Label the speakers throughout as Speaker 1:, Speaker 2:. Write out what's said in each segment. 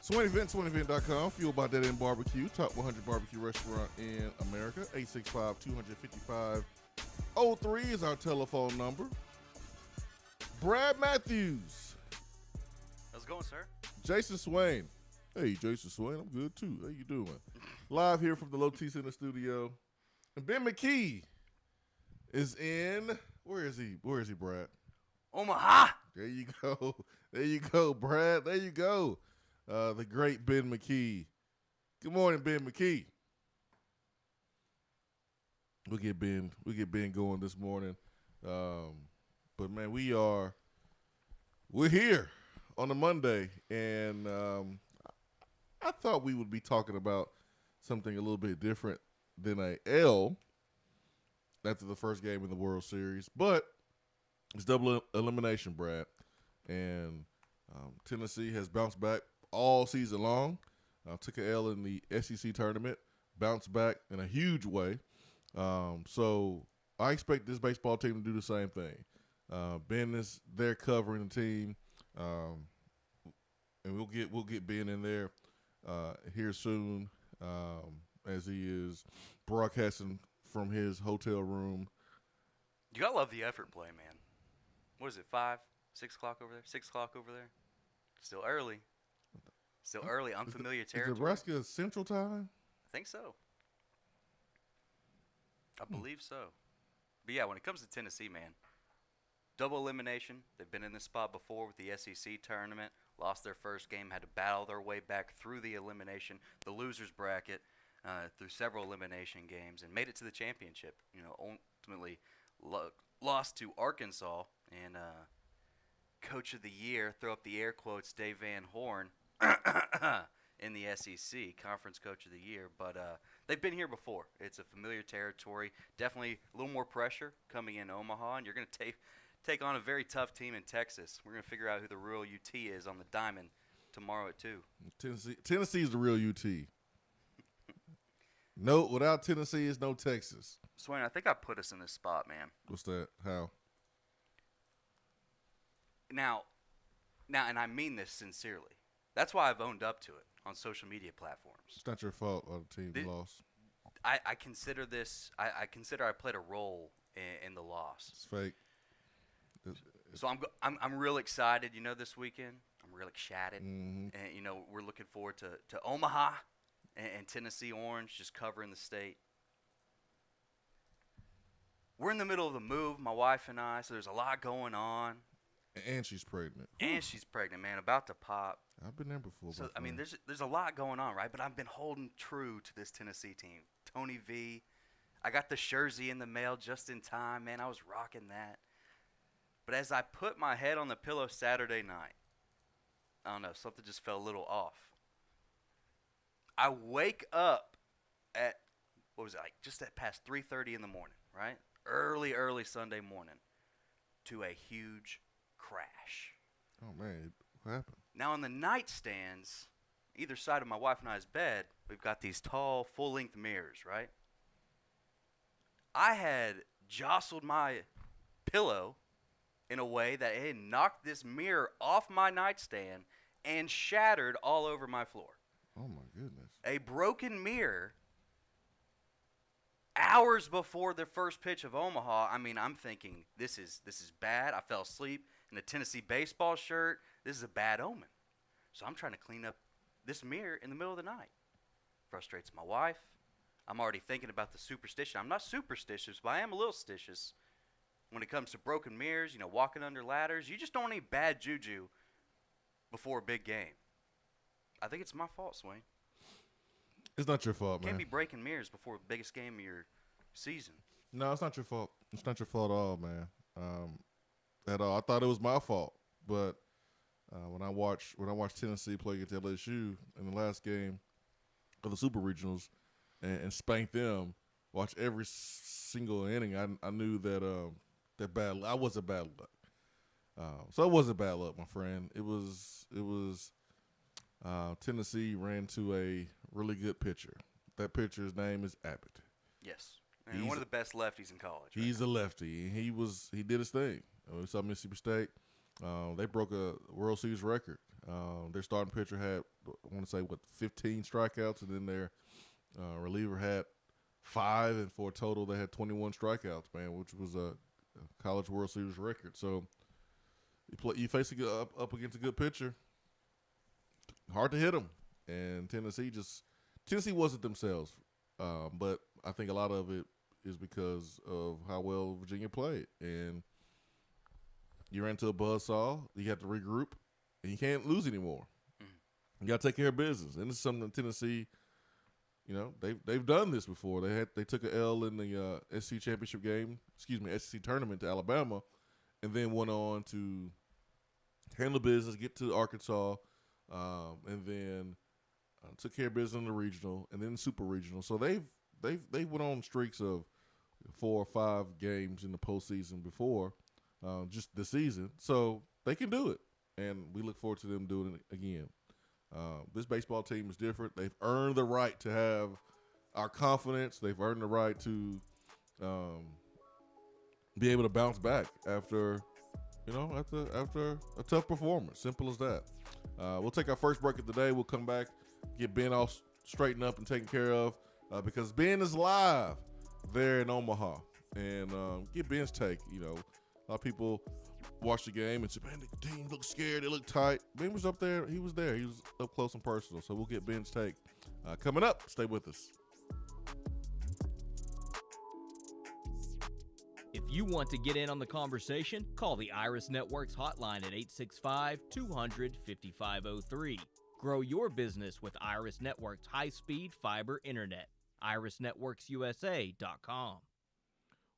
Speaker 1: Swain Event, SwainEvent.com, fueled by Dead End Barbecue, top 100 barbecue restaurant in America. 865-255-03 is our telephone number. Brad Matthews.
Speaker 2: How's it going, sir?
Speaker 1: Jason Swain. Hey, Jason Swain, I'm good too. How you doing? Live here from the Low T Center studio. And Ben McKee is in, where is he, Brad?
Speaker 2: Omaha.
Speaker 1: There you go. There you go, Brad. There you go. The great Ben McKee. Good morning, Ben McKee. We'll get Ben going this morning. But man, we're here on a Monday, and I thought we would be talking about something a little bit different than a L after the first game in the World Series, but it's double elimination, Brad, and Tennessee has bounced back all season long. Took an L in the SEC tournament, bounced back in a huge way. So I expect this baseball team to do the same thing. Ben is there covering the team, and we'll get Ben in there here soon, as he is broadcasting from his hotel room.
Speaker 2: You gotta love the effort play, man. What is it, 5, 6 o'clock over there? 6 o'clock over there? Still early. Still early, unfamiliar territory.
Speaker 1: Is Nebraska Central Time?
Speaker 2: I think so. I believe so. But yeah, when it comes to Tennessee, man, double elimination. They've been in this spot before with the SEC tournament. Lost their first game, had to battle their way back through the elimination, the losers bracket, through several elimination games, and made it to the championship. You know, ultimately lost to Arkansas, and Coach of the Year, throw up the air quotes, Dave Van Horn, in the SEC, Conference Coach of the Year. But they've been here before. It's a familiar territory. Definitely a little more pressure coming in Omaha, and you're going to take on a very tough team in Texas. We're going to figure out who the real UT is on the diamond tomorrow at 2.
Speaker 1: Tennessee is the real UT. No, without Tennessee is no Texas.
Speaker 2: Swain, I think I put us in this spot, man.
Speaker 1: What's that? How?
Speaker 2: Now, and I mean this sincerely. That's why I've owned up to it on social media platforms.
Speaker 1: It's not your fault the team lost.
Speaker 2: I consider this. I consider I played a role in the loss.
Speaker 1: It's fake.
Speaker 2: So I'm real excited. You know, this weekend I'm real excited,
Speaker 1: mm-hmm.
Speaker 2: and you know we're looking forward to Omaha and Tennessee Orange just covering the state. We're in the middle of the move, my wife and I. So there's a lot going on.
Speaker 1: And she's pregnant.
Speaker 2: And she's pregnant, man, about to pop.
Speaker 1: I've been there before.
Speaker 2: So I mean, there's a lot going on, right? But I've been holding true to this Tennessee team. Tony V. I got the jersey in the mail just in time, man. I was rocking that. But as I put my head on the pillow Saturday night, I don't know, something just felt a little off. I wake up at, what was it, like just at past 3:30 in the morning, right? Early Sunday morning to a huge crash.
Speaker 1: Oh, man. What happened?
Speaker 2: Now, on the nightstands, either side of my wife and I's bed, we've got these tall, full-length mirrors, right? I had jostled my pillow in a way that it had knocked this mirror off my nightstand and shattered all over my floor.
Speaker 1: Oh, my goodness.
Speaker 2: A broken mirror hours before the first pitch of Omaha. I mean, I'm thinking, this is bad. I fell asleep in a Tennessee baseball shirt. This is a bad omen. So I'm trying to clean up this mirror in the middle of the night. Frustrates my wife. I'm already thinking about the superstition. I'm not superstitious, but I am a little stitious when it comes to broken mirrors, you know, walking under ladders. You just don't need bad juju before a big game. I think it's my fault, Swain.
Speaker 1: It's not your fault, man.
Speaker 2: Can't be breaking mirrors before the biggest game of your season.
Speaker 1: No, it's not your fault. It's not your fault at all, man. At all. I thought it was my fault, but when I watched Tennessee play against LSU in the last game of the Super Regionals and spanked them, watch every single inning, I knew that I wasn't bad luck. So it wasn't bad luck, my friend. It was Tennessee ran to a really good pitcher. That pitcher's name is Abbott.
Speaker 2: Yes. And one of the best lefties in college.
Speaker 1: He's a lefty. He did his thing. We saw Mississippi State. They broke a World Series record. Their starting pitcher had, I want to say, 15 strikeouts, and then their reliever had 5, and for a total they had 21 strikeouts, man, which was a College World Series record. So you face up against a good pitcher, hard to hit them, and Tennessee wasn't themselves, but I think a lot of it is because of how well Virginia played, and you ran into a buzzsaw. You have to regroup, and you can't lose anymore. You got to take care of business, and this is something that Tennessee, they've done this before. They took an L in the SEC championship game, SEC tournament to Alabama, and then went on to handle business, get to Arkansas, and then took care of business in the regional, and then the super regional. So they went on streaks of 4 or 5 games in the postseason before just this season. So they can do it, and we look forward to them doing it again. This baseball team is different. They've earned the right to have our confidence. They've earned the right to be able to bounce back after a tough performance. Simple as that. We'll take our first break of the day. We'll come back, get Ben all straightened up and taken care of because Ben is live there in Omaha. And get Ben's take. A lot of people watch the game and say, man, the team looks scared. They look tight. Ben was up there. He was there. He was up close and personal. So we'll get Ben's take. Coming up, stay with us.
Speaker 3: If you want to get in on the conversation, call the Iris Networks hotline at 865-200-5503. Grow your business with Iris Networks high-speed fiber internet. IrisNetworksUSA.com.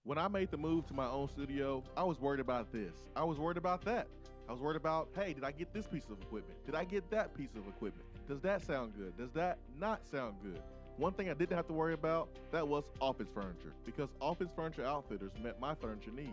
Speaker 4: When I made the move to my own studio, I was worried about this. I was worried about that. I was worried about, hey, did I get this piece of equipment? Did I get that piece of equipment? Does that sound good? Does that not sound good? One thing I didn't have to worry about, that was office furniture, because Office Furniture Outfitters met my furniture needs.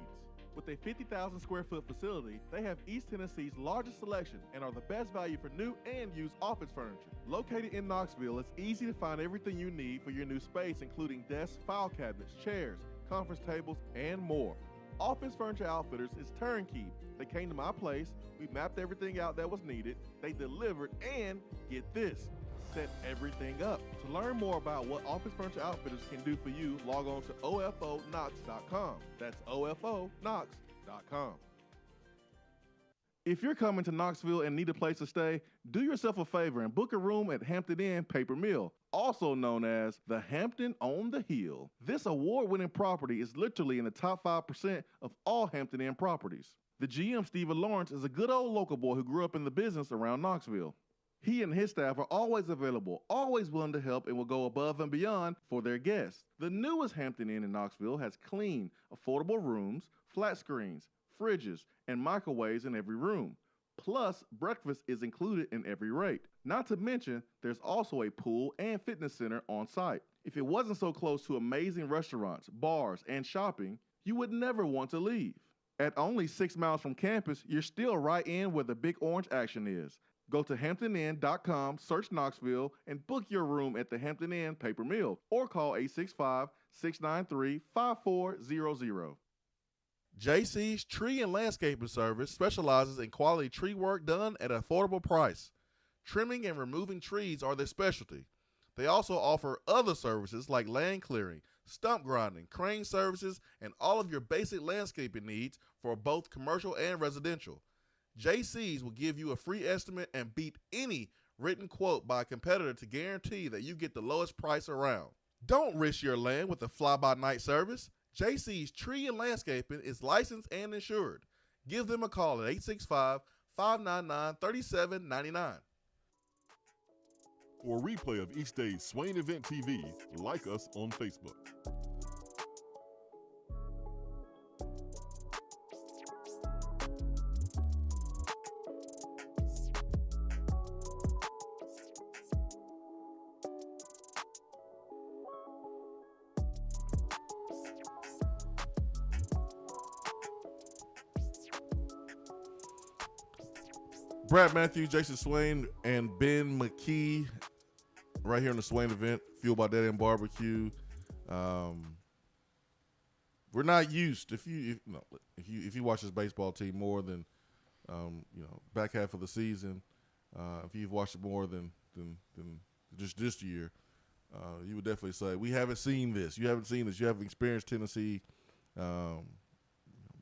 Speaker 4: With a 50,000 square foot facility, they have East Tennessee's largest selection and are the best value for new and used office furniture. Located in Knoxville, it's easy to find everything you need for your new space, including desks, file cabinets, chairs, conference tables, and more. Office Furniture Outfitters is turnkey. They came to my place, we mapped everything out that was needed, they delivered, and get this, set everything up. To learn more about what Office Furniture Outfitters can do for you, log on to OFOKnox.com. That's OFOKnox.com. If you're coming to Knoxville and need a place to stay, do yourself a favor and book a room at Hampton Inn Paper Mill, also known as the Hampton on the Hill. This award-winning property is literally in the top 5% of all Hampton Inn properties. The GM, Stephen Lawrence, is a good old local boy who grew up in the business around Knoxville. He and his staff are always available, always willing to help, and will go above and beyond for their guests. The newest Hampton Inn in Knoxville has clean, affordable rooms, flat screens, fridges, and microwaves in every room. Plus, breakfast is included in every rate. Not to mention, there's also a pool and fitness center on site. If it wasn't so close to amazing restaurants, bars, and shopping, you would never want to leave. At only 6 miles from campus, you're still right in where the big orange action is. Go to HamptonInn.com, search Knoxville, and book your room at the Hampton Inn Paper Mill, or call 865-693-5400.
Speaker 1: JC's Tree and Landscaping Service specializes in quality tree work done at an affordable price. Trimming and removing trees are their specialty. They also offer other services like land clearing, stump grinding, crane services, and all of your basic landscaping needs for both commercial and residential. JC's will give you a free estimate and beat any written quote by a competitor to guarantee that you get the lowest price around. Don't risk your land with a fly-by-night service. JC's Tree and Landscaping is licensed and insured. Give them a call at 865-599-3799.
Speaker 5: For a replay of each day's Swain Event TV, like us on Facebook.
Speaker 1: Brad Matthews, Jason Swain, and Ben McKee right here on the Swain Event, fueled by Daddy and Barbecue. We're not used, if you watch this baseball team more than back half of the season, if you've watched it more than just this year, you would definitely say we haven't seen this. You haven't seen this. You haven't experienced Tennessee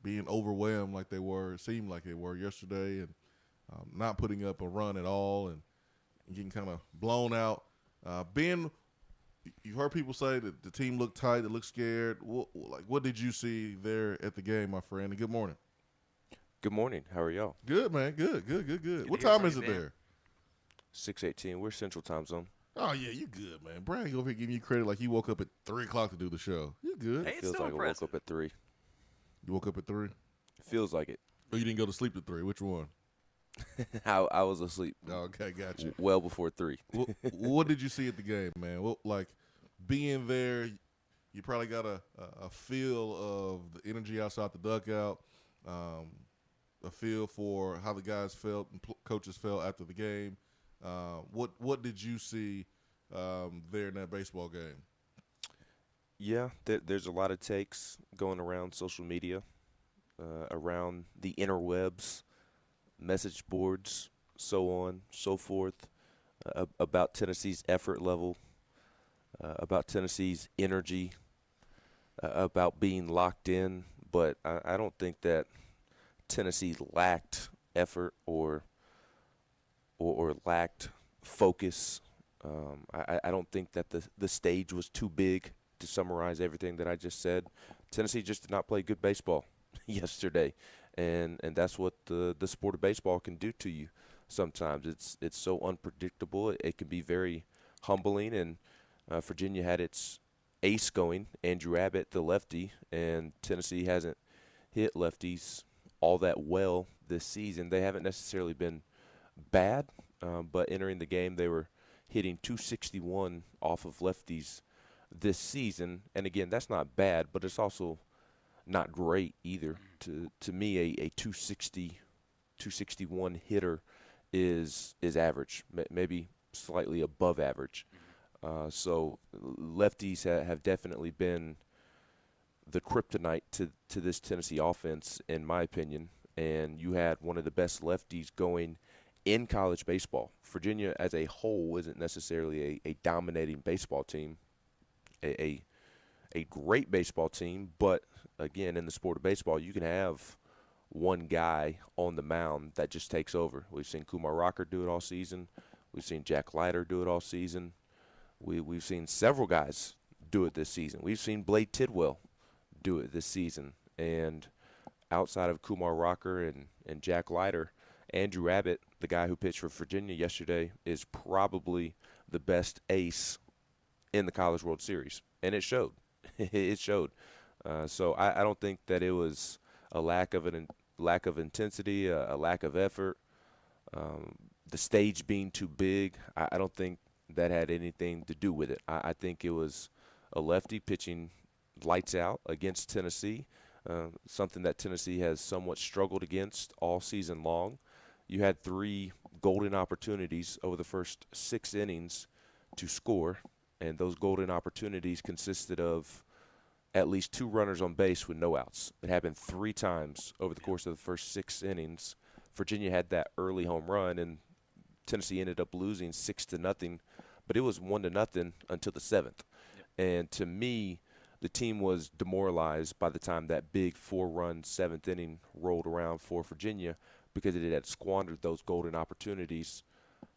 Speaker 1: being overwhelmed like they were. It seemed like they were yesterday, and not putting up a run at all, and getting kind of blown out. Ben, you've heard people say that the team looked tight, it looked scared. What did you see there at the game, my friend? And good morning.
Speaker 6: Good morning. How are y'all?
Speaker 1: Good, man. Good.
Speaker 2: Good
Speaker 1: What
Speaker 2: to hear
Speaker 1: time
Speaker 2: from
Speaker 1: is
Speaker 2: you,
Speaker 1: it
Speaker 2: Ben.
Speaker 1: there?
Speaker 6: 6:18. We're Central Time Zone.
Speaker 1: Oh, yeah, you good, man. Brad over here giving you credit like you woke up at 3 o'clock to do the show. You good.
Speaker 2: Hey, it's
Speaker 6: Feels
Speaker 2: still
Speaker 6: like
Speaker 2: impressive.
Speaker 6: I woke up at 3.
Speaker 1: You woke up at 3?
Speaker 6: Feels like it.
Speaker 1: Or you didn't go to sleep at 3? Which one?
Speaker 6: I was asleep
Speaker 1: Oh, okay, got you.
Speaker 6: well before 3.
Speaker 1: What did you see at the game, man? Like being there, you probably got a feel of the energy outside the dugout, a feel for how the guys felt and coaches felt after the game. What did you see there in that baseball game?
Speaker 6: Yeah, there's a lot of takes going around social media, around the interwebs, message boards, so on, so forth, about Tennessee's effort level, about Tennessee's energy, about being locked in. But I don't think that Tennessee lacked effort or lacked focus. I don't think that the stage was too big to summarize everything that I just said. Tennessee just did not play good baseball yesterday, and that's what the sport of baseball can do to you sometimes. It's so unpredictable. It can be very humbling, and Virginia had its ace going, Andrew Abbott, the lefty, and Tennessee hasn't hit lefties all that well this season. They haven't necessarily been bad, but entering the game they were hitting .261 off of lefties this season. And again, that's not bad, but it's also not great either. To me, a .260, .261 hitter is average, maybe slightly above average. So lefties have definitely been the kryptonite to this Tennessee offense, in my opinion. And you had one of the best lefties going in college baseball. Virginia as a whole isn't necessarily a dominating baseball team, a great baseball team, but again, in the sport of baseball, you can have one guy on the mound that just takes over. We've seen Kumar Rocker do it all season. We've seen Jack Leiter do it all season. We've seen several guys do it this season. We've seen Blade Tidwell do it this season. And outside of Kumar Rocker and Jack Leiter, Andrew Abbott, the guy who pitched for Virginia yesterday, is probably the best ace in the College World Series. And it showed. It showed. So I don't think that it was a lack of intensity, a lack of effort, the stage being too big. I don't think that had anything to do with it. I think it was a lefty pitching lights out against Tennessee, something that Tennessee has somewhat struggled against all season long. You had 3 golden opportunities over the first 6 innings to score, and those golden opportunities consisted of at least 2 runners on base with no outs. It happened 3 times over the course of the first 6 innings. Virginia had that early home run, and Tennessee ended up losing 6-0, but it was 1-0 until the 7th. Yep. And to me, the team was demoralized by the time that big 4-run 7th inning rolled around for Virginia, because it had squandered those golden opportunities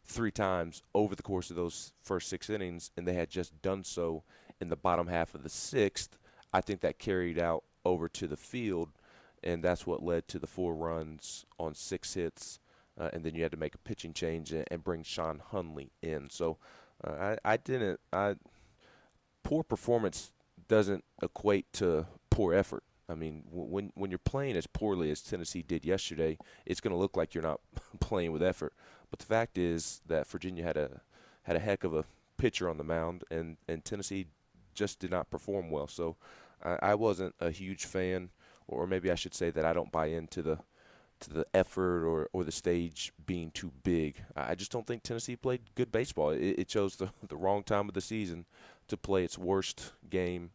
Speaker 6: 3 times over the course of those first 6 innings, and they had just done so in the bottom half of the 6th. I think that carried out over to the field, and that's what led to the 4 runs on 6 hits, and then you had to make a pitching change and bring Sean Hunley in. So poor performance doesn't equate to poor effort. I mean, when you're playing as poorly as Tennessee did yesterday, it's going to look like you're not playing with effort. But the fact is that Virginia had a heck of a pitcher on the mound, and Tennessee just did not perform well. So I wasn't a huge fan, or maybe I should say that I don't buy into the effort or the stage being too big. I just don't think Tennessee played good baseball. It chose the wrong time of the season to play its worst game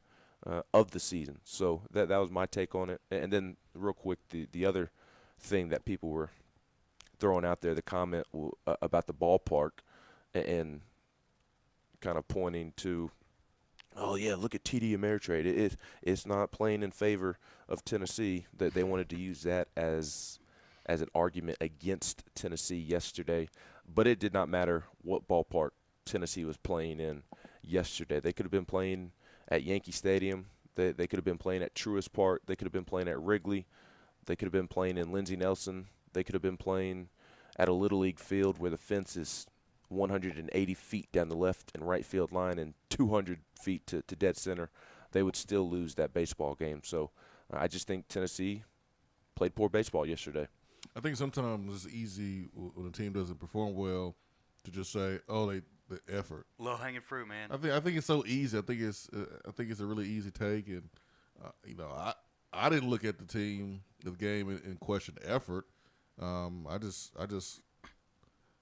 Speaker 6: of the season. So that was my take on it. And then real quick, the other thing that people were throwing out there the comment about the ballpark and kind of pointing to, oh, yeah, look at TD Ameritrade. It's not playing in favor of Tennessee. That they wanted to use that as an argument against Tennessee yesterday. But it did not matter what ballpark Tennessee was playing in yesterday. They could have been playing at Yankee Stadium. They could have been playing at Truist Park. They could have been playing at Wrigley. They could have been playing in Lindsey Nelson. They could have been playing at a Little League field where the fence is 180 feet down the left and right field line and 200 feet to dead center. They would still lose that baseball game. So I just think Tennessee played poor baseball yesterday.
Speaker 1: I think sometimes it's easy when a team doesn't perform well to just say, "Oh, the effort."
Speaker 2: Low hanging fruit, man.
Speaker 1: I think it's so easy. I think it's a really easy take, and I didn't look at the game and question effort. I just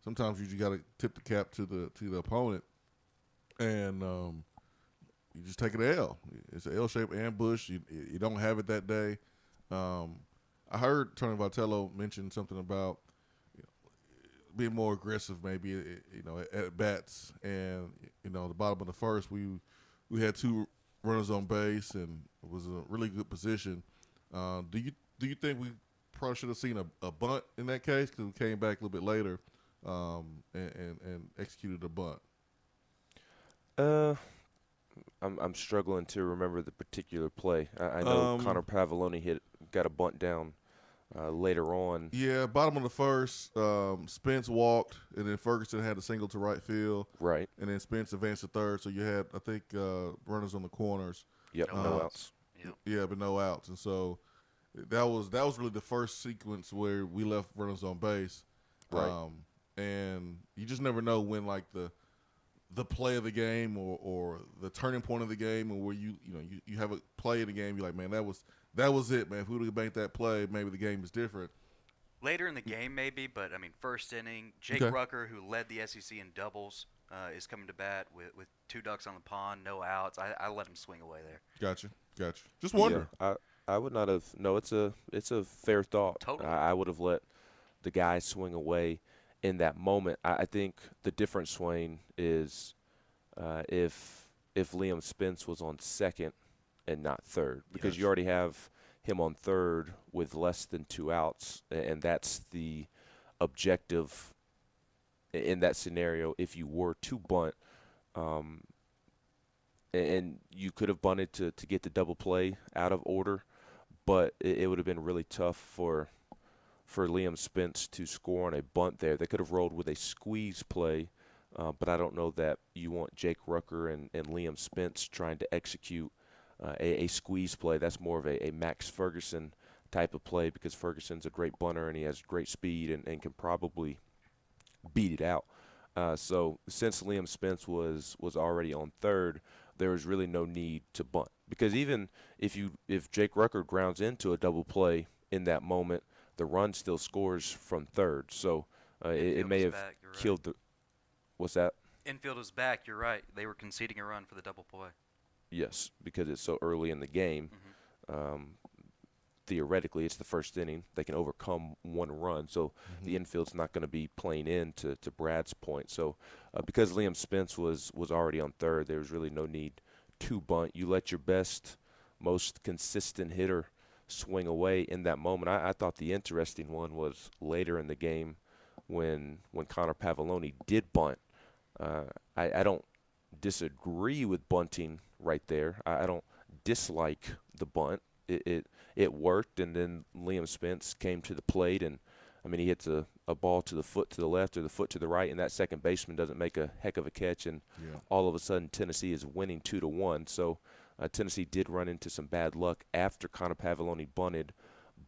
Speaker 1: sometimes you just got to tip the cap to the opponent, and you just take an L. It's an L-shaped ambush. You don't have it that day. I heard Tony Vitello mention something about being more aggressive, maybe at bats, and the bottom of the first, we had 2 runners on base, and it was a really good position. Do you think we probably should have seen a bunt in that case, because we came back a little bit later and executed a bunt?
Speaker 6: I'm struggling to remember the particular play. I know Connor Pavolony got a bunt down later on.
Speaker 1: Yeah, bottom of the first, Spence walked, and then Ferguson had a single to right field.
Speaker 6: Right.
Speaker 1: And then Spence advanced to third, so you had, I think, runners on the corners.
Speaker 6: Yep, no outs.
Speaker 2: Yep.
Speaker 1: Yeah, but no outs. And so that was really the first sequence where we left runners on base.
Speaker 6: Right.
Speaker 1: And you just never know when, like, the play of the game or the turning point of the game, or where you have a play in the game, you're like, man, that was it, man. If we would have banked that play, maybe the game is different.
Speaker 2: Later in the game, maybe, but, I mean, first inning, Jake
Speaker 1: Okay.
Speaker 2: Rucker, who led the SEC in doubles, is coming to bat with 2 ducks on the pond, no outs. I let him swing away there.
Speaker 1: Gotcha. Just wonder.
Speaker 6: Yeah, I would not have. No, it's a fair thought.
Speaker 2: Totally.
Speaker 6: I would have let the guy swing away in that moment. I think the difference, Swain, is if Liam Spence was on second and not third, because you already have him on third with less than 2 outs, and that's the objective in that scenario. If you were to bunt, and you could have bunted to get the double play out of order, but it would have been really tough for Liam Spence to score on a bunt there. They could have rolled with a squeeze play, but I don't know that you want Jake Rucker and Liam Spence trying to execute a squeeze play. That's more of a Max Ferguson type of play, because Ferguson's a great bunter and he has great speed and can probably beat it out. So since Liam Spence was already on third, there was really no need to bunt, because even if Jake Rucker grounds into a double play in that moment, the run still scores from third. So it may have killed the – what's that?
Speaker 2: Infield was back. You're right. They were conceding a run for the double play.
Speaker 6: Yes, because it's so early in the game. Theoretically, it's the first inning. They can overcome 1 run. So the infield's not going to be playing in to Brad's point. So because Liam Spence was already on third, there was really no need to bunt. You let your best, most consistent hitter swing away in that moment. I thought the interesting one was later in the game when Connor Pavolony did bunt. I don't disagree with bunting right there. I don't dislike the bunt. It worked, and then Liam Spence came to the plate, and I mean, he hits a ball to the foot to the left or the foot to the right, and that second baseman doesn't make a heck of a catch, and all of a sudden Tennessee is winning 2-1. So Tennessee did run into some bad luck after Connor Pavolony bunted,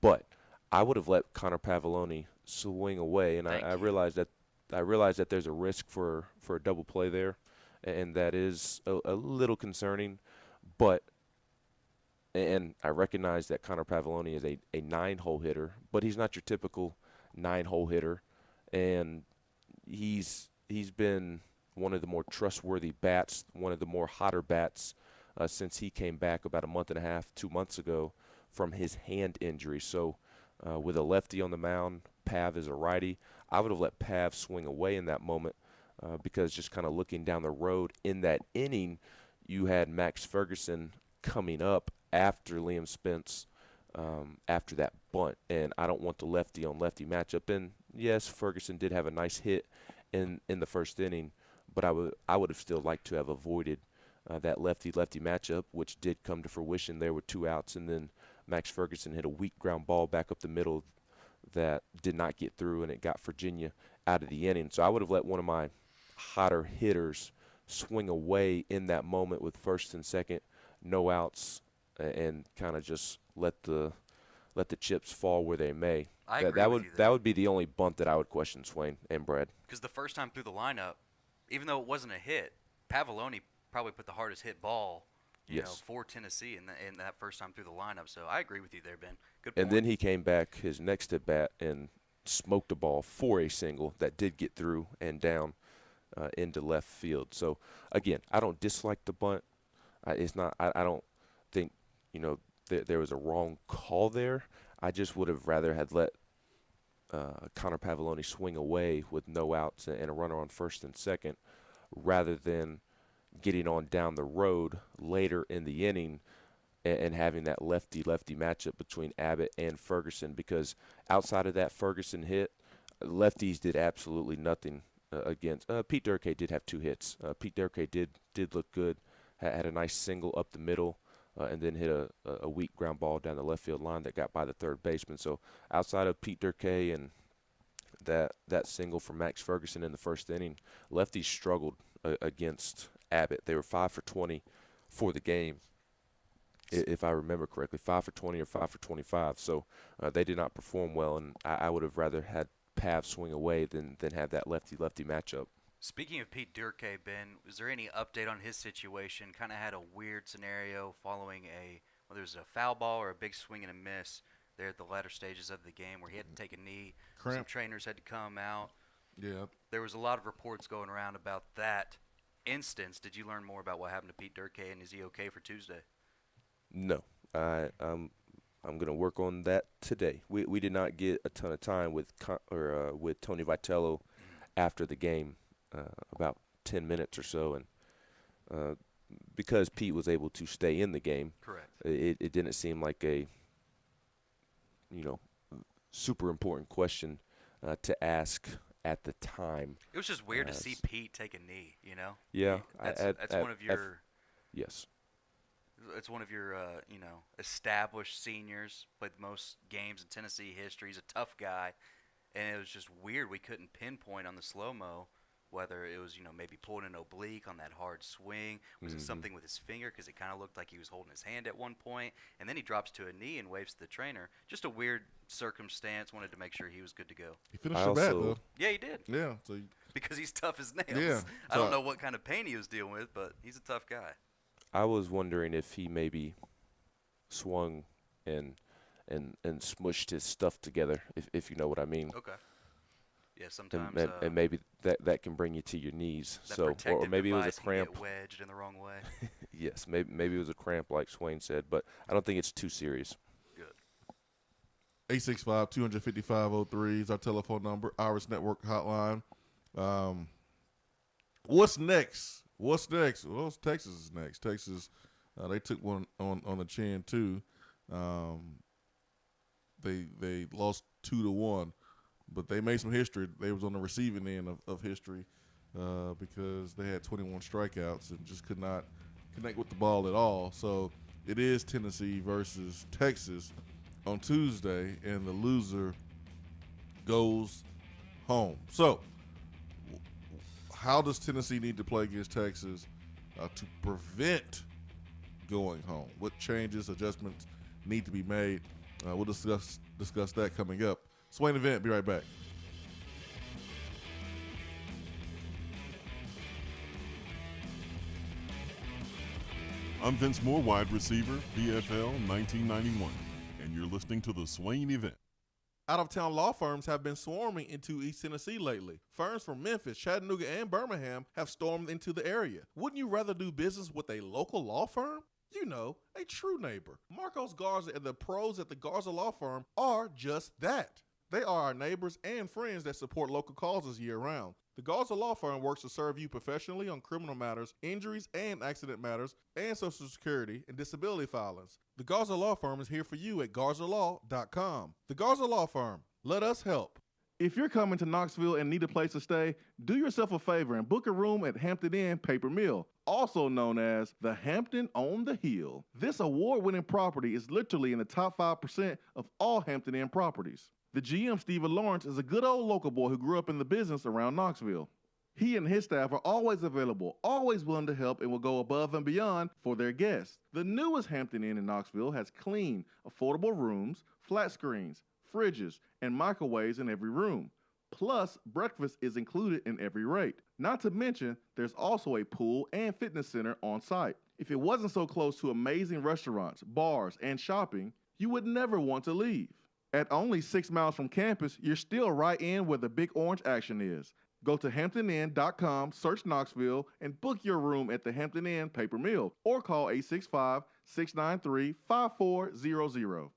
Speaker 6: but I would have let Connor Pavolony swing away, and I realized that there's a risk for a double play there, and that is a little concerning, but. And I recognize that Connor Pavolony is a 9-hole hitter, but he's not your typical 9-hole hitter. And he's been one of the more trustworthy bats, one of the more hotter bats since he came back about a month and a half, 2 months ago from his hand injury. So with a lefty on the mound, Pav is a righty. I would have let Pav swing away in that moment because just kind of looking down the road in that inning, you had Max Ferguson coming up after Liam Spence after that bunt. And I don't want the lefty-on-lefty matchup. And, yes, Ferguson did have a nice hit in the first inning, but I would have still liked to have avoided that lefty-lefty matchup, which did come to fruition there with 2 outs. And then Max Ferguson hit a weak ground ball back up the middle that did not get through, and it got Virginia out of the inning. So I would have let one of my hotter hitters swing away in that moment with first and second, no outs, and kind of just let the chips fall where they may.
Speaker 2: I agree with you there.
Speaker 6: That would be the only bunt that I would question, Swain and Brad.
Speaker 2: Because the first time through the lineup, even though it wasn't a hit, Pavoloni probably put the hardest hit ball for Tennessee in that first time through the lineup. So I agree with you there, Ben. Good point.
Speaker 6: And then he came back his next at bat and smoked a ball for a single that did get through and down into left field. So, again, I don't dislike the bunt. It's not. I don't think there was a wrong call there. I just would have rather had let Connor Pavoloni swing away with no outs and a runner on first and second, rather than getting on down the road later in the inning and having that lefty-lefty matchup between Abbott and Ferguson. Because outside of that Ferguson hit, lefties did absolutely nothing against. Pete Durkee did have 2 hits. Pete Durkee did look good, had a nice single up the middle, and then hit a weak ground ball down the left field line that got by the third baseman. So outside of Pete Durkee and that single from Max Ferguson in the first inning, lefties struggled against Abbott. They were 5 for 20 for the game, if I remember correctly, 5 for 20 or 5 for 25. So they did not perform well, and I would have rather had Pav swing away than have that lefty-lefty matchup.
Speaker 2: Speaking of Pete Durkee, Ben, is there any update on his situation? Kind of had a weird scenario following whether it was a foul ball or a big swing and a miss there at the latter stages of the game where he had to take a knee.
Speaker 1: Cramp.
Speaker 2: Some trainers had to come out.
Speaker 1: Yeah.
Speaker 2: There was a lot of reports going around about that instance. Did you learn more about what happened to Pete Durkee, and is he okay for Tuesday?
Speaker 6: No. I'm going to work on that today. We did not get a ton of time with Tony Vitello after the game, about 10 minutes or so, and because Pete was able to stay in the game,
Speaker 2: correct.
Speaker 6: It didn't seem like a super important question to ask at the time.
Speaker 2: It was just weird to see Pete take a knee,
Speaker 6: Yeah.
Speaker 2: That's one of your
Speaker 6: yes.
Speaker 2: It's one of your established seniors, played the most games in Tennessee history. He's a tough guy, and it was just weird. We couldn't pinpoint on the slow-mo whether it was, maybe pulling an oblique on that hard swing. Was it something with his finger? Because it kind of looked like he was holding his hand at one point. And then he drops to a knee and waves to the trainer. Just a weird circumstance. Wanted to make sure he was good to go.
Speaker 1: He finished the bat, though.
Speaker 2: Yeah, he did.
Speaker 1: Yeah. So
Speaker 2: because he's tough as nails.
Speaker 1: Yeah.
Speaker 2: I don't know what kind of pain he was dealing with, but he's a tough guy.
Speaker 6: I was wondering if he maybe swung and smushed his stuff together, if you know what I mean.
Speaker 2: Okay. Yeah, sometimes.
Speaker 6: And maybe that can bring you to your knees. So, or maybe it was a cramp.
Speaker 2: Get wedged in the wrong way.
Speaker 6: Yes, maybe it was a cramp, like Swain said, but I don't think it's too serious.
Speaker 2: Good.
Speaker 1: 865-255-03 is our telephone number. Iris Network hotline. What's next? Well, Texas is next. Texas, they took one on the chin too. They lost 2-1. But they made some history. They was on the receiving end of history because they had 21 strikeouts and just could not connect with the ball at all. So it is Tennessee versus Texas on Tuesday, and the loser goes home. So how does Tennessee need to play against Texas to prevent going home? What changes, adjustments need to be made? We'll discuss that coming up. Swain Event, be right back.
Speaker 5: I'm Vince Moore, wide receiver, VFL 1991, and you're listening to the Swain Event.
Speaker 1: Out-of-town law firms have been swarming into East Tennessee lately. Firms from Memphis, Chattanooga, and Birmingham have stormed into the area. Wouldn't you rather do business with a local law firm? You know, a true neighbor. Marcos Garza and the pros at the Garza Law Firm are just that. They are our neighbors and friends that support local causes year-round. The Garza Law Firm works to serve you professionally on criminal matters, injuries and accident matters, and Social Security and disability filings. The Garza Law Firm is here for you at garzalaw.com. The Garza Law Firm. Let us help.
Speaker 4: If you're coming to Knoxville and need a place to stay, do yourself a favor and book a room at Hampton Inn Paper Mill, also known as the Hampton on the Hill. This award-winning property is literally in the top 5% of all Hampton Inn properties. The GM, Stephen Lawrence, is a good old local boy who grew up in the business around Knoxville. He and his staff are always available, always willing to help, and will go above and beyond for their guests. The newest Hampton Inn in Knoxville has clean, affordable rooms, flat screens, fridges, and microwaves in every room. Plus, breakfast is included in every rate. Not to mention, there's also a pool and fitness center on site. If it wasn't so close to amazing restaurants, bars, and shopping, you would never want to leave. At only 6 miles from campus, you're still right in where the big orange action is. Go to hamptoninn.com, search Knoxville, and book your room at the Hampton Inn Paper Mill or call 865-693-5400.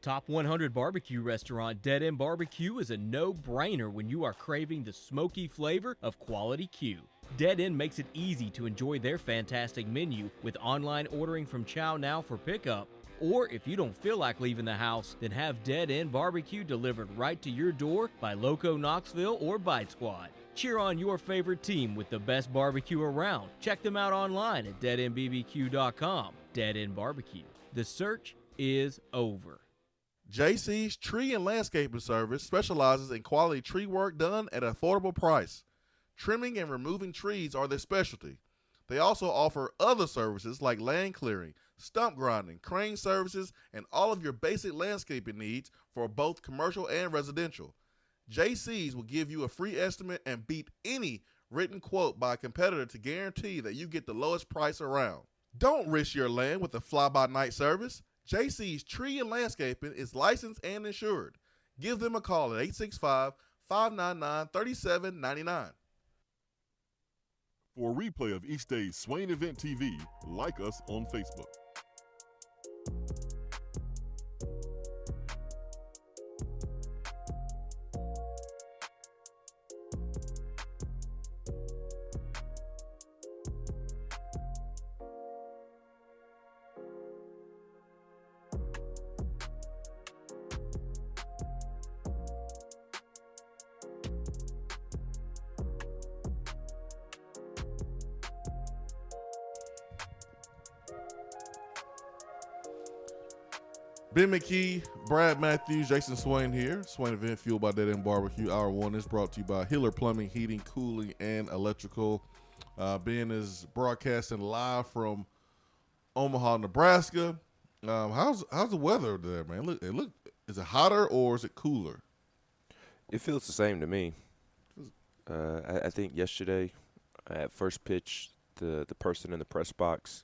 Speaker 3: Top 100 barbecue restaurant Dead End Barbecue is a no-brainer when you are craving the smoky flavor of quality Q. Dead End makes it easy to enjoy their fantastic menu with online ordering from Chow Now for pickup. Or if you don't feel like leaving the house, then have Dead End Barbecue delivered right to your door by Loco Knoxville or Bite Squad. Cheer on your favorite team with the best barbecue around. Check them out online at deadendbbq.com. Dead End Barbecue. The search is over.
Speaker 1: JC's Tree and Landscaping Service specializes in quality tree work done at an affordable price. Trimming and removing trees are their specialty. They also offer other services like land clearing, stump grinding, crane services, and all of your basic landscaping needs for both commercial and residential. JC's will give you a free estimate and beat any written quote by a competitor to guarantee that you get the lowest price around. Don't risk your land with a fly-by-night service. JC's Tree and Landscaping is licensed and insured. Give them a call at 865-599-3799.
Speaker 5: For a replay of each day's Swain Event TV, like us on Facebook.
Speaker 1: Ben McKee, Brad Matthews, Jason Swain here. Swain Event fueled by Dead End Barbecue. Hour 1 is brought to you by Hiller Plumbing, Heating, Cooling, and Electrical. Ben is broadcasting live from Omaha, Nebraska. How's the weather there, man? Is it hotter or is it cooler?
Speaker 6: It feels the same to me. I think yesterday at first pitch, the person in the press box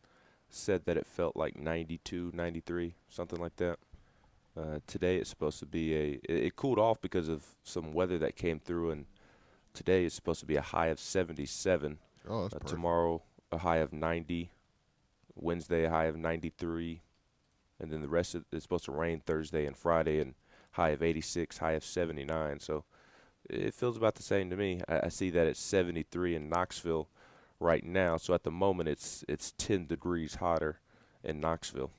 Speaker 6: said that it felt like 92, 93, something like that. Today it's supposed to be it cooled off because of some weather that came through, and today it's supposed to be a high of 77.
Speaker 1: Oh, that's perfect.
Speaker 6: Tomorrow a high of 90. Wednesday a high of 93. And then the rest of it's supposed to rain Thursday and Friday, and high of 86, high of 79. So it feels about the same to me. I see that it's 73 in Knoxville right now. So at the moment, it's 10 degrees hotter in Knoxville.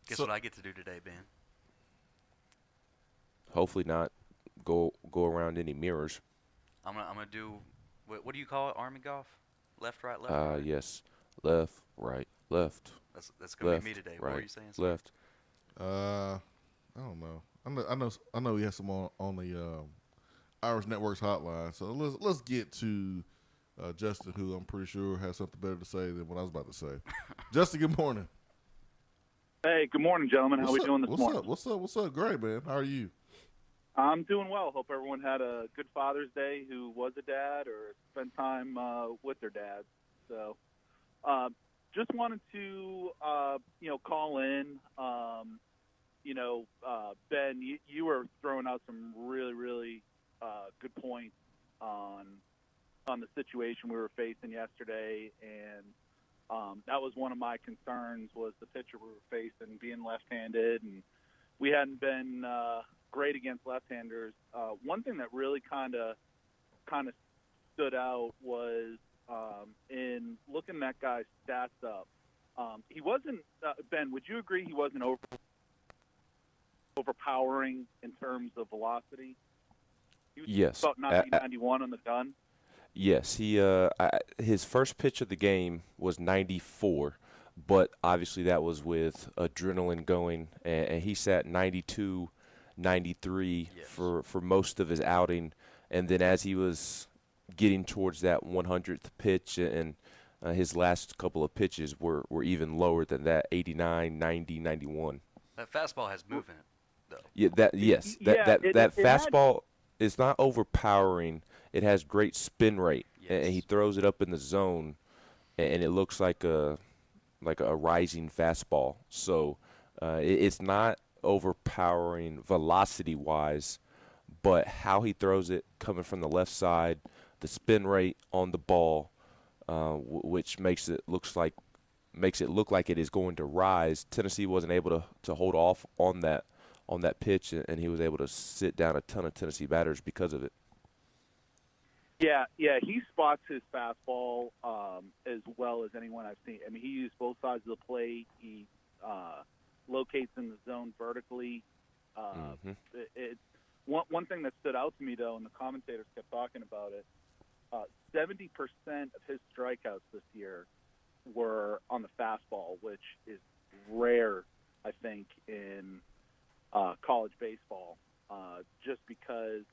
Speaker 2: Guess what I get to do today, Ben?
Speaker 6: Hopefully not go around any mirrors.
Speaker 2: I'm gonna do what do you call it? Army golf? Left, right, left. Right?
Speaker 6: Yes, left, right, left.
Speaker 2: That's gonna
Speaker 6: left,
Speaker 2: be me today.
Speaker 6: Right,
Speaker 2: what are you saying?
Speaker 6: Left.
Speaker 1: I don't know. I know we have some on the Irish Networks hotline. So let's get to Justin, who I'm pretty sure has something better to say than what I was about to say. Justin, good morning.
Speaker 7: Hey, good morning, gentlemen. How are we doing this morning?
Speaker 1: What's up? Great, man. How are you?
Speaker 7: I'm doing well. Hope everyone had a good Father's Day who was a dad or spent time with their dads. So just wanted to, call in. Ben, you were throwing out some really, really good points on the situation we were facing yesterday, and that was one of my concerns, was the pitcher we were facing being left-handed, and we hadn't been great against left-handers. One thing that really kind of stood out was in looking that guy's stats up. He wasn't Ben. Would you agree he wasn't overpowering in terms of velocity? He was
Speaker 6: Yes.
Speaker 7: about 91 on the gun.
Speaker 6: Yes, his first pitch of the game was 94, but obviously that was with adrenaline going, and he sat 92, 93 for most of his outing, and then as he was getting towards that 100th pitch and his last couple of pitches were even lower than that, 89, 90, 91.
Speaker 2: That fastball has movement, though.
Speaker 6: Yeah, that fastball is not overpowering. It has great spin rate, and he throws it up in the zone, and it looks like a rising fastball. So it's not overpowering velocity-wise, but how he throws it coming from the left side, the spin rate on the ball, which makes it look like it is going to rise. Tennessee wasn't able to hold off on that pitch, and he was able to sit down a ton of Tennessee batters because of it.
Speaker 7: Yeah, he spots his fastball as well as anyone I've seen. I mean, he used both sides of the plate. He locates in the zone vertically. One thing that stood out to me, though, and the commentators kept talking about it, 70% of his strikeouts this year were on the fastball, which is rare, I think, in college baseball, just because,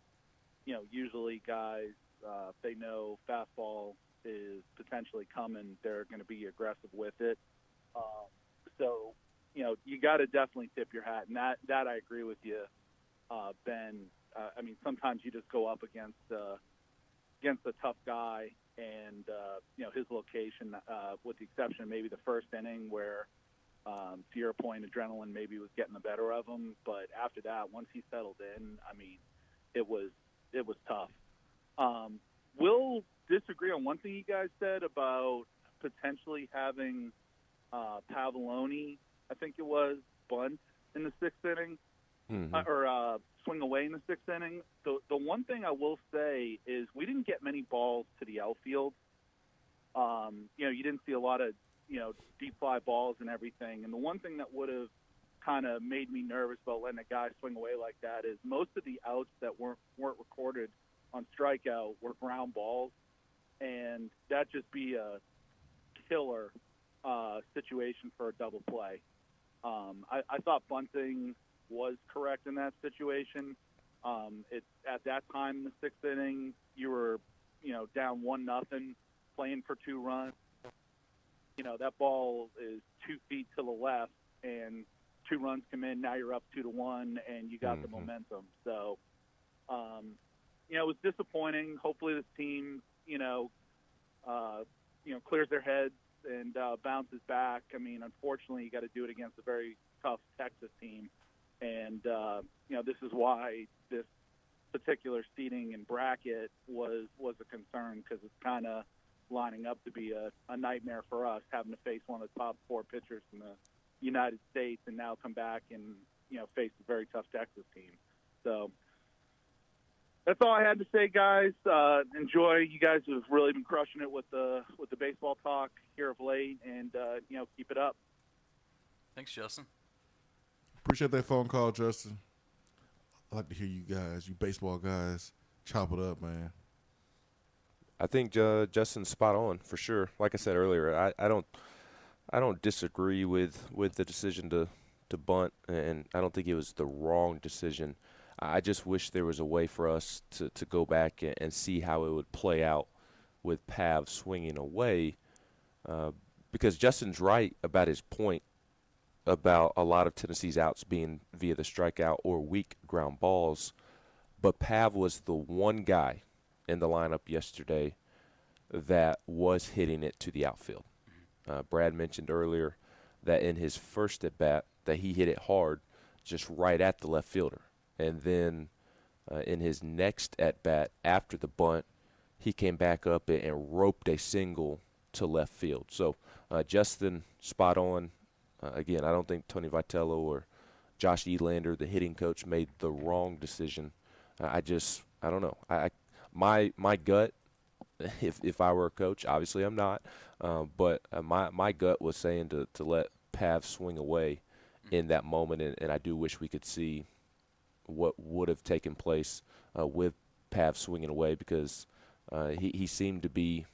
Speaker 7: usually guys, if they know fastball is potentially coming, they're going to be aggressive with it. So, you got to definitely tip your hat. And that I agree with you, Ben. I mean, sometimes you just go up against a tough guy, and his location, with the exception of maybe the first inning, where to your point, adrenaline maybe was getting the better of him. But after that, once he settled in, I mean, it was tough. We'll disagree on one thing you guys said about potentially having Pavoloni, I think it was, bunt in the sixth inning. Or swing away in the sixth inning. The one thing I will say is we didn't get many balls to the outfield. You didn't see a lot of, deep fly balls and everything. And the one thing that would have kind of made me nervous about letting a guy swing away like that is most of the outs that weren't recorded on strikeout were ground balls. And that'd just be a killer situation for a double play. I thought bunting was correct in that situation. It's at that time in the sixth inning, you were, down 1-0, playing for 2 runs. That ball is 2 feet to the left, and 2 runs come in. Now you're up 2-1, and you got the momentum. So, it was disappointing. Hopefully, this team, clears their heads and bounces back. I mean, unfortunately, you got to do it against a very tough Texas team. And, this is why this particular seeding and bracket was a concern, because it's kind of lining up to be a nightmare for us, having to face one of the top 4 pitchers in the United States and now come back and, face a very tough Texas team. So that's all I had to say, guys. Enjoy. You guys have really been crushing it with the baseball talk here of late, and, keep it up.
Speaker 2: Thanks, Justin.
Speaker 1: Appreciate that phone call, Justin. I'd like to hear you guys, you baseball guys, chop it up, man.
Speaker 6: I think Justin's spot on for sure. Like I said earlier, I don't disagree with the decision to bunt, and I don't think it was the wrong decision. I just wish there was a way for us to go back and see how it would play out with Pav swinging away, because Justin's right about his point about a lot of Tennessee's outs being via the strikeout or weak ground balls, but Pav was the one guy in the lineup yesterday that was hitting it to the outfield. Brad mentioned earlier that in his first at-bat that he hit it hard just right at the left fielder. And then in his next at-bat after the bunt, he came back up and roped a single to left field. So Justin, spot on. Again, I don't think Tony Vitello or Josh Elander, the hitting coach, made the wrong decision. I don't know. My gut, if I were a coach, obviously I'm not, but my gut was saying to let Pav swing away in that moment, and I do wish we could see what would have taken place with Pav swinging away, because he seemed to be,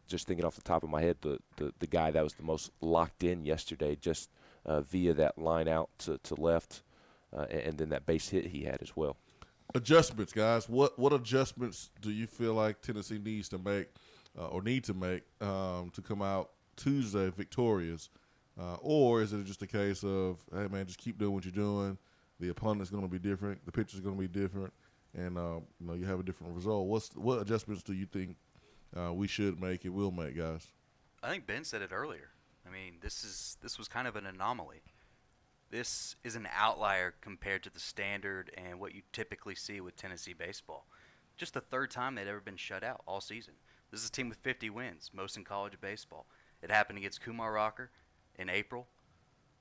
Speaker 6: just thinking off the top of my head, the guy that was the most locked in yesterday, just via that line out to left, and then that base hit he had as well.
Speaker 1: Adjustments, guys. What adjustments do you feel like Tennessee needs to make to come out Tuesday victorious? Or is it just a case of, hey, man, just keep doing what you're doing. The opponent's going to be different. The pitcher's going to be different. And, you have a different result. What adjustments do you think we should make and will make, guys?
Speaker 2: I think Ben said it earlier. I mean, this was kind of an anomaly. This is an outlier compared to the standard and what you typically see with Tennessee baseball. Just the third time they'd ever been shut out all season. This is a team with 50 wins, most in college baseball. It happened against Kumar Rocker in April,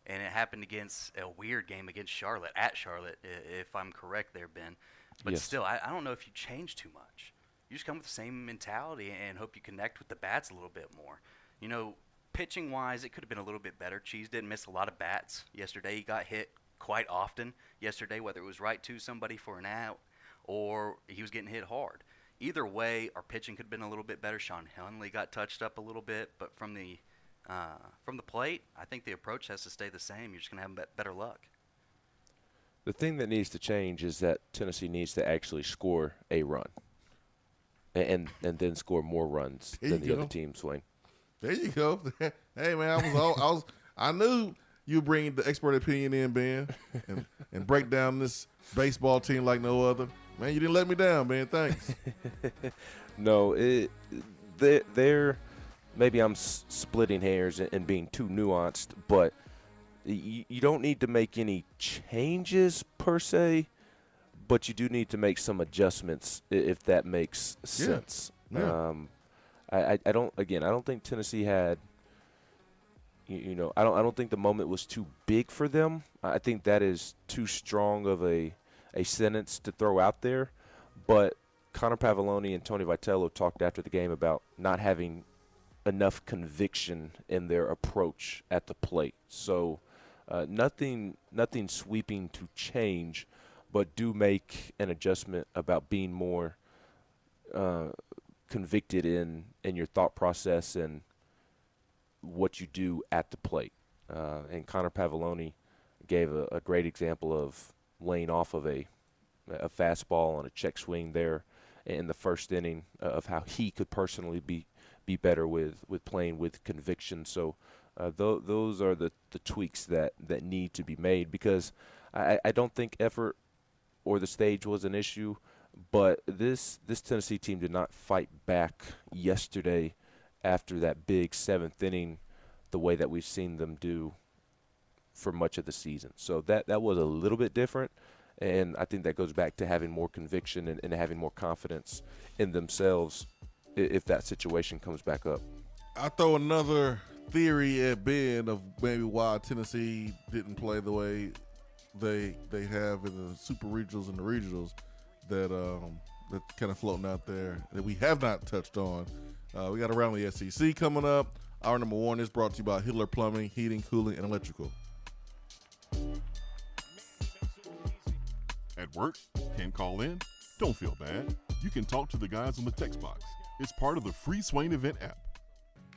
Speaker 2: and it happened against a weird game against Charlotte, at Charlotte, if I'm correct there, Ben. But
Speaker 6: yes.
Speaker 2: Still, I don't know if you change too much. You just come with the same mentality and hope you connect with the bats a little bit more. Pitching-wise, it could have been a little bit better. Cheese didn't miss a lot of bats yesterday. He got hit quite often yesterday, whether it was right to somebody for an out or he was getting hit hard. Either way, our pitching could have been a little bit better. Sean Hunley got touched up a little bit, but from the plate, I think the approach has to stay the same. You're just going to have better luck.
Speaker 6: The thing that needs to change is that Tennessee needs to actually score a run and then score more runs than the other team, Swain.
Speaker 1: There you go. Hey, man, I knew you bring the expert opinion in, Ben, and break down this baseball team like no other. Man, you didn't let me down, man. Thanks.
Speaker 6: No, maybe I'm splitting hairs and being too nuanced, but you don't need to make any changes per se, but you do need to make some adjustments if that makes sense.
Speaker 1: Yeah.
Speaker 6: I don't think Tennessee had, I don't think the moment was too big for them. I think that is too strong of a sentence to throw out there. But Connor Pavoloni and Tony Vitello talked after the game about not having enough conviction in their approach at the plate. So nothing sweeping to change, but do make an adjustment about being more convicted in your thought process and what you do at the plate. And Connor Pavoloni gave a great example of laying off of a fastball on a check swing there in the first inning, of how he could personally be better with playing with conviction. So those are the tweaks that need to be made, because I don't think effort or the stage was an issue. But this Tennessee team did not fight back yesterday after that big seventh inning the way that we've seen them do for much of the season. So that was a little bit different, and I think that goes back to having more conviction and having more confidence in themselves if that situation comes back up.
Speaker 1: I throw another theory at Ben of maybe why Tennessee didn't play the way they have in the super regionals and the regionals. That kind of floating out there that we have not touched on. We got around the SEC coming up. Our number one is brought to you by Hitler Plumbing, Heating, Cooling, and Electrical.
Speaker 5: At work, can't call in? Don't feel bad. You can talk to the guys on the text box. It's part of the free Swain Event app.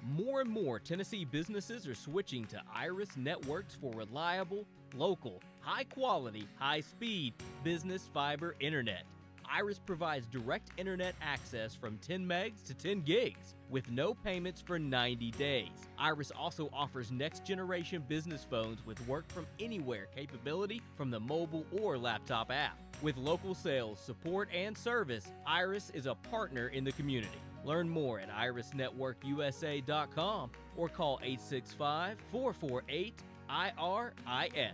Speaker 3: More and more Tennessee businesses are switching to Iris Networks for reliable, local, high-quality, high-speed business fiber internet. Iris provides direct internet access from 10 megs to 10 gigs with no payments for 90 days. Iris also offers next-generation business phones with work-from-anywhere capability from the mobile or laptop app. With local sales, support, and service, Iris is a partner in the community. Learn more at irisnetworkusa.com or call 865-448-IRIS.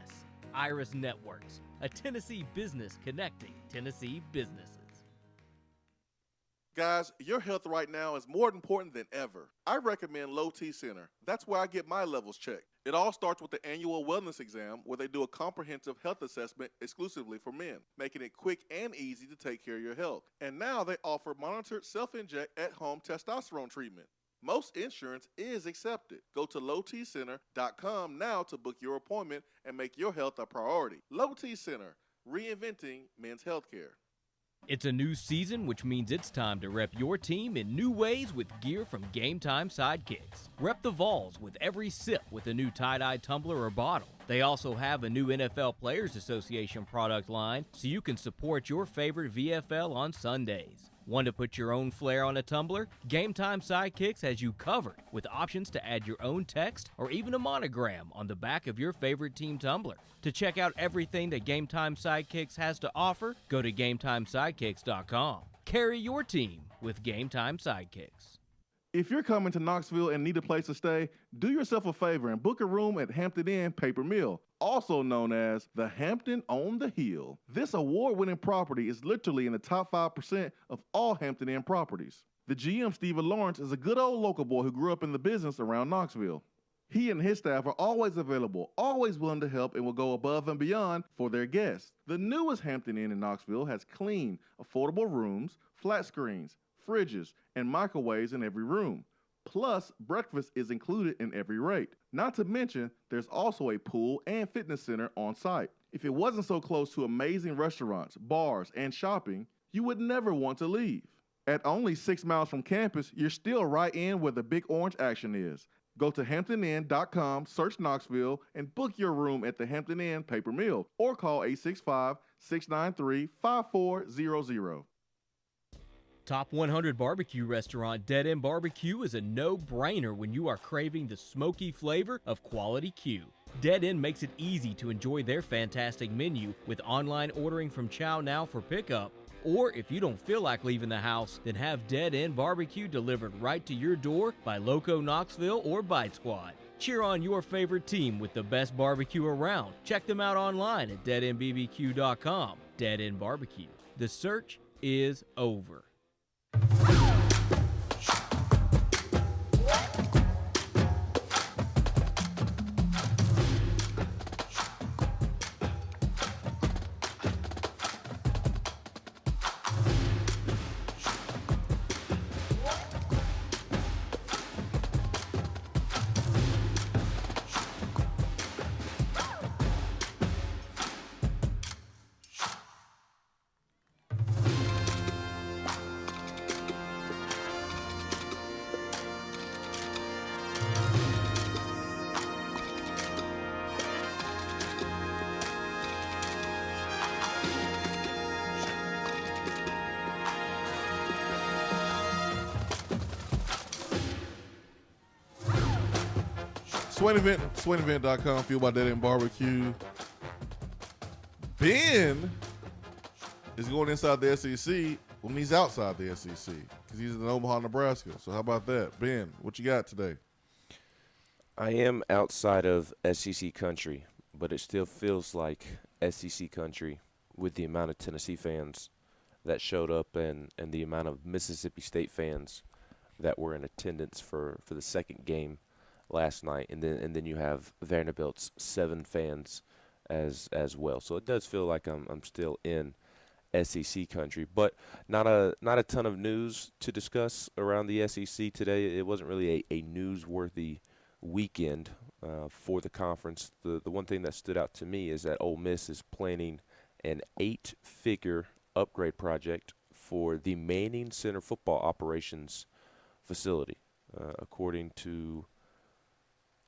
Speaker 3: Iris Networks, a Tennessee business connecting Tennessee businesses.
Speaker 4: Guys, your health right now is more important than ever. I recommend Low T Center. That's where I get my levels checked. It all starts with the annual wellness exam where they do a comprehensive health assessment exclusively for men, making it quick and easy to take care of your health. And now they offer monitored self-inject at-home testosterone treatment. Most insurance is accepted. Go to lowtcenter.com now to book your appointment and make your health a priority. Low T Center, reinventing men's healthcare.
Speaker 3: It's a new season, which means it's time to rep your team in new ways with gear from Game Time Sidekicks. Rep the Vols with every sip with a new tie-dye tumbler or bottle. They also have a new NFL Players Association product line, so you can support your favorite VFL on Sundays. Want to put your own flair on a tumbler? Game Time Sidekicks has you covered with options to add your own text or even a monogram on the back of your favorite team tumbler. To check out everything that Game Time Sidekicks has to offer, go to GameTimeSidekicks.com. Carry your team with Game Time Sidekicks.
Speaker 4: If you're coming to Knoxville and need a place to stay, do yourself a favor and book a room at Hampton Inn Paper Mill, also known as the Hampton on the Hill. This award-winning property is literally in the top 5% of all Hampton Inn properties. The GM, Stephen Lawrence, is a good old local boy who grew up in the business around Knoxville. He and his staff are always available, always willing to help, and will go above and beyond for their guests. The newest Hampton Inn in Knoxville has clean, affordable rooms, flat screens, fridges, and microwaves in every room. Plus, breakfast is included in every rate. Not to mention, there's also a pool and fitness center on site. If it wasn't so close to amazing restaurants, bars, and shopping, you would never want to leave. At only 6 miles from campus, you're still right in where the big orange action is. Go to HamptonInn.com, search Knoxville, and book your room at the Hampton Inn Paper Mill or call 865-693-5400.
Speaker 3: Top 100 barbecue restaurant Dead End Barbecue is a no-brainer when you are craving the smoky flavor of quality Q. Dead End makes it easy to enjoy their fantastic menu with online ordering from Chow Now for pickup. Or if you don't feel like leaving the house, then have Dead End Barbecue delivered right to your door by Loco Knoxville or Bite Squad. Cheer on your favorite team with the best barbecue around. Check them out online at deadendbbq.com. Dead End Barbecue. The search is over.
Speaker 1: Swain Event, SwainEvent.com, fueled by Dead End Barbecue. Ben is going inside the SEC when he's outside the SEC because he's in Omaha, Nebraska. So how about that? Ben, what you got today?
Speaker 6: I am outside of SEC country, but it still feels like SEC country with the amount of Tennessee fans that showed up and the amount of Mississippi State fans that were in attendance for the second game last night, and then you have Vanderbilt's 7 fans as well. So it does feel like I'm still in SEC country, but not a ton of news to discuss around the SEC today. It wasn't really a newsworthy weekend for the conference. The one thing that stood out to me is that Ole Miss is planning an 8-figure upgrade project for the Manning Center football operations facility, according to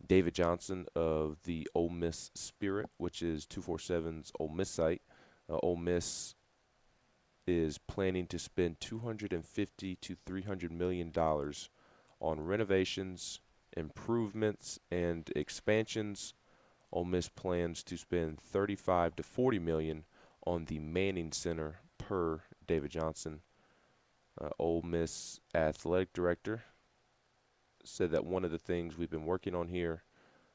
Speaker 6: David Johnson of the Ole Miss Spirit, which is 247's Ole Miss site. Ole Miss is planning to spend $250 to $300 million on renovations, improvements, and expansions. Ole Miss plans to spend $35 to $40 million on the Manning Center, per David Johnson. Ole Miss athletic director said that one of the things we've been working on here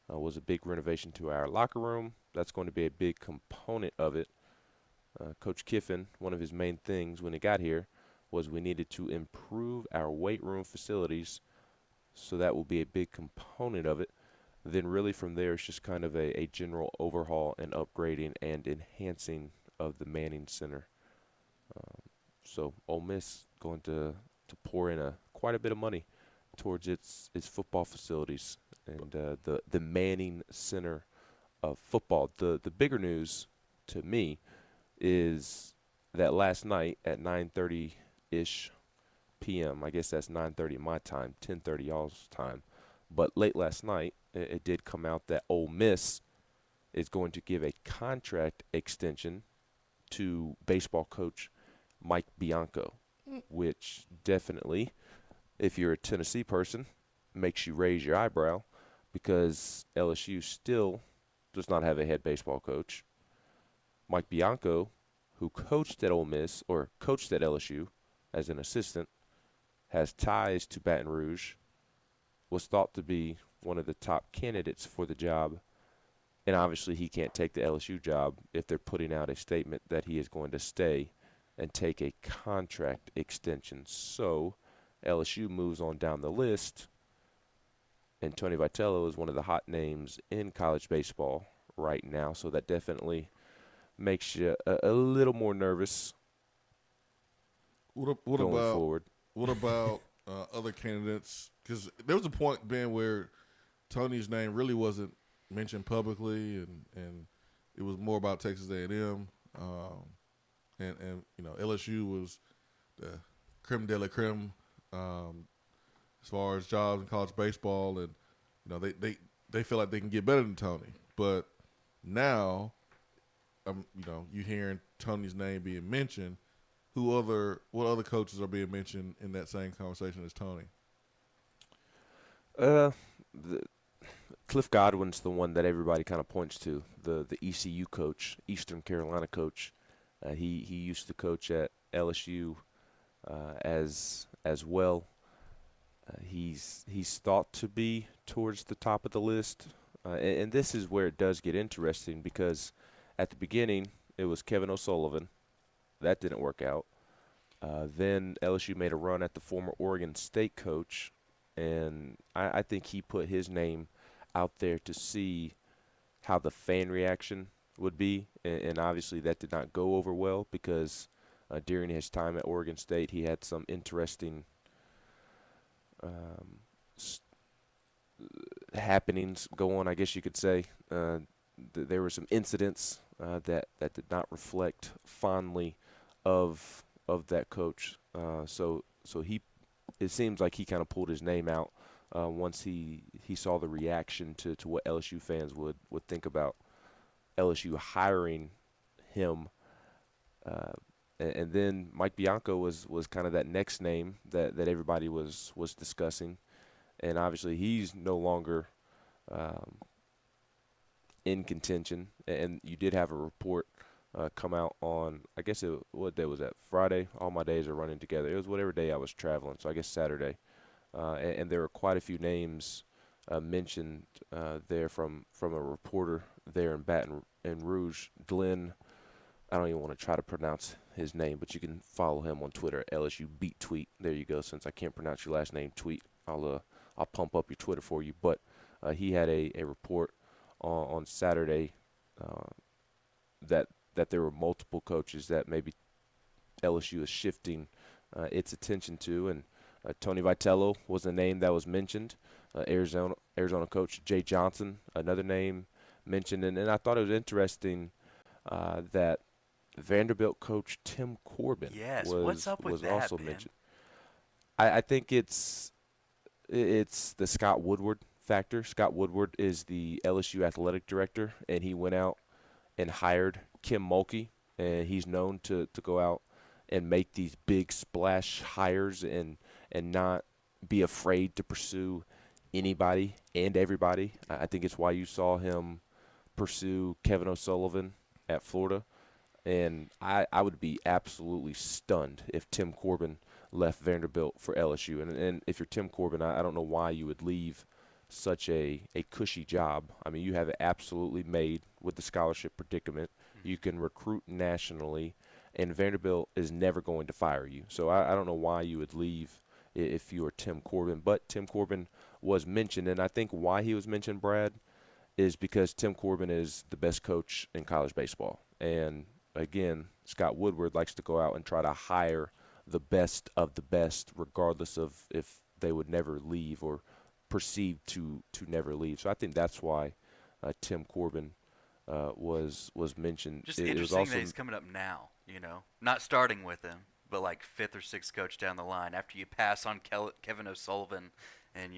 Speaker 6: was a big renovation to our locker room. That's going to be a big component of it. Coach Kiffin, one of his main things when he got here was we needed to improve our weight room facilities, so that will be a big component of it. then really from there it's just kind of a general overhaul and upgrading and enhancing of the Manning Center. So Ole Miss going to pour in quite a bit of money towards its football facilities and the Manning Center of football. The bigger news to me is that last night at 9:30-ish p.m., I guess that's 9:30 my time, 10:30 y'all's time, but late last night it did come out that Ole Miss is going to give a contract extension to baseball coach Mike Bianco, which definitely, if you're a Tennessee person, makes you raise your eyebrow because LSU still does not have a head baseball coach. Mike Bianco, who coached at Ole Miss or coached at LSU as an assistant, has ties to Baton Rouge, was thought to be one of the top candidates for the job, and obviously he can't take the LSU job if they're putting out a statement that he is going to stay and take a contract extension. So LSU moves on down the list, and Tony Vitello is one of the hot names in college baseball right now, so that definitely makes you a little more nervous
Speaker 1: What
Speaker 6: going
Speaker 1: about
Speaker 6: forward.
Speaker 1: What about other candidates? Because there was a point, Ben, where Tony's name really wasn't mentioned publicly, and it was more about Texas A&M, and LSU was the creme de la creme as far as jobs in college baseball, and they feel like they can get better than Tony. But now, you hearing Tony's name being mentioned. What other coaches are being mentioned in that same conversation as Tony?
Speaker 6: Cliff Godwin's the one that everybody kind of points to, the ECU coach, Eastern Carolina coach. He used to coach at LSU as well. He's thought to be towards the top of the list, and this is where it does get interesting because at the beginning it was Kevin O'Sullivan. That didn't work out. Then LSU made a run at the former Oregon State coach, and I think he put his name out there to see how the fan reaction would be, and obviously that did not go over well because during his time at Oregon State he had some interesting happenings go on, I guess you could say. There were some incidents that did not reflect fondly of that coach. So it seems like he kind of pulled his name out once he saw the reaction to what LSU fans would think about LSU hiring him. And then Mike Bianco was kind of that next name that everybody was discussing. And obviously he's no longer in contention. And you did have a report come out on, I guess what day was that? Friday. All my days are running together. It was whatever day I was traveling, so I guess Saturday. And there were quite a few names mentioned there from a reporter there in Baton Rouge. Glenn, I don't even want to try to pronounce his name, but you can follow him on Twitter at LSU Beat Tweet. There you go. Since I can't pronounce your last name, Tweet, I'll pump up your Twitter for you. But he had a report on Saturday that there were multiple coaches that maybe LSU is shifting its attention to, and Tony Vitello was a name that was mentioned. Arizona coach Jay Johnson, another name mentioned, and I thought it was interesting that Vanderbilt coach Tim Corbin
Speaker 2: what's up with
Speaker 6: was
Speaker 2: that,
Speaker 6: also
Speaker 2: man?
Speaker 6: mentioned. I think it's the Scott Woodward factor. Scott Woodward is the LSU athletic director, and he went out and hired Kim Mulkey, and he's known to go out and make these big splash hires and not be afraid to pursue anybody and everybody. I think it's why you saw him pursue Kevin O'Sullivan at Florida. And I would be absolutely stunned if Tim Corbin left Vanderbilt for LSU. And if you're Tim Corbin, I don't know why you would leave such a cushy job. I mean, you have it absolutely made with the scholarship predicament. You can recruit nationally, and Vanderbilt is never going to fire you. So I don't know why you would leave if you are Tim Corbin. But Tim Corbin was mentioned, and I think why he was mentioned, Brad, is because Tim Corbin is the best coach in college baseball. And, again, Scott Woodward likes to go out and try to hire the best of the best, regardless of if they would never leave or perceived to never leave. So I think that's why Tim Corbin was mentioned.
Speaker 2: Just
Speaker 6: It was
Speaker 2: interesting
Speaker 6: also,
Speaker 2: that he's coming up now, not starting with him, but like 5th or 6th coach down the line after you pass on Kevin O'Sullivan and,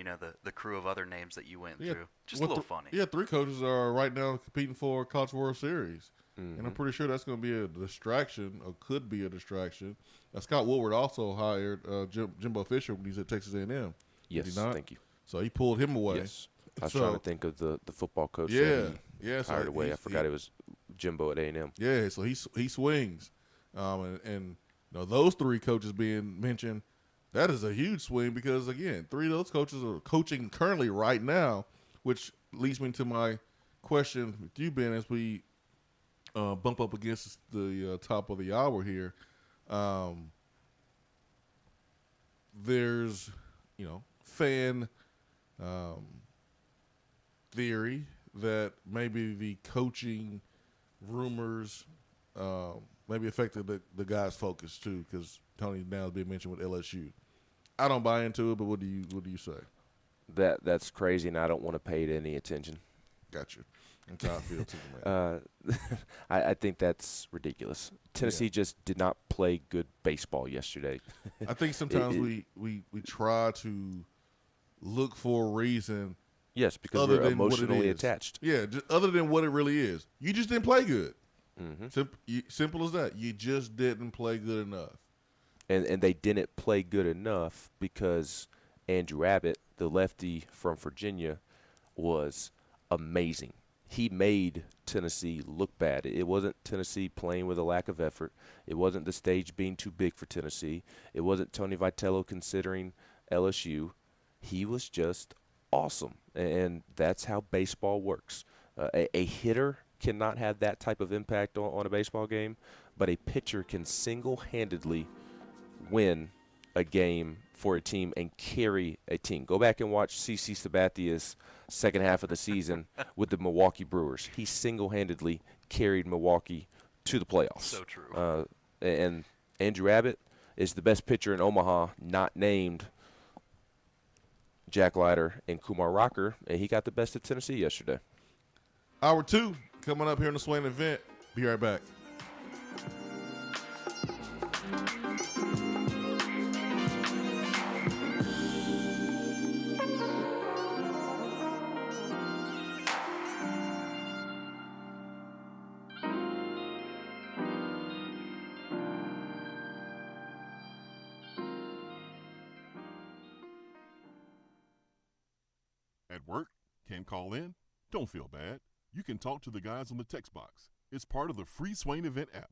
Speaker 2: the crew of other names that you went through. Just a little funny.
Speaker 1: Yeah, 3 coaches are right now competing for College World Series. And I'm pretty sure that's going to be a distraction, or could be a distraction. Scott Woodward also hired Jimbo Fisher when he's at Texas A&M.
Speaker 6: yes, thank you.
Speaker 1: So he pulled him away.
Speaker 6: Yes. I was trying to think of the football coach
Speaker 1: Yeah,
Speaker 6: that he hired away. I forgot it was Jimbo at A&M.
Speaker 1: Yeah, so he swings. And those 3 coaches being mentioned, that is a huge swing because, again, 3 of those coaches are coaching currently right now, which leads me to my question with you, Ben, as we bump up against the top of the hour here. There's, fan theory that maybe the coaching rumors maybe affected the guys' focus too, because Tony now is being mentioned with LSU. I don't buy into it, but what do you say?
Speaker 6: That's crazy, and I don't want to pay it any attention.
Speaker 1: Gotcha. That's how I feel too, man.
Speaker 6: I think that's ridiculous. Tennessee just did not play good baseball yesterday.
Speaker 1: I think sometimes we try to look for a reason.
Speaker 6: Yes, because we're emotionally attached.
Speaker 1: Yeah, just other than what it really is. You just didn't play good.
Speaker 6: Mm-hmm.
Speaker 1: Simple as that. You just didn't play good enough.
Speaker 6: And they didn't play good enough because Andrew Abbott, the lefty from Virginia, was amazing. He made Tennessee look bad. It wasn't Tennessee playing with a lack of effort. It wasn't the stage being too big for Tennessee. It wasn't Tony Vitello considering LSU. He was just awesome, and that's how baseball works. A hitter cannot have that type of impact on a baseball game, but a pitcher can single-handedly win a game for a team and carry a team. Go back and watch CC Sabathia's second half of the season with the Milwaukee Brewers. He single-handedly carried Milwaukee to the playoffs.
Speaker 2: So true.
Speaker 6: And Andrew Abbott is the best pitcher in Omaha, not named Jack Leiter and Kumar Rocker, and he got the best of Tennessee yesterday.
Speaker 1: Hour 2 coming up here in the Swain Event. Be right back.
Speaker 5: At work? Can't call in? Don't feel bad. You can talk to the guys on the text box. It's part of the free Swain Event app.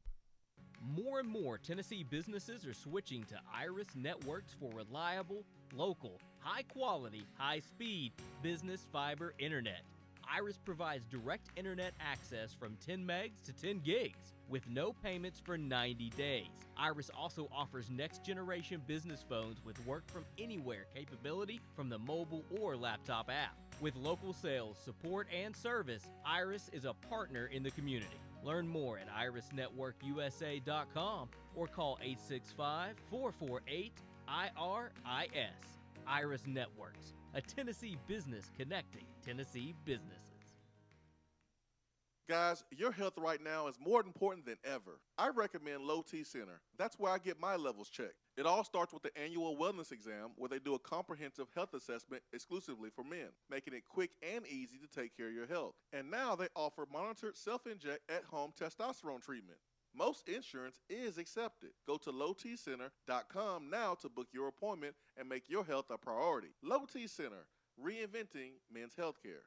Speaker 3: More and more Tennessee businesses are switching to Iris Networks for reliable, local, high-quality, high-speed business fiber internet. Iris provides direct internet access from 10 megs to 10 gigs with no payments for 90 days. Iris also offers next-generation business phones with work-from-anywhere capability from the mobile or laptop app. With local sales, support, and service, Iris is a partner in the community. Learn more at irisnetworkusa.com or call 865-448-IRIS. Iris Networks, a Tennessee business connecting Tennessee businesses.
Speaker 4: Guys, your health right now is more important than ever. I recommend Low T Center. That's where I get my levels checked. It all starts with the annual wellness exam where they do a comprehensive health assessment exclusively for men, making it quick and easy to take care of your health. And now they offer monitored self-inject at-home testosterone treatment. Most insurance is accepted. Go to lowtcenter.com now to book your appointment and make your health a priority. Low T Center, reinventing men's healthcare.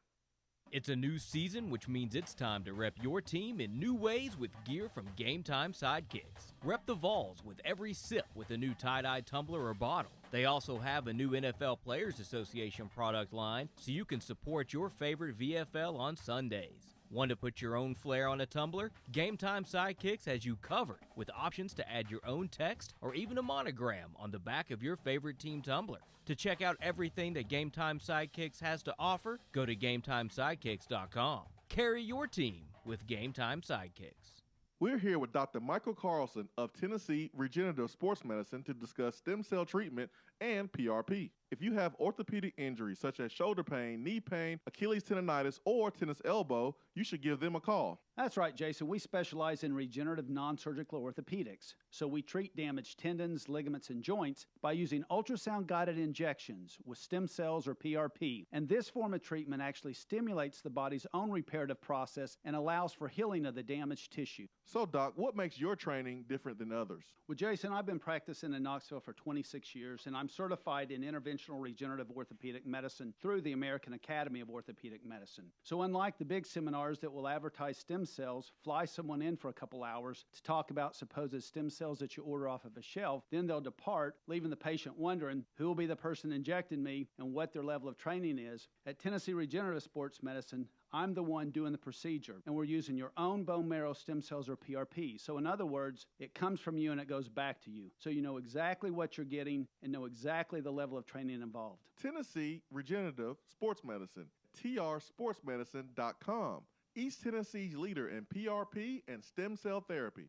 Speaker 3: It's a new season, which means it's time to rep your team in new ways with gear from Game Time Sidekicks. Rep the Vols with every sip with a new tie-dye tumbler or bottle. They also have a new NFL Players Association product line, so you can support your favorite VFL on Sundays. Want to put your own flair on a tumbler? Game Time Sidekicks has you covered with options to add your own text or even a monogram on the back of your favorite team tumbler. To check out everything that Game Time Sidekicks has to offer, go to GameTimeSidekicks.com. Carry your team with Game Time Sidekicks.
Speaker 4: We're here with Dr. Michael Carlson of Tennessee Regenerative Sports Medicine to discuss stem cell treatment and PRP. If you have orthopedic injuries such as shoulder pain, knee pain, Achilles tendonitis, or tennis elbow, you should give them a call.
Speaker 8: That's right, Jason. We specialize in regenerative non-surgical orthopedics. So we treat damaged tendons, ligaments, and joints by using ultrasound-guided injections with stem cells or PRP. And this form of treatment actually stimulates the body's own reparative process and allows for healing of the damaged tissue.
Speaker 4: So, Doc, what makes your training different than others?
Speaker 8: Well, Jason, I've been practicing in Knoxville for 26 years, and I'm certified in interventional regenerative orthopedic medicine through the American Academy of Orthopedic Medicine. So unlike the big seminars that will advertise stem cells, fly someone in for a couple hours to talk about supposed stem cells that you order off of a shelf, then they'll depart, leaving the patient wondering who will be the person injecting me and what their level of training is. At Tennessee Regenerative Sports Medicine, I'm the one doing the procedure, and we're using your own bone marrow stem cells or PRP. So in other words, it comes from you and it goes back to you. So you know exactly what you're getting and know exactly the level of training involved.
Speaker 4: Tennessee Regenerative Sports Medicine, trsportsmedicine.com. East Tennessee's leader in PRP and stem cell therapy.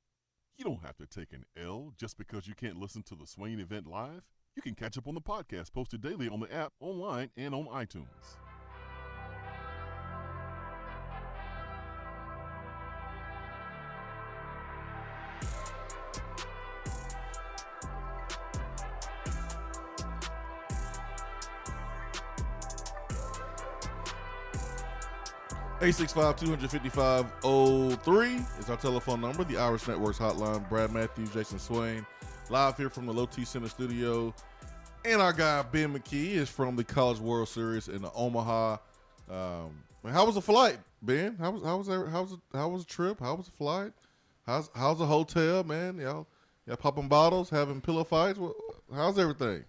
Speaker 5: You don't have to take an L just because you can't listen to the Swain Event live. You can catch up on the podcast posted daily on the app, online, and on iTunes.
Speaker 1: Eight 255-03 is our telephone number. The Irish Networks hotline. Brad Matthews, Jason Swain, live here from the Low T Center studio. And our guy Ben McKee is from the College World Series in Omaha. How was the flight, Ben? How was the trip? How was the flight? How's the hotel, man? Y'all popping bottles, having pillow fights. How's everything?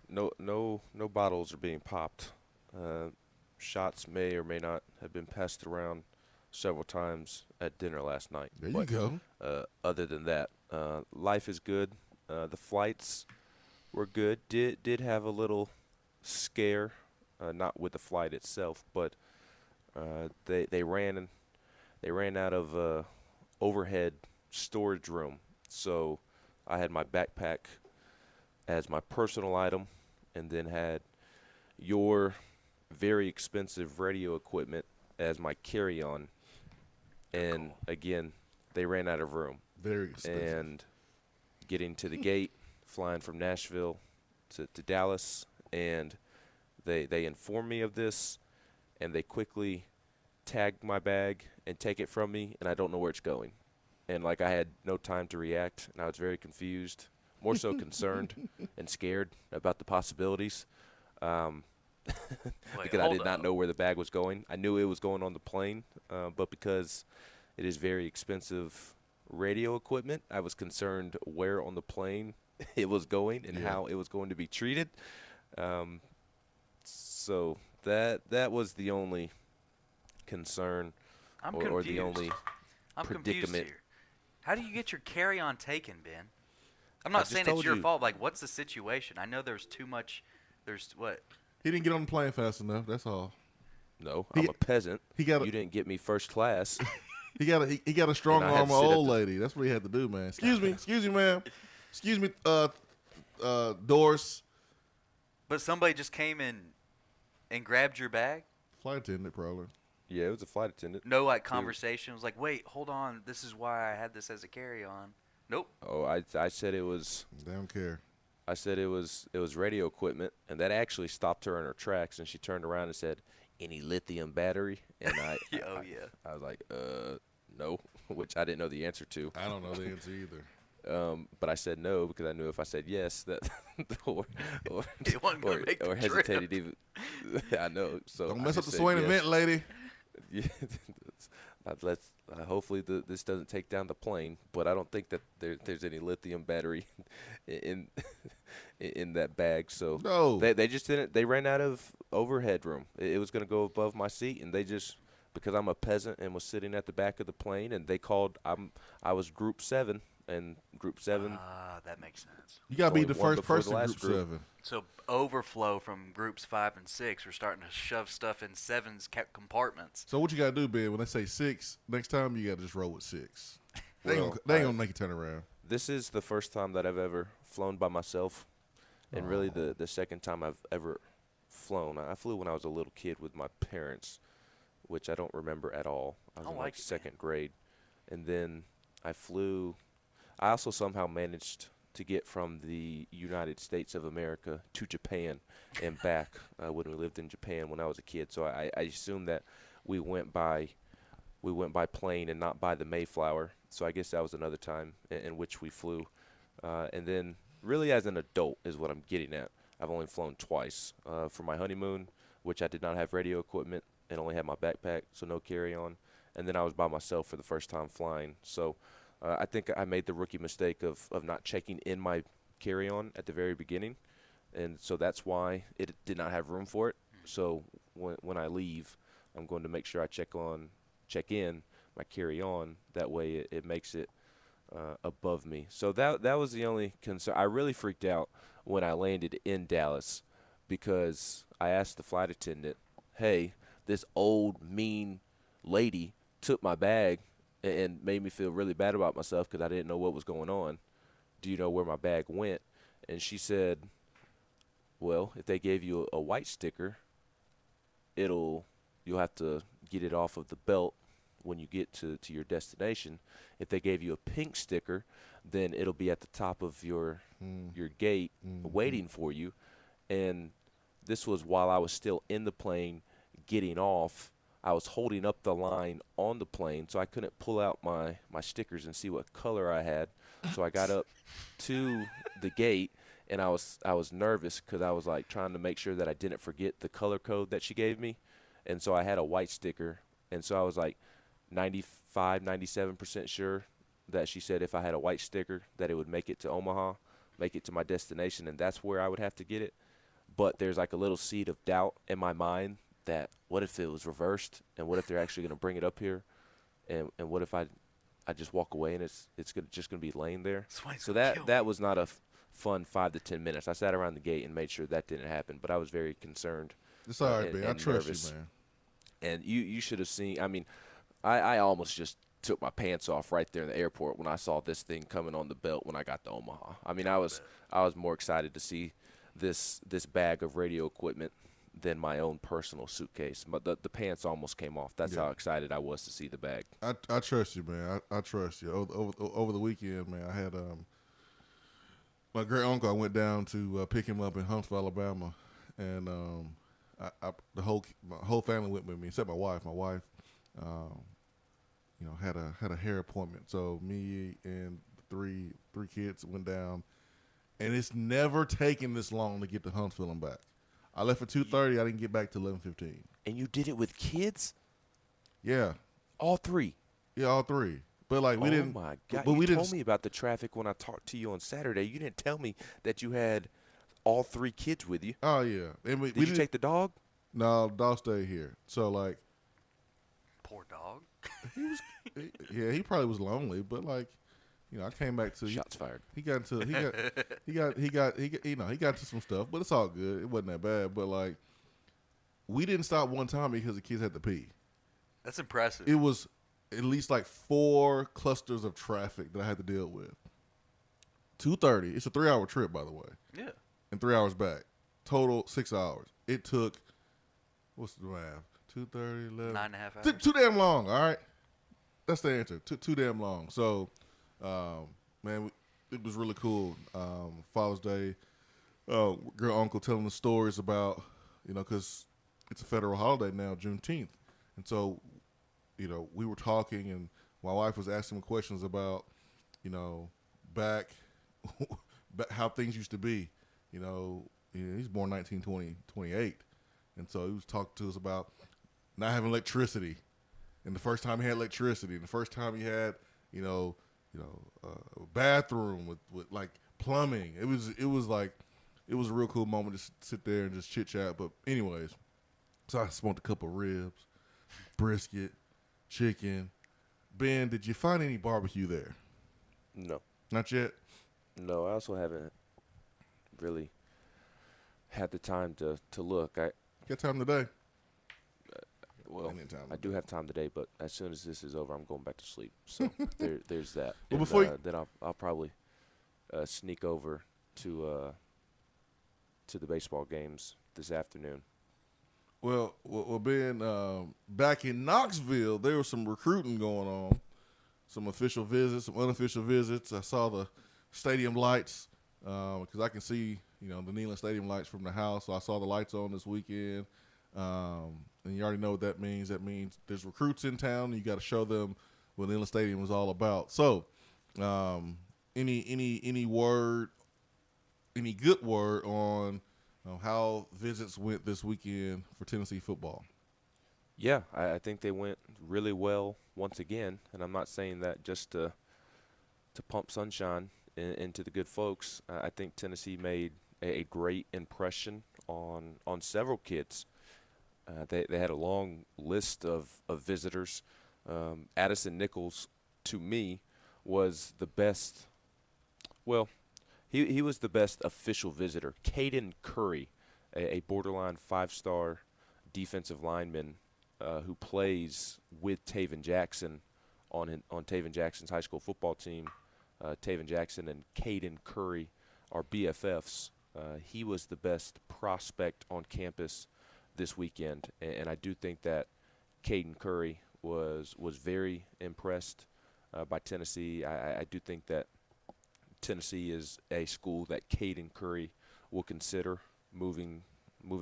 Speaker 6: No bottles are being popped. Shots may or may not have been passed around several times at dinner last night.
Speaker 1: There you go.
Speaker 6: Other than that, life is good. The flights were good. Did have a little scare, not with the flight itself, but they ran out of overhead storage room. So I had my backpack as my personal item, and then had your very expensive radio equipment as my carry-on. And again, they ran out of room.
Speaker 1: Very expensive.
Speaker 6: And getting to the gate, flying from Nashville to Dallas, and they informed me of this, and they quickly tag my bag and take it from me, and I don't know where it's going. And I had no time to react, and I was very confused, more so concerned and scared about the possibilities. Because I did not know where the bag was going. I knew it was going on the plane, but because it is very expensive radio equipment, I was concerned where on the plane it was going and how it was going to be treated. So that was the only concern or the only predicament.
Speaker 2: Here. How do you get your carry-on taken, Ben? I'm not saying it's your fault. What's the situation? I know there's too much. There's what?
Speaker 1: He didn't get on the plane fast enough. That's all.
Speaker 6: No, I'm a peasant. You didn't get me first class.
Speaker 1: He got a strong arm old lady. That's what he had to do, man. Excuse me, ma'am. Excuse me, Doris.
Speaker 2: But somebody just came in and grabbed your bag?
Speaker 1: Flight attendant, probably.
Speaker 6: Yeah, it was a flight attendant.
Speaker 2: No, conversation. It was wait, hold on. This is why I had this as a carry-on. Nope.
Speaker 6: Oh, I said it was.
Speaker 1: They don't care.
Speaker 6: I said it was radio equipment, and that actually stopped her in her tracks, and she turned around and said, "Any lithium battery?" And I was like, no, which I didn't know the answer to.
Speaker 1: I don't know the answer either.
Speaker 6: But I said no because I knew if I said yes, that or hesitated even. I know. So
Speaker 1: don't mess up the Swain Event, lady.
Speaker 6: Yeah, hopefully this doesn't take down the plane, but I don't think that there's any lithium battery in that bag. So
Speaker 1: no,
Speaker 6: they just didn't. They ran out of overhead room. It was going to go above my seat, and they just because I'm a peasant and was sitting at the back of the plane, and they called. I was Group 7, and Group 7.
Speaker 2: That makes sense.
Speaker 1: You got to be
Speaker 6: only
Speaker 1: the
Speaker 6: one
Speaker 1: first
Speaker 6: before the
Speaker 1: person in
Speaker 6: last
Speaker 1: Group
Speaker 6: group.
Speaker 1: 7.
Speaker 2: So overflow from groups 5 and 6. We're starting to shove stuff in 7's compartments.
Speaker 1: So what you got to do, Ben, when they say 6, next time you got to just roll with 6. They
Speaker 6: Well,
Speaker 1: ain't going to make you turn around.
Speaker 6: This is the first time that I've ever flown by myself, and really the second time I've ever flown. I flew when I was a little kid with my parents, which I don't remember at all. I was in like second grade. And then I flew. I also somehow managed to get from the United States of America to Japan and back when we lived in Japan when I was a kid. So I assume that we went by plane and not by the Mayflower. So I guess that was another time in which we flew. And then really as an adult is what I'm getting at. I've only flown twice. For my honeymoon, which I did not have radio equipment and only had my backpack, so no carry-on. And then I was by myself for the first time flying. So I think I made the rookie mistake of not checking in my carry-on at the very beginning. And so that's why it did not have room for it. So when I leave, I'm going to make sure I check in my carry-on. That way it makes it above me. So that was the only concern. I really freaked out when I landed in Dallas because I asked the flight attendant, hey, this old mean lady took my bag and made me feel really bad about myself because I didn't know what was going on. Do you know where my bag went? And she said, well, if they gave you a white sticker, you'll have to get it off of the belt when you get to your destination. If they gave you a pink sticker, then it'll be at the top of your gate waiting for you. And this was while I was still in the plane getting off. I was holding up the line on the plane, so I couldn't pull out my stickers and see what color I had. So I got up to the gate, and I was nervous because I was like trying to make sure that I didn't forget the color code that she gave me. And so I had a white sticker, and so I was like 97% sure that she said if I had a white sticker that it would make it to Omaha, make it to my destination, and that's where I would have to get it. But there's like a little seed of doubt in my mind that what if it was reversed, and what if they're actually going to bring it up here, and what if I just walk away and it's just going to be laying there. So that was not a fun 5 to 10 minutes. I sat around the gate and made sure that didn't happen, but I was very concerned.
Speaker 1: It's all right, man. I trust
Speaker 6: nervous.
Speaker 1: you, man.
Speaker 6: And you should have seen. I mean, I almost just took my pants off right there in the airport when I saw this thing coming on the belt when I got to Omaha. I mean, I was more excited to see this bag of radio equipment than my own personal suitcase. But the pants almost came off. That's how excited I was to see the bag.
Speaker 1: I trust you, man. I trust you. Over the weekend, man, I had my great uncle. I went down to pick him up in Huntsville, Alabama, and my whole family went with me, except my wife. My wife, had a hair appointment. So me and three kids went down, and it's never taken this long to get to Huntsville and back. I left at 2:30. I didn't get back till 11:15.
Speaker 6: And you did it with kids?
Speaker 1: Yeah.
Speaker 6: All three?
Speaker 1: Yeah, all three. But we didn't.
Speaker 6: Oh my God!
Speaker 1: But
Speaker 6: you
Speaker 1: we
Speaker 6: told
Speaker 1: didn't
Speaker 6: me about the traffic when I talked to you on Saturday. You didn't tell me that you had all 3 kids with you.
Speaker 1: Oh yeah. And
Speaker 6: Did you take the dog?
Speaker 1: No, dog stayed here. So
Speaker 2: Poor dog.
Speaker 1: he probably was lonely, but I came back to
Speaker 6: Shots fired.
Speaker 1: He got into some stuff, but it's all good. It wasn't that bad, but we didn't stop one time because the kids had to pee.
Speaker 2: That's impressive.
Speaker 1: It was at least 4 clusters of traffic that I had to deal with. 2:30. It's a 3-hour trip, by the way.
Speaker 2: Yeah.
Speaker 1: And 3 hours back. Total 6 hours. It took, what's the math? 2:30, 11.
Speaker 2: 9.5 hours.
Speaker 1: Too damn long, all right? That's the answer. Too damn long. So, man, it was really cool. Father's Day, girl uncle telling the stories about, because it's a federal holiday now, Juneteenth. And so, we were talking, and my wife was asking him questions about, back how things used to be. He's born 1928. And so he was talking to us about not having electricity. And the first time he had electricity, and the first time he had, a bathroom with plumbing. It was a real cool moment to sit there and just chit chat. But anyways, so I smoked a couple of ribs, brisket, chicken. Ben, did you find any barbecue there?
Speaker 6: No.
Speaker 1: Not yet?
Speaker 6: No, I also haven't really had the time to look.
Speaker 1: Got time today?
Speaker 6: Well,
Speaker 1: Anytime
Speaker 6: I
Speaker 1: today.
Speaker 6: do have time today, but as soon as this is over, I'm going back to sleep. So there's that.
Speaker 1: Well,
Speaker 6: And,
Speaker 1: before you-
Speaker 6: then I'll probably sneak over to the baseball games this afternoon.
Speaker 1: Well, Ben, back in Knoxville, there was some recruiting going on, some official visits, some unofficial visits. I saw the stadium lights because I can see, the Neyland Stadium lights from the house. So I saw the lights on this weekend, and you already know what that means. That means there's recruits in town. And you got to show them what Neyland Stadium is all about. So, any word, any good word on how visits went this weekend for Tennessee football?
Speaker 6: Yeah, I think they went really well once again, and I'm not saying that just to pump sunshine into the good folks. I think Tennessee made a great impression on several kids. They had a long list of visitors. Addison Nichols, to me, was the best. Well, he was the best official visitor. Caden Curry, a borderline 5-star defensive lineman who plays with Taven Jackson on Taven Jackson's high school football team. Taven Jackson and Caden Curry are BFFs. He was the best prospect on campus this weekend, and I do think that Caden Curry was very impressed by Tennessee. I do think that Tennessee is a school that Caden Curry will consider moving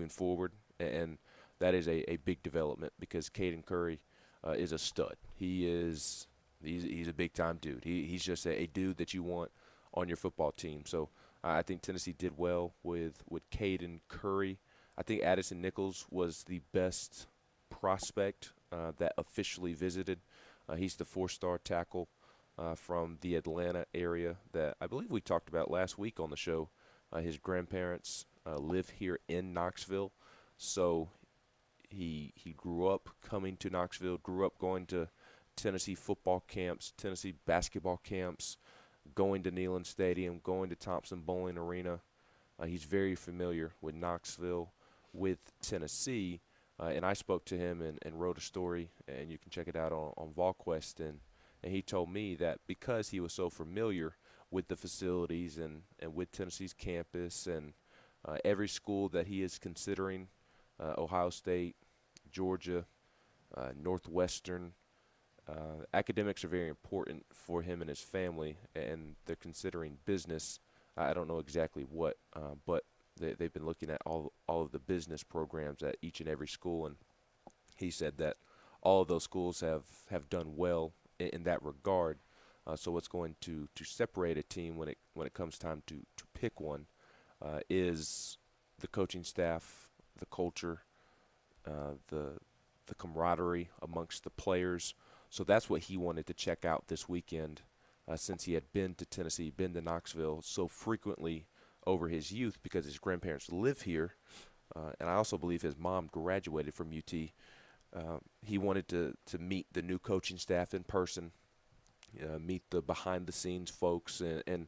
Speaker 6: forward, and that is a big development because Caden Curry is a stud. He's a big-time dude. He's just a dude that you want on your football team. So I think Tennessee did well with Caden Curry. I think Addison Nichols was the best prospect that officially visited. He's the 4-star tackle from the Atlanta area that I believe we talked about last week on the show. His grandparents live here in Knoxville, so he grew up coming to Knoxville, grew up going to Tennessee football camps, Tennessee basketball camps, going to Neyland Stadium, going to Thompson Bowling Arena. He's very familiar with Knoxville, with Tennessee, and I spoke to him and wrote a story, and you can check it out on VolQuest, and he told me that because he was so familiar with the facilities and with Tennessee's campus and every school that he is considering, Ohio State, Georgia, Northwestern, academics are very important for him and his family, and they're considering business. I don't know exactly what, but they've been looking at all of the business programs at each and every school, and he said that all of those schools have done well in that regard. So what's going to separate a team when it comes time to pick one is the coaching staff, the culture, the camaraderie amongst the players. So that's what he wanted to check out this weekend, since he had been to Tennessee, been to Knoxville so frequently over his youth because his grandparents live here, and I also believe his mom graduated from UT. He wanted to meet the new coaching staff in person, meet the behind-the-scenes folks, and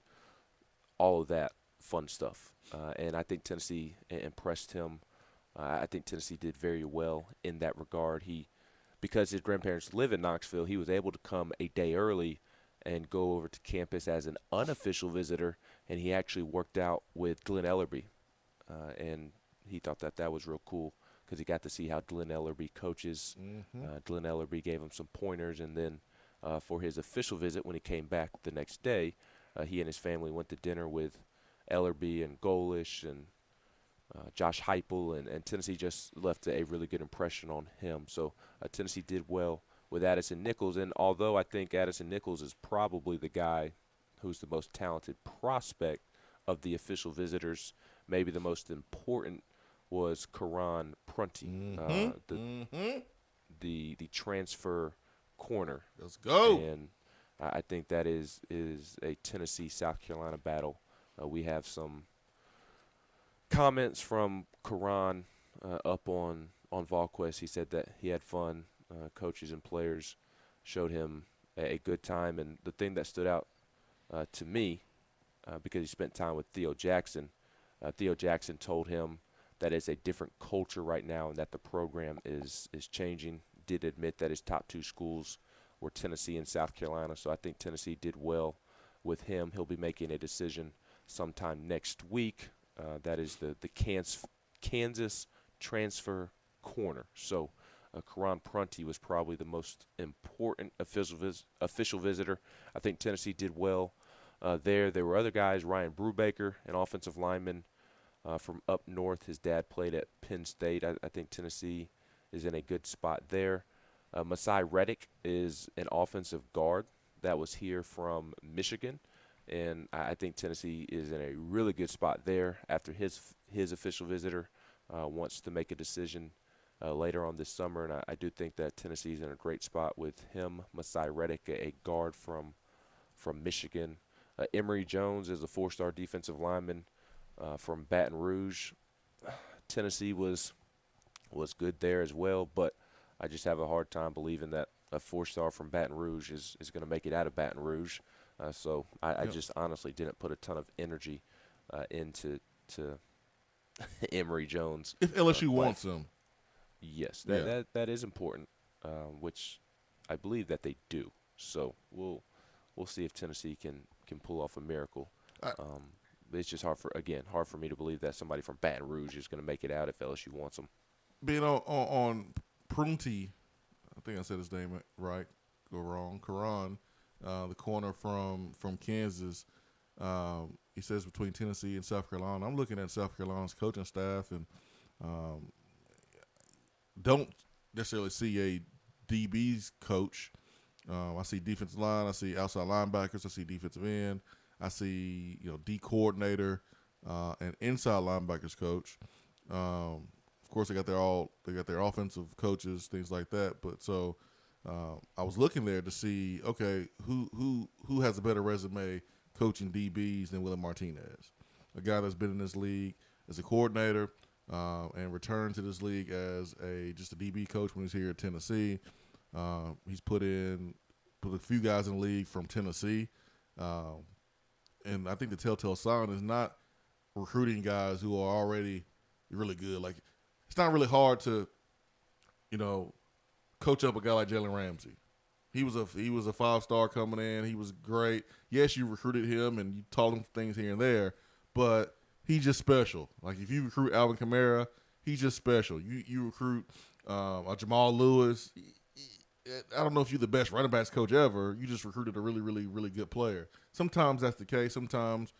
Speaker 6: all of that fun stuff. And I think Tennessee impressed him. I think Tennessee did very well in that regard. Because his grandparents live in Knoxville, he was able to come a day early and go over to campus as an unofficial visitor, and he actually worked out with Glenn Ellerby. And he thought that was real cool because he got to see how Glenn Ellerby coaches.
Speaker 1: Mm-hmm.
Speaker 6: Glenn Ellerby gave him some pointers, and then for his official visit when he came back the next day, he and his family went to dinner with Ellerby and Golish and Josh Heupel, and Tennessee just left a really good impression on him. So Tennessee did well with Addison Nichols, and although I think Addison Nichols is probably the guy who's the most talented prospect of the official visitors, maybe the most important was Karan Prunty, the transfer corner.
Speaker 1: Let's go.
Speaker 6: And I think that is a Tennessee-South Carolina battle. We have some comments from Karan up on VolQuest. He said that he had fun coaches and players showed him a good time. And the thing that stood out to me, because he spent time with Theo Jackson told him that it's a different culture right now and that the program is changing. Did admit that his top 2 schools were Tennessee and South Carolina, so I think Tennessee did well with him. He'll be making a decision sometime next week. That is the Kansas transfer corner. So Karan Prunty was probably the most important official visitor. I think Tennessee did well there. There were other guys, Ryan Brubaker, an offensive lineman from up north. His dad played at Penn State. I think Tennessee is in a good spot there. Masai Reddick is an offensive guard that was here from Michigan, and I think Tennessee is in a really good spot there after his official visitor wants to make a decision later on this summer, and I do think that Tennessee is in a great spot with him, Masai Reddick, a guard from Michigan. Emery Jones is a 4-star defensive lineman from Baton Rouge. Tennessee was good there as well, but I just have a hard time believing that a 4-star from Baton Rouge is going to make it out of Baton Rouge. So I just honestly didn't put a ton of energy into Emery Jones.
Speaker 1: If LSU wants him.
Speaker 6: Yes, that is important, which I believe that they do. So we'll see if Tennessee can pull off a miracle. It's just hard for me to believe that somebody from Baton Rouge is going to make it out if LSU wants them. Being
Speaker 1: on Prunty, I think I said his name right or wrong. Karan, the corner from Kansas. He says between Tennessee and South Carolina. I'm looking at South Carolina's coaching staff and don't necessarily see a DB's coach. I see defensive line. I see outside linebackers. I see defensive end. I see D coordinator and inside linebackers coach. Of course, they got their offensive coaches, things like that. But so I was looking there to see, okay, who has a better resume coaching DBs than Willie Martinez, a guy that's been in this league as a coordinator and returned to this league as just a DB coach when he was here at Tennessee. He's put a few guys in the league from Tennessee. And I think the telltale sign is not recruiting guys who are already really good. Like, it's not really hard to, coach up a guy like Jalen Ramsey. He was a 5-star coming in. He was great. Yes, you recruited him and you taught him things here and there, but he's just special. Like, if you recruit Alvin Kamara, he's just special. You recruit Jamal Lewis. I don't know if you're the best running backs coach ever. You just recruited a really, really, really good player. Sometimes that's the case. Sometimes,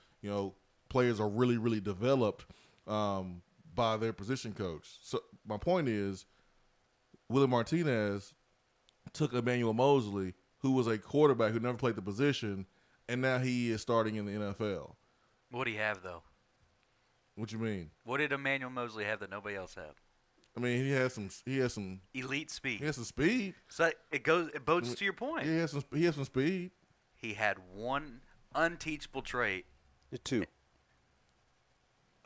Speaker 1: players are really, really developed by their position coach. So my point is, Willie Martinez took Emmanuel Mosley, who was a quarterback who never played the position, and now he is starting in the NFL.
Speaker 2: What do you have, though?
Speaker 1: What you mean?
Speaker 2: What did Emmanuel Mosley have that nobody else had?
Speaker 1: I mean, he has some
Speaker 2: elite speed.
Speaker 1: He has some speed.
Speaker 2: So it bodes to your point.
Speaker 1: He has some speed.
Speaker 2: He had one unteachable trait.
Speaker 6: Two.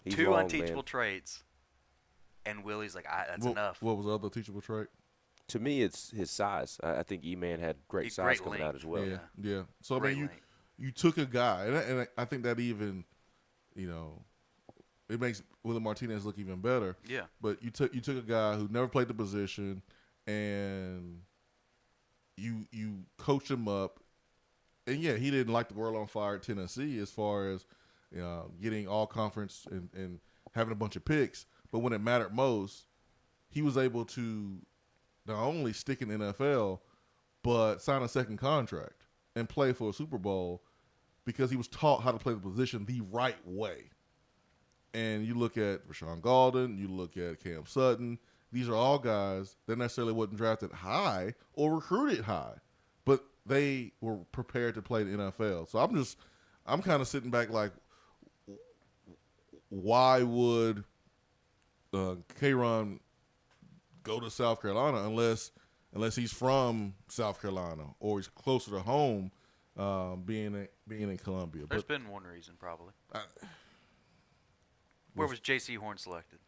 Speaker 2: Two unteachable traits. And Willie's like, that's enough.
Speaker 1: What was the other teachable trait?
Speaker 6: To me, it's his size. I think E-Man had great size coming out as well.
Speaker 1: Yeah. So, I mean, you took a guy, and I think that even, it makes Willie Martinez look even better.
Speaker 2: Yeah.
Speaker 1: But you took a guy who never played the position, and you coached him up. And, yeah, he didn't light the world on fire at Tennessee as far as getting all conference and having a bunch of picks. But when it mattered most, he was able to not only stick in the NFL, but sign a second contract and play for a Super Bowl because he was taught how to play the position the right way. And you look at Rashawn Golden, you look at Cam Sutton. These are all guys that necessarily wasn't drafted high or recruited high, but they were prepared to play the NFL. So I'm kind of sitting back like, why would K-Ron go to South Carolina unless he's from South Carolina or he's closer to home, being in Columbia?
Speaker 2: There's been one reason probably. Where was J.C. Horn selected?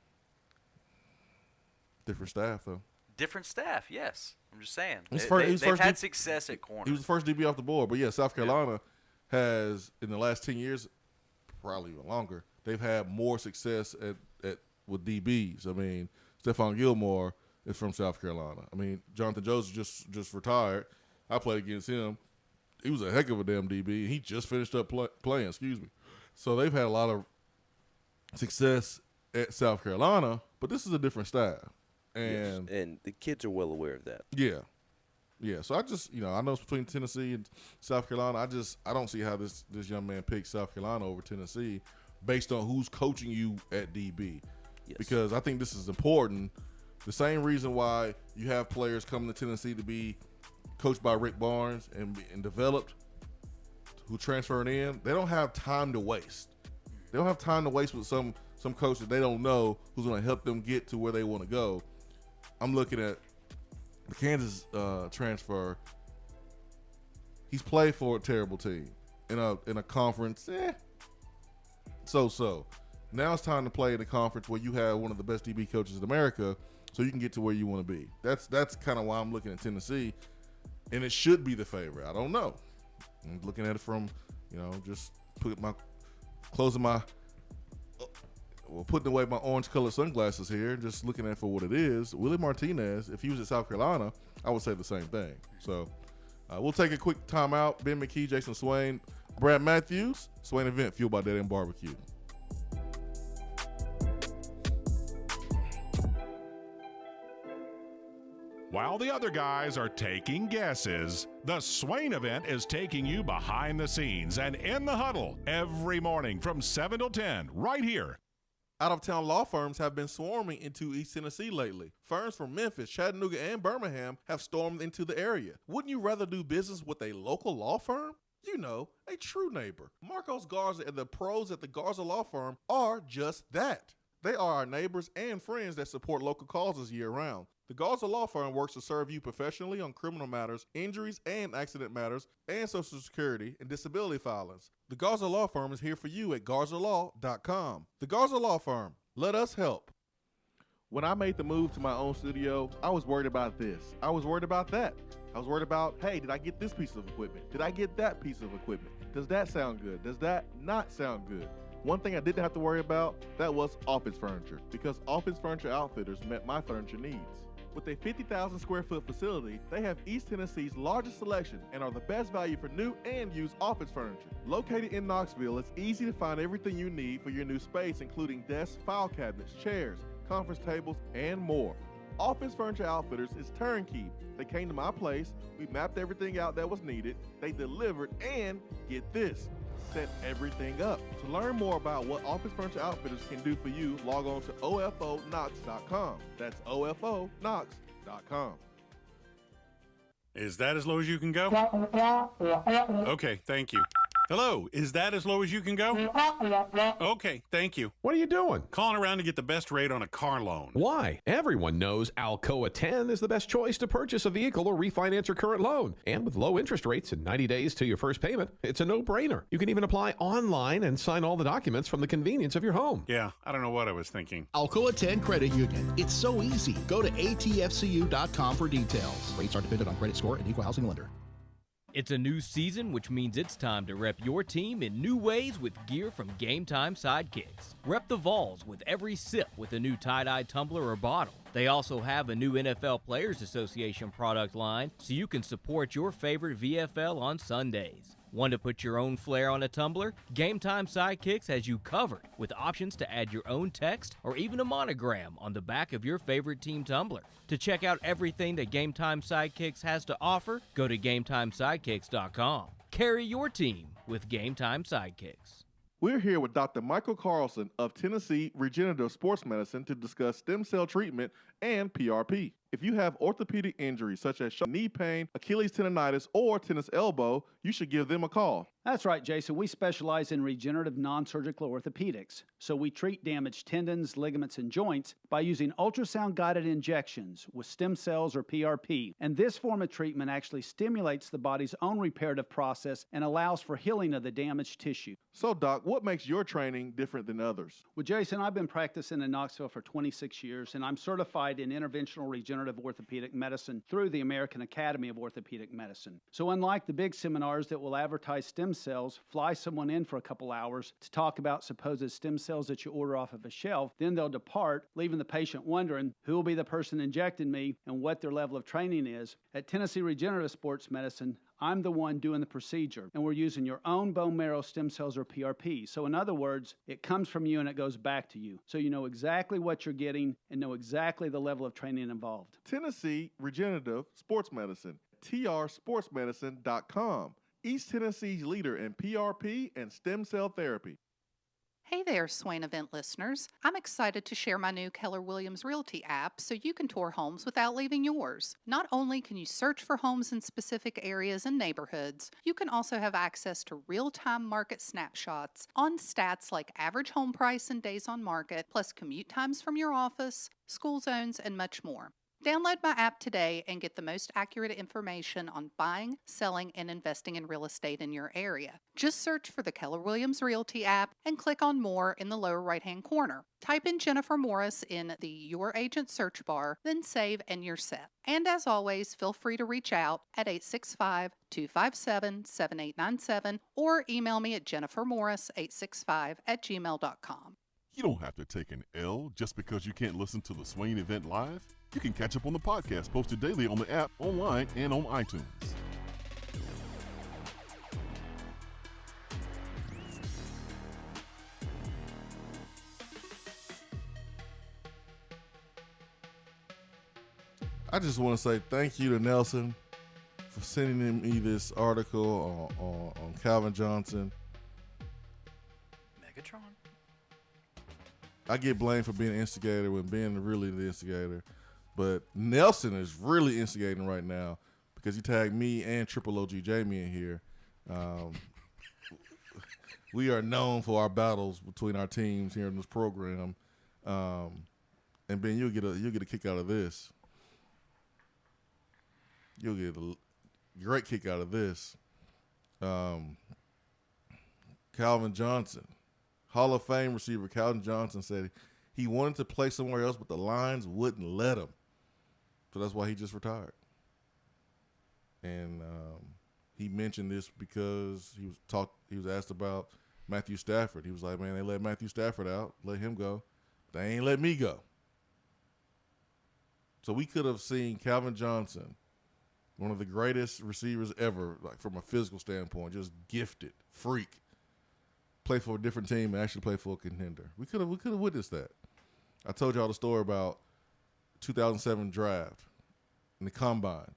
Speaker 1: Different staff, though.
Speaker 2: Different staff, yes. I'm just saying.
Speaker 1: They've
Speaker 2: had success at corner.
Speaker 1: He was the first DB off the board. But, yeah, South Carolina has, in the last 10 years, probably even longer, they've had more success with DBs. I mean, Stephon Gilmore is from South Carolina. I mean, Jonathan Jones just retired. I played against him. He was a heck of a damn DB. He just finished up playing, So they've had a lot of success at South Carolina, but this is a different style. And
Speaker 6: and the kids are well aware of that.
Speaker 1: Yeah. Yeah. So I just, I know it's between Tennessee and South Carolina. I don't see how this young man picked South Carolina over Tennessee based on who's coaching you at DB.
Speaker 6: Yes.
Speaker 1: Because I think this is important. The same reason why you have players coming to Tennessee to be coached by Rick Barnes and developed, who transferred in, they don't have time to waste. They don't have time to waste with some coach that they don't know who's going to help them get to where they want to go. I'm looking at the Kansas transfer. He's played for a terrible team in a conference. So. Now it's time to play in a conference where you have one of the best DB coaches in America, so you can get to where you want to be. That's kind of why I'm looking at Tennessee, and it should be the favorite. I don't know. I'm looking at it from, just putting away my orange-colored sunglasses here, and just looking at it for what it is. Willie Martinez, if he was at South Carolina, I would say the same thing. So we'll take a quick timeout. Ben McKee, Jason Swain, Brad Matthews, Swain Event, fueled by Dead End Barbecue.
Speaker 9: While the other guys are taking guesses, the Swain Event is taking you behind the scenes and in the huddle every morning from 7 till 10 right here.
Speaker 1: Out-of-town law firms have been swarming into East Tennessee lately. Firms from Memphis, Chattanooga, and Birmingham have stormed into the area. Wouldn't you rather do business with a local law firm? A true neighbor. Marcos Garza and the pros at the Garza Law Firm are just that. They are our neighbors and friends that support local causes year-round. The Garza Law Firm works to serve you professionally on criminal matters, injuries and accident matters, and Social Security and disability filings. The Garza Law Firm is here for you at GarzaLaw.com. The Garza Law Firm. Let us help.
Speaker 4: When I made the move to my own studio, I was worried about this. I was worried about that. I was worried about, hey, did I get this piece of equipment? Did I get that piece of equipment? Does that sound good? Does that not sound good? One thing I didn't have to worry about, that was office furniture, because Office Furniture Outfitters met my furniture needs. With a 50,000 square foot facility, they have East Tennessee's largest selection and are the best value for new and used office furniture. Located in Knoxville, it's easy to find everything you need for your new space, including desks, file cabinets, chairs, conference tables, and more. Office Furniture Outfitters is turnkey. They came to my place, we mapped everything out that was needed, they delivered, and get this, set everything up. To learn more about what Office Furniture Outfitters can do for you, log on to OFOKnox.com. That's OFOKnox.com.
Speaker 10: Is that as low as you can go? Okay, thank you. Hello, is that as low as you can go? Okay, thank you.
Speaker 11: What are you doing?
Speaker 10: Calling around to get the best rate on a car loan.
Speaker 11: Why? Everyone knows Alcoa 10 is the best choice to purchase a vehicle or refinance your current loan. And with low interest rates and 90 days to your first payment, it's a no-brainer. You can even apply online and sign all the documents from the convenience of your home.
Speaker 10: Yeah, I don't know what I was thinking.
Speaker 12: Alcoa 10 Credit Union. It's so easy. Go to atfcu.com for details. Rates are dependent on credit score and equal housing lender.
Speaker 3: It's a new season, which means it's time to rep your team in new ways with gear from Game Time Sidekicks. Rep the Vols with every sip with a new tie-dye tumbler or bottle. They also have a new NFL Players Association product line, so you can support your favorite VFL on Sundays. Want to put your own flair on a tumbler? Game Time Sidekicks has you covered with options to add your own text or even a monogram on the back of your favorite team tumbler. To check out everything that Game Time Sidekicks has to offer, go to GameTimeSidekicks.com. Carry your team with Game Time Sidekicks.
Speaker 4: We're here with Dr. Michael Carlson of Tennessee Regenerative Sports Medicine to discuss stem cell treatment and PRP. If you have orthopedic injuries such as knee pain, Achilles tendonitis, or tennis elbow, you should give them a call.
Speaker 8: That's right, Jason. We specialize in regenerative non-surgical orthopedics. So we treat damaged tendons, ligaments, and joints by using ultrasound-guided injections with stem cells or PRP. And this form of treatment actually stimulates the body's own reparative process and allows for healing of the damaged tissue.
Speaker 4: So, Doc, what makes your training different than others?
Speaker 8: Well, Jason, I've been practicing in Knoxville for 26 years, and I'm certified in interventional regenerative Regenerative Orthopedic Medicine through the American Academy of Orthopedic Medicine. So unlike the big seminars that will advertise stem cells, fly someone in for a couple hours to talk about supposed stem cells that you order off of a shelf, then they'll depart, leaving the patient wondering who will be the person injecting me and what their level of training is. At Tennessee Regenerative Sports Medicine, I'm the one doing the procedure, and we're using your own bone marrow stem cells, or PRP. So in other words, it comes from you and it goes back to you. So you know exactly what you're getting and know exactly the level of training involved.
Speaker 4: Tennessee Regenerative Sports Medicine, trsportsmedicine.com. East Tennessee's leader in PRP and stem cell therapy.
Speaker 13: Hey there, Swain Event listeners. I'm excited to share my new Keller Williams Realty app so you can tour homes without leaving yours. Not only can you search for homes in specific areas and neighborhoods, you can also have access to real-time market snapshots on stats like average home price and days on market, plus commute times from your office, school zones, and much more. Download my app today and get the most accurate information on buying, selling, and investing in real estate in your area. Just search for the Keller Williams Realty app and click on More in the lower right-hand corner. Type in Jennifer Morris in the Your Agent search bar, then save and you're set. And as always, feel free to reach out at 865-257-7897 or email me at jennifermorris865@gmail.com.
Speaker 5: You don't have to take an L just because you can't listen to the Swain Event live. You can catch up on the podcast posted daily on the app, online, and on iTunes.
Speaker 1: I just want to say thank you to Nelson for sending me this article on Calvin Johnson.
Speaker 2: Megatron?
Speaker 1: I get blamed for being an instigator when being really the instigator. But Nelson is really instigating right now because he tagged me and Triple OG Jamie in here. We are known for our battles between our teams here in this program. And Ben, you'll get a kick out of this. You'll get a great kick out of this. Calvin Johnson, Hall of Fame receiver Calvin Johnson, said he wanted to play somewhere else, but the Lions wouldn't let him. So that's why he just retired. And he mentioned this because he was asked about Matthew Stafford. He was like, man, they let Matthew Stafford out, let him go. They ain't let me go. So we could have seen Calvin Johnson, one of the greatest receivers ever, like from a physical standpoint, just gifted, freak, play for a different team and actually play for a contender. We could have witnessed that. I told y'all the story about 2007 draft in the combine,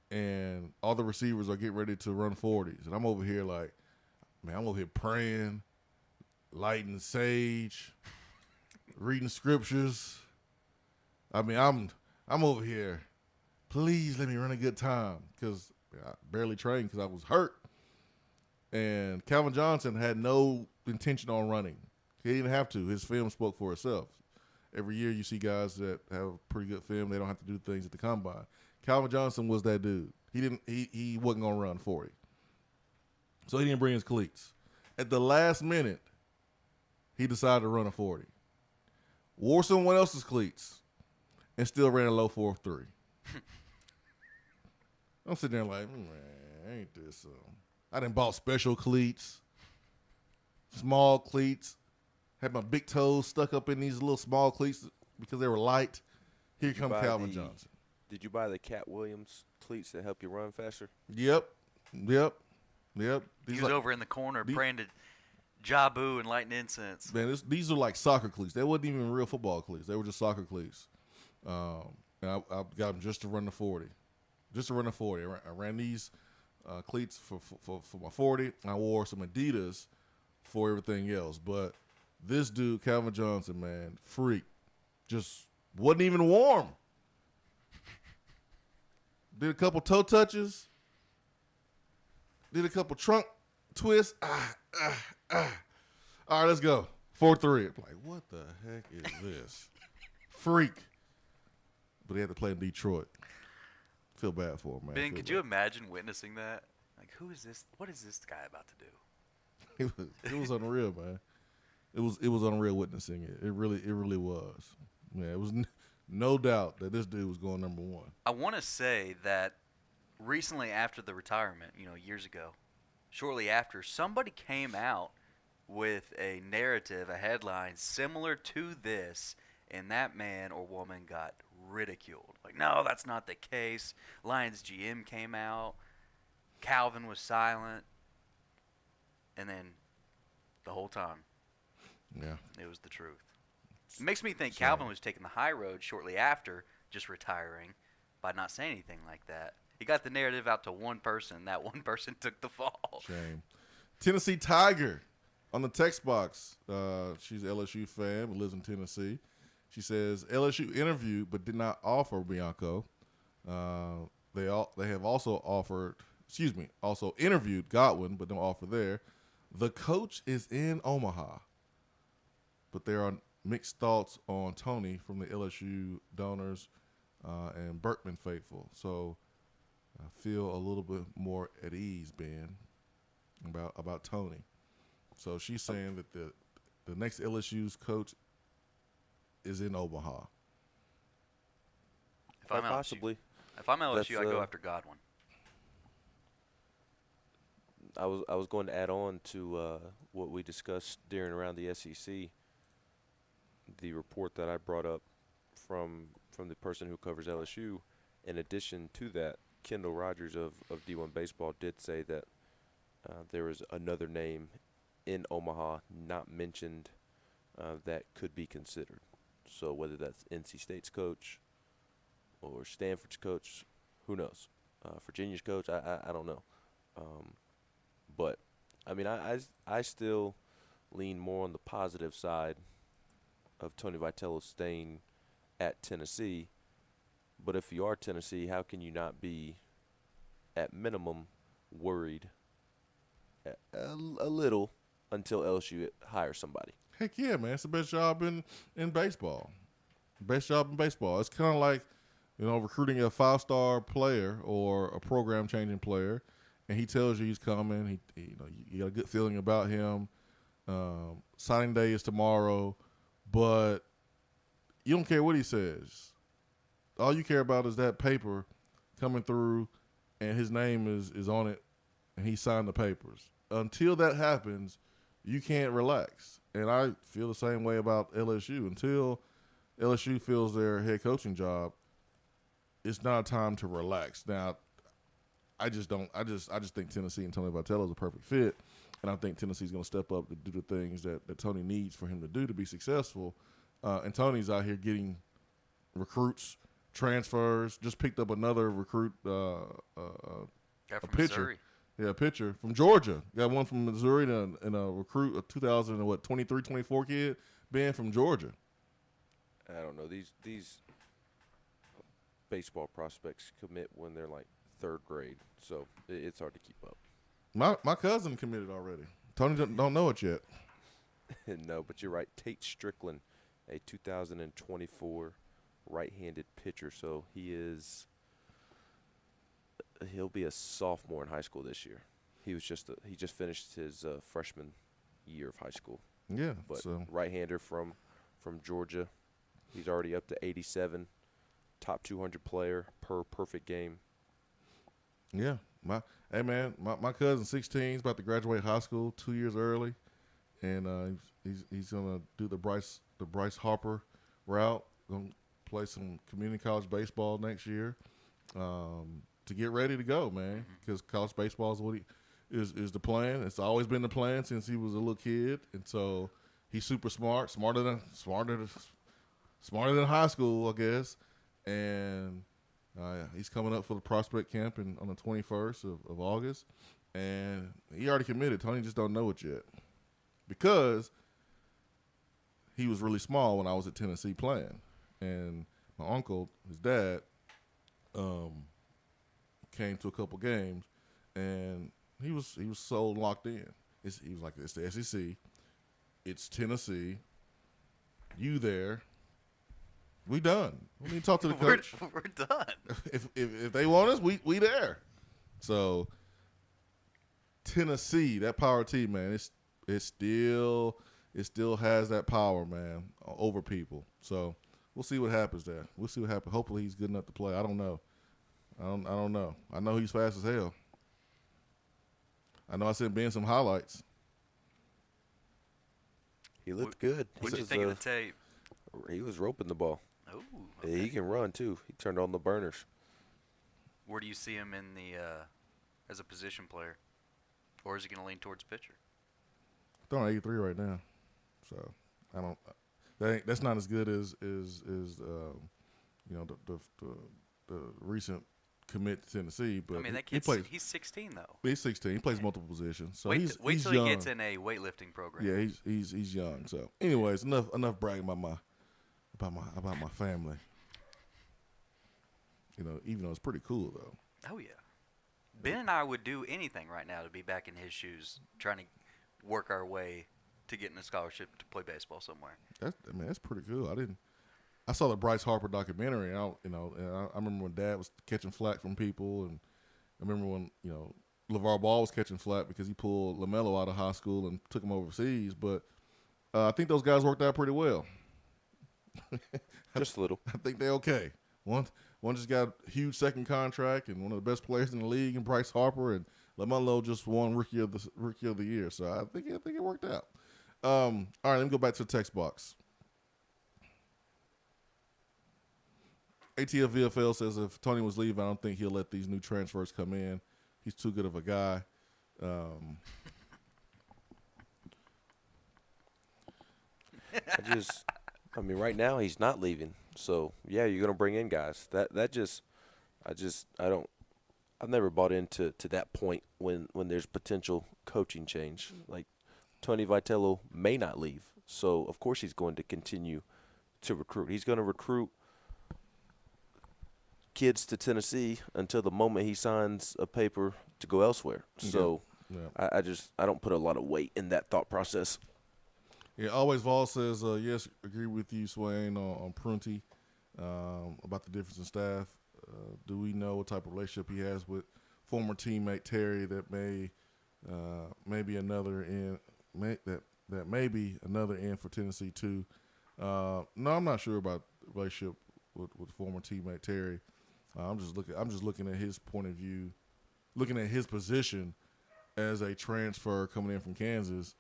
Speaker 1: and all the receivers are getting ready to run 40s, and I'm over here like, man, I'm over here praying, lighting sage, reading scriptures. I mean, I'm over here, please let me run a good time, because I barely trained because I was hurt. And Calvin Johnson had no intention on running. He didn't have to. His film spoke for itself. Every year you see guys that have pretty good film, they don't have to do things at the combine. Calvin Johnson was that dude. He wasn't going to run 40. So he didn't bring his cleats. At the last minute, he decided to run a 40. Wore someone else's cleats and still ran a low 4.3. I'm sitting there like, man, ain't this I done bought special cleats, small cleats, had my big toes stuck up in these little small cleats because they were light. Here comes Calvin Johnson.
Speaker 6: Did you buy the Cat Williams cleats that help you run faster?
Speaker 1: Yep.
Speaker 2: He was over in the corner praying to Jabu and lighting incense.
Speaker 1: Man, these are like soccer cleats. They wasn't even real football cleats. They were just soccer cleats. And I got them just to run the 40. Just to run the 40. I ran these cleats for my 40. I wore some Adidas for everything else. But this dude, Calvin Johnson, man, freak, just wasn't even warm. Did a couple toe touches. Did a couple trunk twists. All right, let's go. 4.3. I'm like, what the heck is this? Freak. But he had to play in Detroit. Feel bad for him, man.
Speaker 2: Ben, could you imagine witnessing that? Like, who is this? What is this guy about to do?
Speaker 1: It was unreal, man. It was unreal witnessing it. It really was. Yeah, it was no doubt that this dude was going number one.
Speaker 2: I want to say that recently after the retirement, years ago, shortly after, somebody came out with a narrative, a headline similar to this, and that man or woman got ridiculed. Like, no, that's not the case. Lions GM came out. Calvin was silent. And then the whole time, it was the truth. It makes me think Calvin was taking the high road shortly after just retiring by not saying anything like that. He got the narrative out to one person. That one person took the fall.
Speaker 1: Shame. Tennessee Tiger on the text box. She's an LSU fan but lives in Tennessee. She says LSU interviewed but did not offer Bianco. They have also interviewed Godwin but no offer there. The coach is in Omaha, but there are mixed thoughts on Tony from the LSU donors and Berkman faithful. So I feel a little bit more at ease, Ben, about Tony. So she's saying that the next LSU's coach is in Omaha.
Speaker 2: If I'm LSU, I go after Godwin.
Speaker 6: I was going to add on to what we discussed during around the SEC. The report that I brought up from the person who covers LSU. In addition to that, Kendall Rogers of D1 Baseball did say that there is another name in Omaha not mentioned that could be considered. So whether that's NC State's coach or Stanford's coach, who knows? Virginia's coach, I don't know. But, I mean, I still lean more on the positive side of Tony Vitello staying at Tennessee. But if you are Tennessee, how can you not be, at minimum, worried a little until LSU hires somebody?
Speaker 1: Heck yeah, man. It's the best job in baseball. Best job in baseball. It's kind of like, recruiting a 5-star player or a program-changing player, and he tells you he's coming. You got a good feeling about him. Signing day is tomorrow, but you don't care what he says. All you care about is that paper coming through, and his name is on it, and he signed the papers. Until that happens, you can't relax. And I feel the same way about LSU. Until LSU fills their head coaching job, it's not a time to relax. Now, I just think Tennessee and Tony Vitello is a perfect fit, and I think Tennessee's going to step up to do the things that Tony needs for him to do to be successful. And Tony's out here getting recruits, transfers. Just picked up another recruit, a pitcher.
Speaker 2: Missouri.
Speaker 1: Yeah, a pitcher from Georgia. Got one from Missouri and a recruit, a 2023, 24 kid, Ben from Georgia.
Speaker 6: I don't know. These baseball prospects commit when they're like third grade, so it's hard to keep up.
Speaker 1: My cousin committed already. Tony don't know it yet.
Speaker 6: No, but you're right. Tate Strickland, a 2024 right-handed pitcher, so he'll be a sophomore in high school this year. He just finished his freshman year of high school.
Speaker 1: Yeah,
Speaker 6: but right-hander from Georgia. He's already up to 87, top 200 player per perfect game.
Speaker 1: Yeah, my cousin's 16. He's about to graduate high school 2 years early, and he's gonna do the Bryce Harper route. Gonna play some community college baseball next year to get ready to go, man. Because college baseball is what is the plan. It's always been the plan since he was a little kid, and so he's super smart, smarter than high school, I guess, and. He's coming up for the prospect camp on the 21st of August, and he already committed. Tony just don't know it yet because he was really small when I was at Tennessee playing, and my uncle, his dad, came to a couple games, and he was so locked in. He was like, it's the SEC, it's Tennessee, you there. We done. We need to talk to the coach.
Speaker 2: We're done.
Speaker 1: If they want us, we there. So Tennessee, that power team, man, it still has that power, man, over people. So we'll see what happens there. We'll see what happens. Hopefully he's good enough to play. I don't know. I don't know. I know he's fast as hell. I know I sent Ben some highlights.
Speaker 6: He looked good.
Speaker 2: What'd you think of the tape?
Speaker 6: He was roping the ball.
Speaker 2: Oh,
Speaker 6: okay. He can run too. He turned on the burners.
Speaker 2: Where do you see him in the as a position player, or is he going to lean towards pitcher?
Speaker 1: Throwing 83 right now, so I don't. That's not as good as the recent commit to Tennessee. But
Speaker 2: I mean, that kid's he's 16 though.
Speaker 1: He's 16. He plays multiple positions, so
Speaker 2: wait
Speaker 1: he's
Speaker 2: till
Speaker 1: young.
Speaker 2: he gets in a weightlifting program.
Speaker 1: Yeah, he's young. So, anyways, enough bragging about my family. Even though it's pretty cool though.
Speaker 2: Oh yeah, Ben and I would do anything right now to be back in his shoes, trying to work our way to getting a scholarship to play baseball somewhere.
Speaker 1: That's pretty cool. I saw the Bryce Harper documentary, and I remember when Dad was catching flack from people, and I remember when LeVar Ball was catching flack because he pulled LaMelo out of high school and took him overseas. But I think those guys worked out pretty well.
Speaker 6: Just a little.
Speaker 1: I think they're okay. One just got a huge second contract, and one of the best players in the league, and Bryce Harper, and LaMelo just won Rookie of the Year. So I think it worked out. All right, let me go back to the text box. ATF VFL says if Tony was leaving, I don't think he'll let these new transfers come in. He's too good of a guy.
Speaker 6: Right now he's not leaving. So yeah, you're gonna bring in guys. I've never bought into that point when there's potential coaching change. Like Tony Vitello may not leave, so of course he's going to continue to recruit. He's going to recruit kids to Tennessee until the moment he signs a paper to go elsewhere. So I don't put a lot of weight in that thought process.
Speaker 1: Yeah, Always Vol says, yes, agree with you, Swain, on Prunty about the difference in staff. Do we know what type of relationship he has with former teammate Terry that may be another in that may be another in for Tennessee too? No, I'm not sure about the relationship with former teammate Terry. I'm just looking at his point of view, looking at his position as a transfer coming in from Kansas,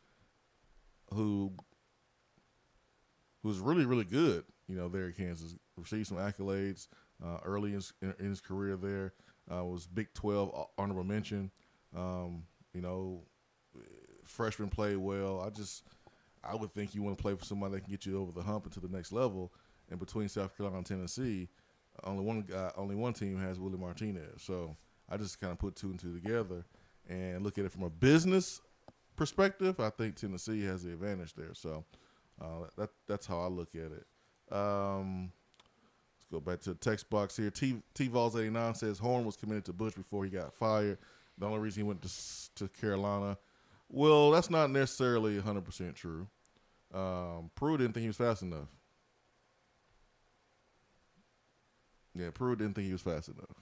Speaker 1: who's really, really good, there at Kansas. Received some accolades early in his career there. Was Big 12 honorable mention. Freshman played well. I would think you want to play for somebody that can get you over the hump into the next level. And between South Carolina and Tennessee, only one team has Willie Martinez. So I just kind of put two and two together and look at it from a business perspective. I think Tennessee has the advantage there. So that's how I look at it. Let's go back to the text box here. T-Vols 89 says Horn was committed to Bush before he got fired. The only reason he went to Carolina. Well, that's not necessarily 100% true. Pruitt didn't think he was fast enough. Yeah, Pruitt didn't think he was fast enough.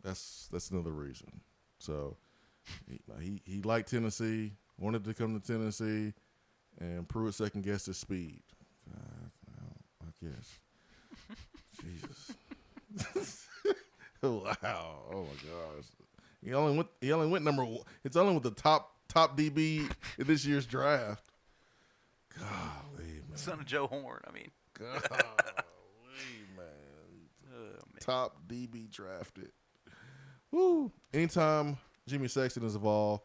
Speaker 1: That's another reason. So he liked Tennessee, wanted to come to Tennessee, and Pruitt second-guessed his speed. I guess. Jesus. Wow. Oh, my gosh. He only went number one. It's only with the top DB in this year's draft. Golly, man.
Speaker 2: Son of Joe Horn, I mean.
Speaker 1: Golly, man.
Speaker 2: Man.
Speaker 1: Top DB drafted. Woo. Anytime Jimmy Sexton is involved,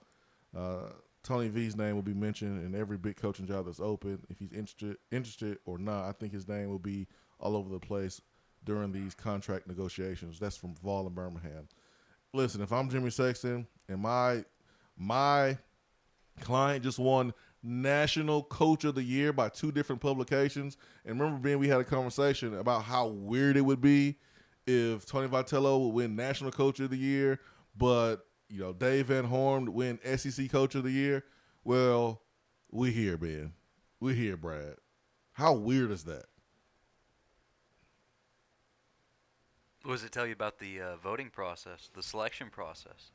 Speaker 1: Tony V's name will be mentioned in every big coaching job that's open. If he's interested or not, I think his name will be all over the place during these contract negotiations. That's from Vol in Birmingham. Listen, if I'm Jimmy Sexton and my client just won National Coach of the Year by 2 different publications, and remember, Ben, we had a conversation about how weird it would be if Tony Vitello would win National Coach of the Year, but Dave Van Horn would win SEC Coach of the Year. Well, we're here, Ben. We're here, Brad. How weird is that?
Speaker 2: What does it tell you about the voting process, the selection process?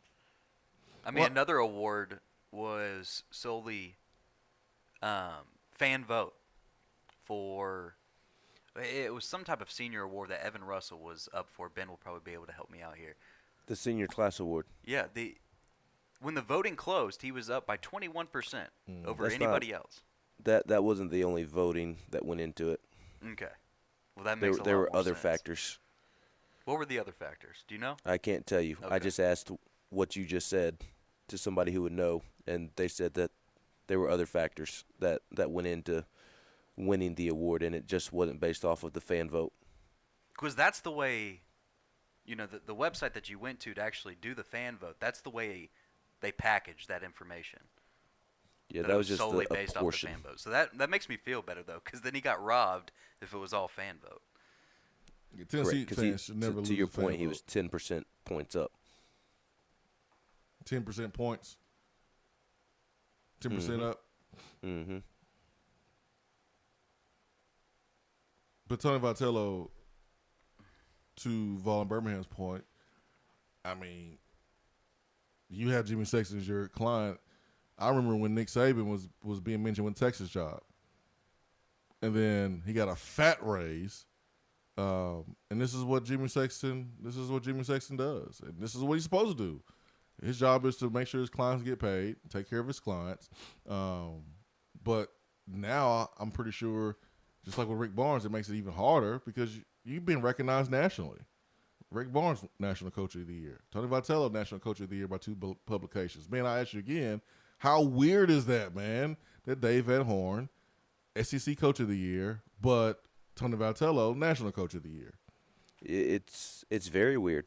Speaker 2: I mean, another award was solely fan vote. for. It was some type of senior award that Evan Russell was up for. Ben will probably be able to help me out here.
Speaker 6: The senior class award.
Speaker 2: Yeah, when the voting closed, he was up by 21% over anybody else.
Speaker 6: That wasn't the only voting that went into it.
Speaker 2: Okay. Well, that makes a lot
Speaker 6: There were
Speaker 2: more
Speaker 6: other
Speaker 2: sense.
Speaker 6: factors.
Speaker 2: What were the other factors? Do you know?
Speaker 6: I can't tell you.
Speaker 2: Okay.
Speaker 6: I just asked what you just said to somebody who would know, and they said that there were other factors that went into winning the award, and it just wasn't based off of the fan vote.
Speaker 2: Because that's the way, the website that you went to actually do the fan vote, that's the way they package that information.
Speaker 6: Yeah, that was just
Speaker 2: solely
Speaker 6: a
Speaker 2: based
Speaker 6: portion.
Speaker 2: off the fan vote. So that makes me feel better, though, because then he got robbed if it was all fan vote.
Speaker 1: Yeah, Tennessee fans should never lose
Speaker 6: to your
Speaker 1: a fan
Speaker 6: point, he
Speaker 1: vote.
Speaker 6: was 10% points up.
Speaker 1: 10% points. 10% up.
Speaker 6: Mm-hmm.
Speaker 1: But Tony Vitello, to Vaughn Birmingham's point, I mean, you had Jimmy Sexton as your client. I remember when Nick Saban was being mentioned with Texas job. And then he got a fat raise. And this is what Jimmy Sexton does. And this is what he's supposed to do. His job is to make sure his clients get paid, take care of his clients. But now I'm pretty sure, just like with Rick Barnes, it makes it even harder because you've been recognized nationally. Rick Barnes, National Coach of the Year. Tony Vitello, National Coach of the Year by 2 publications. Man, I ask you again, how weird is that, man, that Dave Van Horn, SEC Coach of the Year, but Tony Vitello, National Coach of the Year?
Speaker 6: It's very weird,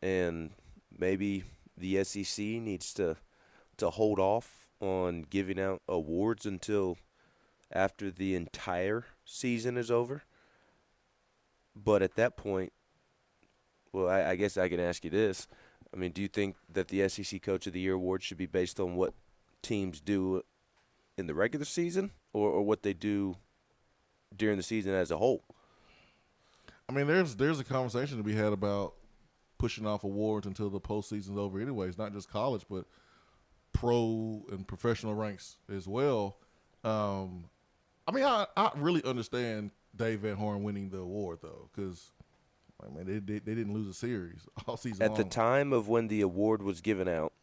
Speaker 6: and maybe the SEC needs to hold off on giving out awards until after the entire season is over. But at that point, well, I guess I can ask you this. I mean, do you think that the SEC Coach of the Year award should be based on what teams do in the regular season or what they do during the season as a whole?
Speaker 1: I mean, there's a conversation to be had about pushing off awards until the postseason's over anyways, not just college, but pro and professional ranks as well. I mean, I really understand Dave Van Horn winning the award, though, because they didn't lose a series all season long.
Speaker 6: At the time of when the award was given out,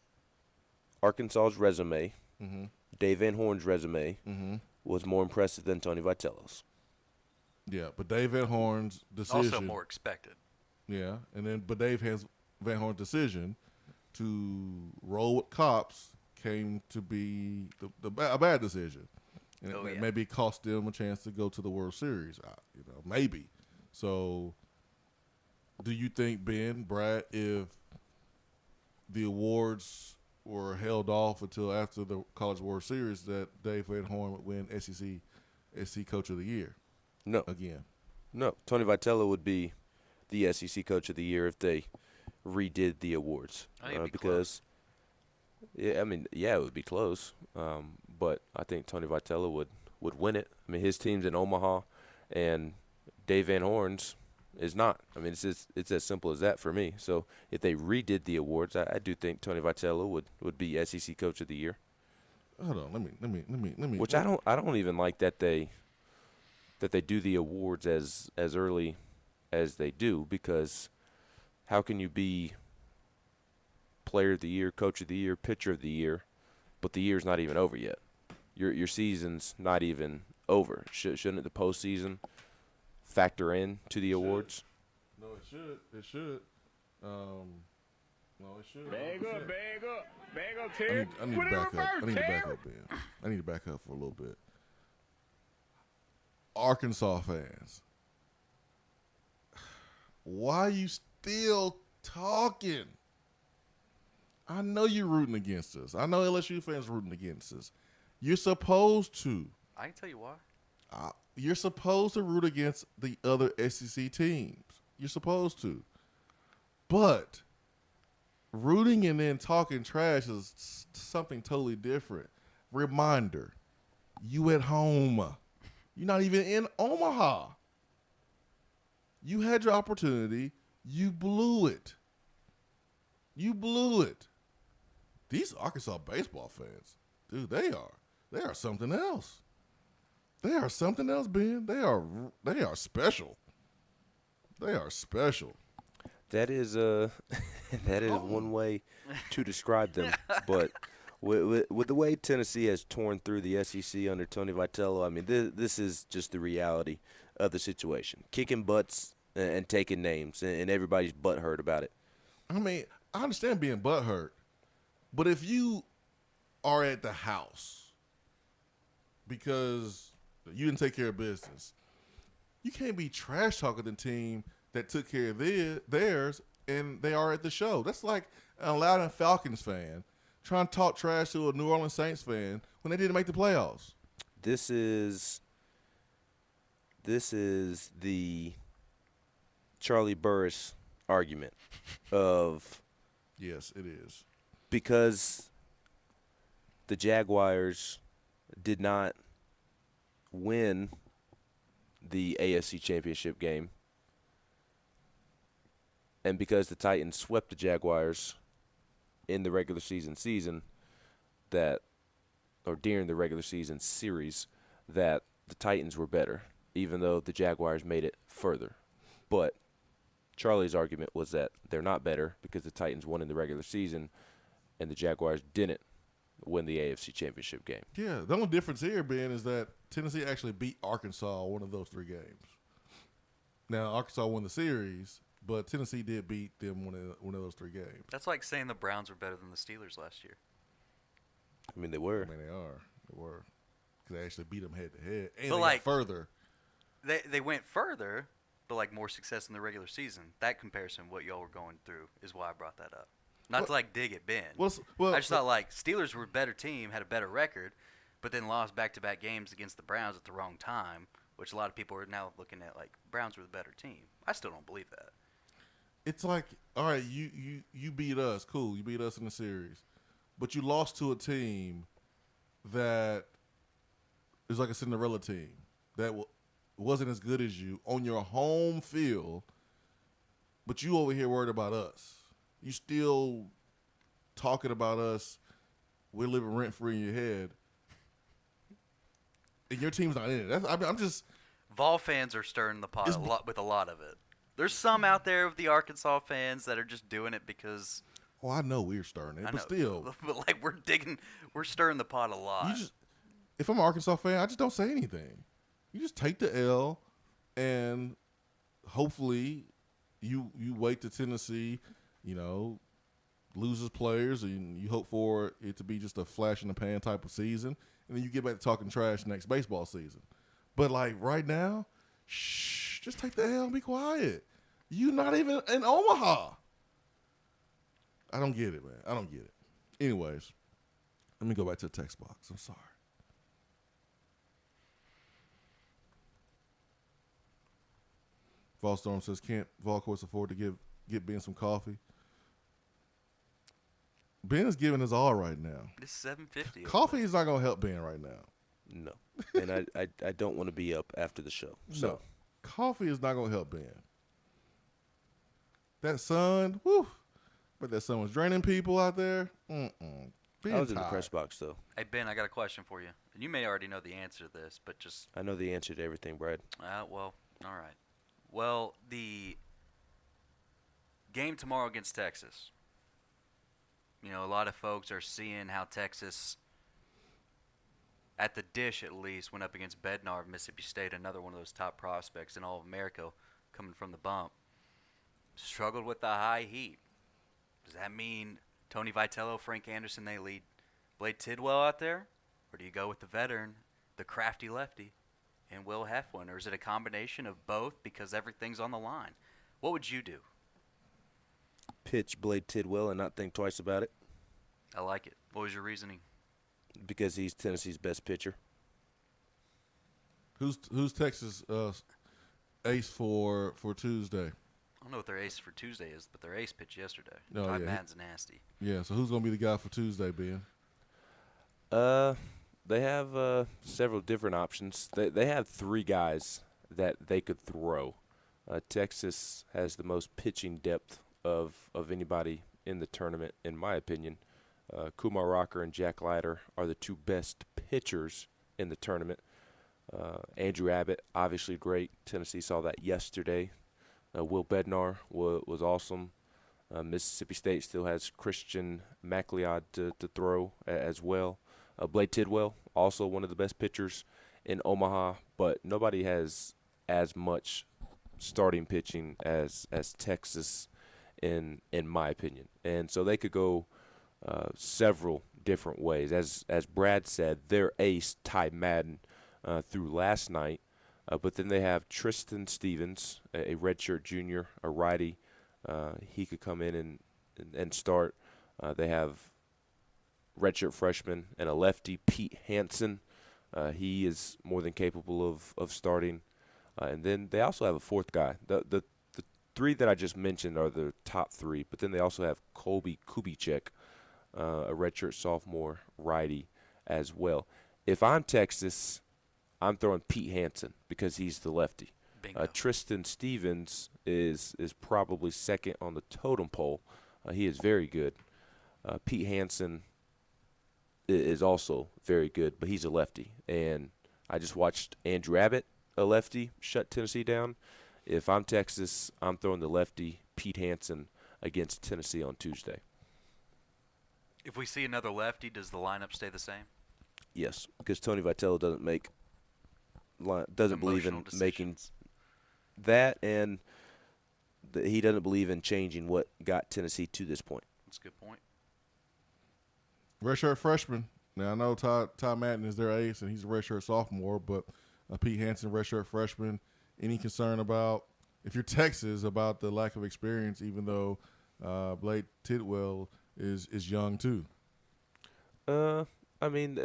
Speaker 6: Arkansas's resume, Dave Van Horn's resume, was more impressive than Tony Vitello's.
Speaker 1: Yeah, but Dave Van Horn's decision.
Speaker 2: Also more expected.
Speaker 1: Yeah, but Dave Van Horn's decision to roll with cops came to be a bad decision. And it maybe cost them a chance to go to the World Series, maybe. So do you think, Ben, Brad, if the awards were held off until after the College World Series, that Dave Van Horn would win SEC Coach of the Year?
Speaker 6: No.
Speaker 1: Again.
Speaker 6: No. Tony Vitello would be the SEC Coach of the Year if they redid the awards.
Speaker 2: I think it'd be
Speaker 6: because, yeah, I mean, yeah, it would be close. But I think Tony Vitello would win it. I mean, his team's in Omaha, and Dave Van Horn's is not. I mean, it's as simple as that for me. So if they redid the awards, I do think Tony Vitello would be SEC Coach of the Year.
Speaker 1: Hold on, let me.
Speaker 6: Which I don't even like that they do the awards as early as they do, because how can you be Player of the Year, Coach of the Year, Pitcher of the Year, but the year's not even over yet? Your season's not even over. Shouldn't the postseason factor in to the awards?
Speaker 1: No, it should. No, it should.
Speaker 14: Bag up, Terry.
Speaker 1: I need to back up. Ben. I need to back up for a little bit. Arkansas fans, why are you still talking? I know you're rooting against us. I know LSU fans are rooting against us. You're supposed to.
Speaker 2: I can tell you why.
Speaker 1: You're supposed to root against the other SEC teams. You're supposed to. But rooting and then talking trash is something totally different. Reminder, you at home. You're not even in Omaha. You had your opportunity. You blew it. These Arkansas baseball fans, dude, they are something else. They are something else, Ben. They are special. They are special.
Speaker 6: That is that is one way to describe them. But with the way Tennessee has torn through the SEC under Tony Vitello, I mean, this is just the reality of the situation. Kicking butts and taking names, and everybody's butthurt about it.
Speaker 1: I mean, I understand being butthurt, but if you are at the house because you didn't take care of business, you can't be trash talking the team that took care of theirs and they are at the show. That's like an Atlanta Falcons fan trying to talk trash to a New Orleans Saints fan when they didn't make the playoffs.
Speaker 6: This is the Charlie Burris argument of
Speaker 1: yes, it is.
Speaker 6: Because the Jaguars did not win the AFC Championship game, and because the Titans swept the Jaguars in the regular season that, or during the regular season series, that the Titans were better, even though the Jaguars made it further. But Charlie's argument was that they're not better because the Titans won in the regular season and the Jaguars didn't win the AFC Championship game.
Speaker 1: Yeah, the only difference here, Ben, is that Tennessee actually beat Arkansas one of those 3 games. Now, Arkansas won the series, but Tennessee did beat them one of those 3 games.
Speaker 2: That's like saying the Browns were better than the Steelers last year.
Speaker 6: I mean, they were.
Speaker 1: I mean, they are. They were. Because they actually beat them head-to-head. And
Speaker 2: But
Speaker 1: they
Speaker 2: like,
Speaker 1: got further.
Speaker 2: They went further, but like more success in the regular season. That comparison, what y'all were going through, is why I brought that up. Not to like dig at Ben.
Speaker 1: Well,
Speaker 2: I just thought like Steelers were a better team, had a better record, but then lost back-to-back games against the Browns at the wrong time, which a lot of people are now looking at like Browns were the better team. I still don't believe that.
Speaker 1: It's like, all right, you beat us. Cool, you beat us in the series. But you lost to a team that is like a Cinderella team that wasn't as good as you on your home field, but you over here worried about us. You still talking about us. We're living rent-free in your head. And your team's not in it. I'm just...
Speaker 2: Vol fans are stirring the pot a lot with a lot of it. There's some out there of the Arkansas fans that are just doing it because...
Speaker 1: Oh, I know we're stirring it, but still.
Speaker 2: But like we're stirring the pot a lot.
Speaker 1: If I'm an Arkansas fan, I just don't say anything. You just take the L, and hopefully you wait to Tennessee, loses players, and you hope for it to be just a flash in the pan type of season, and then you get back to talking trash next baseball season. But like right now, just take the L and be quiet. You're not even in Omaha. I don't get it, man. I don't get it. Anyways, let me go back to the text box. I'm sorry. Volstorm says, can't Volcourse afford to get Ben some coffee? Ben is giving us all right now.
Speaker 2: It's $7.50.
Speaker 1: Coffee is not going to help Ben right now.
Speaker 6: No. And I don't want to be up after the show. So.
Speaker 1: No. Coffee is not going to help Ben. That sun, whew. But that sun was draining people out there.
Speaker 6: I was in the press box, though.
Speaker 2: Hey, Ben, I got a question for you. And you may already know the answer to this, but just...
Speaker 6: I know the answer to everything, Brad.
Speaker 2: Well, all right. Well, the game tomorrow against Texas. A lot of folks are seeing how Texas, at the dish at least, went up against Bednar of Mississippi State, another one of those top prospects in all of America coming from the bump. Struggled with the high heat. Does that mean Tony Vitello, Frank Anderson, they lead Blade Tidwell out there? Or do you go with the veteran, the crafty lefty, and Will Heflin? Or is it a combination of both because everything's on the line? What would you do?
Speaker 6: Pitch Blade Tidwell and not think twice about it.
Speaker 2: I like it. What was your reasoning?
Speaker 6: Because he's Tennessee's best pitcher.
Speaker 1: Who's Texas ace for Tuesday?
Speaker 2: I don't know what their ace for Tuesday is, but their ace pitched yesterday.
Speaker 1: Oh,
Speaker 2: Todd
Speaker 1: yeah.
Speaker 2: Madden's nasty.
Speaker 1: Yeah, so who's going to be the guy for Tuesday, Ben?
Speaker 6: They have several different options. They have 3 guys that they could throw. Texas has the most pitching depth of anybody in the tournament, in my opinion. Kumar Rocker and Jack Leiter are the 2 best pitchers in the tournament. Andrew Abbott, obviously great. Tennessee saw that yesterday. Will Bednar was awesome. Mississippi State still has Christian McLeod to throw as well. Blake Tidwell, also one of the best pitchers in Omaha, but nobody has as much starting pitching as Texas, in my opinion. And so they could go several different ways. As Brad said, their ace, Ty Madden, through last night. But then they have Tristan Stevens, a redshirt junior, a righty. He could come in and start. They have redshirt freshman and a lefty, Pete Hansen. He is more than capable of starting. And then they also have a fourth guy. The three that I just mentioned are the top three, but then they also have Colby Kubicek, a redshirt sophomore righty as well. If I'm Texas, I'm throwing Pete Hansen because he's the lefty. Tristan Stevens is probably second on the totem pole. He is very good. Pete Hansen is also very good, but he's a lefty. And I just watched Andrew Abbott, a lefty, shut Tennessee down. If I'm Texas, I'm throwing the lefty, Pete Hansen, against Tennessee on Tuesday.
Speaker 2: If we see another lefty, does the lineup stay the same?
Speaker 6: Yes, because Tony Vitello doesn't believe in making that, and he doesn't believe in changing what got Tennessee to this point.
Speaker 2: That's a good point.
Speaker 1: Redshirt freshman. Now, I know Ty Madden is their ace, and he's a redshirt sophomore, but Pete Hansen, redshirt freshman. Any concern about, if you're Texas, about the lack of experience, even though Blake Tidwell is young too?
Speaker 6: I mean,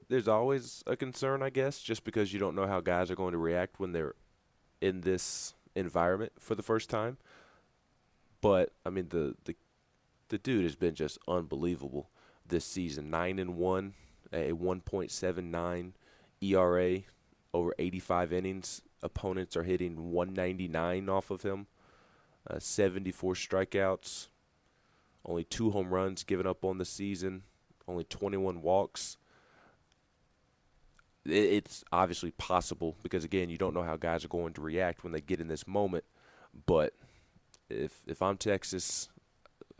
Speaker 6: there's always a concern, I guess, just because you don't know how guys are going to react when they're in this environment for the first time. But I mean, the dude has been just unbelievable this season. 9-1, a 1.79 ERA, over 85 innings. Opponents are hitting 199 off of him. 74 strikeouts, only 2 home runs given up on the season, only 21 walks. It's obviously possible because, again, you don't know how guys are going to react when they get in this moment. But if I'm Texas,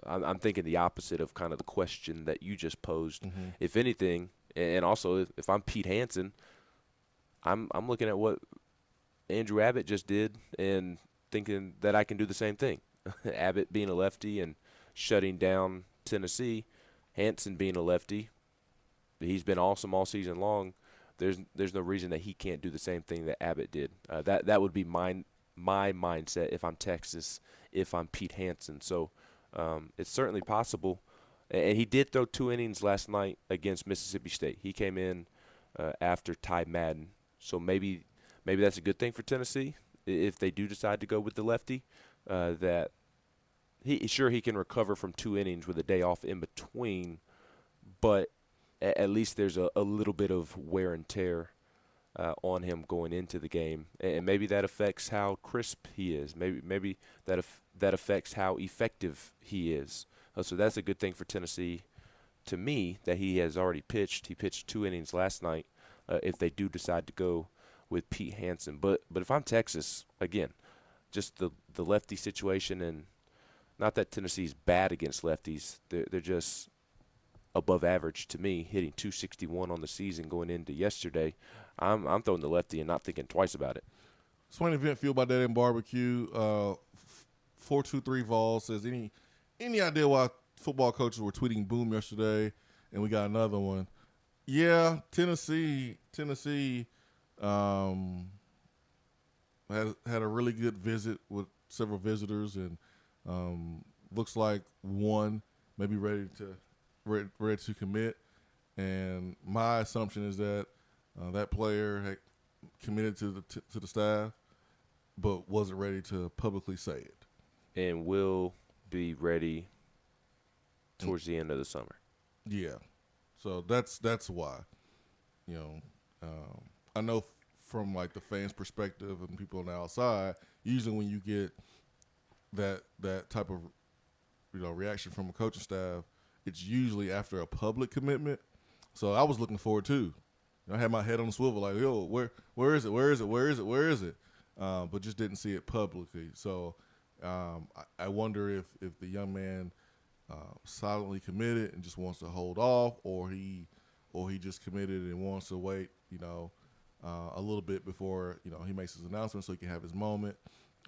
Speaker 6: I'm thinking the opposite of kind of the question that you just posed. Mm-hmm. If anything, and also if I'm Pete Hansen, I'm looking at what Andrew Abbott just did and thinking that I can do the same thing. Abbott being a lefty and shutting down Tennessee, Hansen being a lefty, he's been awesome all season long. There's no reason that he can't do the same thing that Abbott did. That would be my mindset if I'm Texas, if I'm Pete Hansen. So it's certainly possible. And he did throw 2 innings last night against Mississippi State. He came in after Ty Madden. So maybe that's a good thing for Tennessee if they do decide to go with the lefty. That he can recover from 2 innings with a day off in between, but at least there's a little bit of wear and tear on him going into the game, and maybe that affects how crisp he is. Maybe that affects how effective he is. So that's a good thing for Tennessee, to me, that he has already pitched. He pitched 2 innings last night. If they do decide to go with Pete Hansen, but if I'm Texas, again, just the lefty situation, and not that Tennessee's bad against lefties, they're just above average to me, hitting 261 on the season going into yesterday. I'm throwing the lefty and not thinking twice about it.
Speaker 1: Swain Event fueled by Dead End Barbecue. 423 Vol says, any idea why football coaches were tweeting boom yesterday? And we got another one. Yeah, Tennessee had a really good visit with several visitors, and looks like one maybe ready to commit. And my assumption is that that player had committed to the staff, but wasn't ready to publicly say it.
Speaker 6: And will be ready towards the end of the summer.
Speaker 1: Yeah, so that's why. I know from like the fans' perspective and people on the outside, usually when you get that type of reaction from a coaching staff, it's usually after a public commitment. So I was looking forward to. I had my head on the swivel like, yo, where is it? But just didn't see it publicly. So I wonder if the young man silently committed and just wants to hold off, or he just committed and wants to wait, a little bit before he makes his announcement so he can have his moment.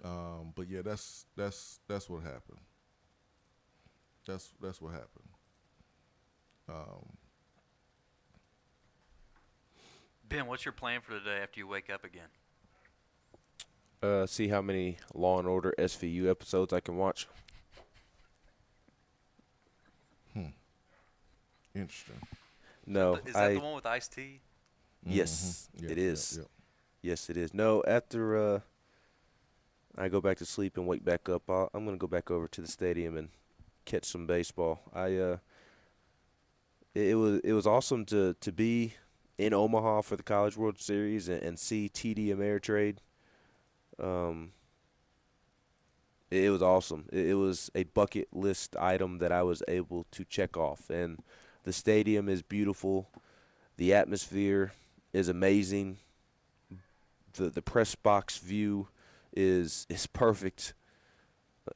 Speaker 1: But yeah, that's what happened. That's what happened.
Speaker 2: Ben, what's your plan for today after you wake up again?
Speaker 6: See how many Law and Order SVU episodes I can watch.
Speaker 1: Interesting.
Speaker 6: No,
Speaker 2: Is that the one with Ice-T?
Speaker 6: Yes,
Speaker 1: Mm-hmm.
Speaker 6: it is.
Speaker 1: Yep.
Speaker 6: Yes, it is. No, after I go back to sleep and wake back up, I'm going to go back over to the stadium and catch some baseball. It was awesome to be in Omaha for the College World Series and see TD Ameritrade. It was awesome. It was a bucket list item that I was able to check off. And the stadium is beautiful. The atmosphere is amazing. The press box view is perfect,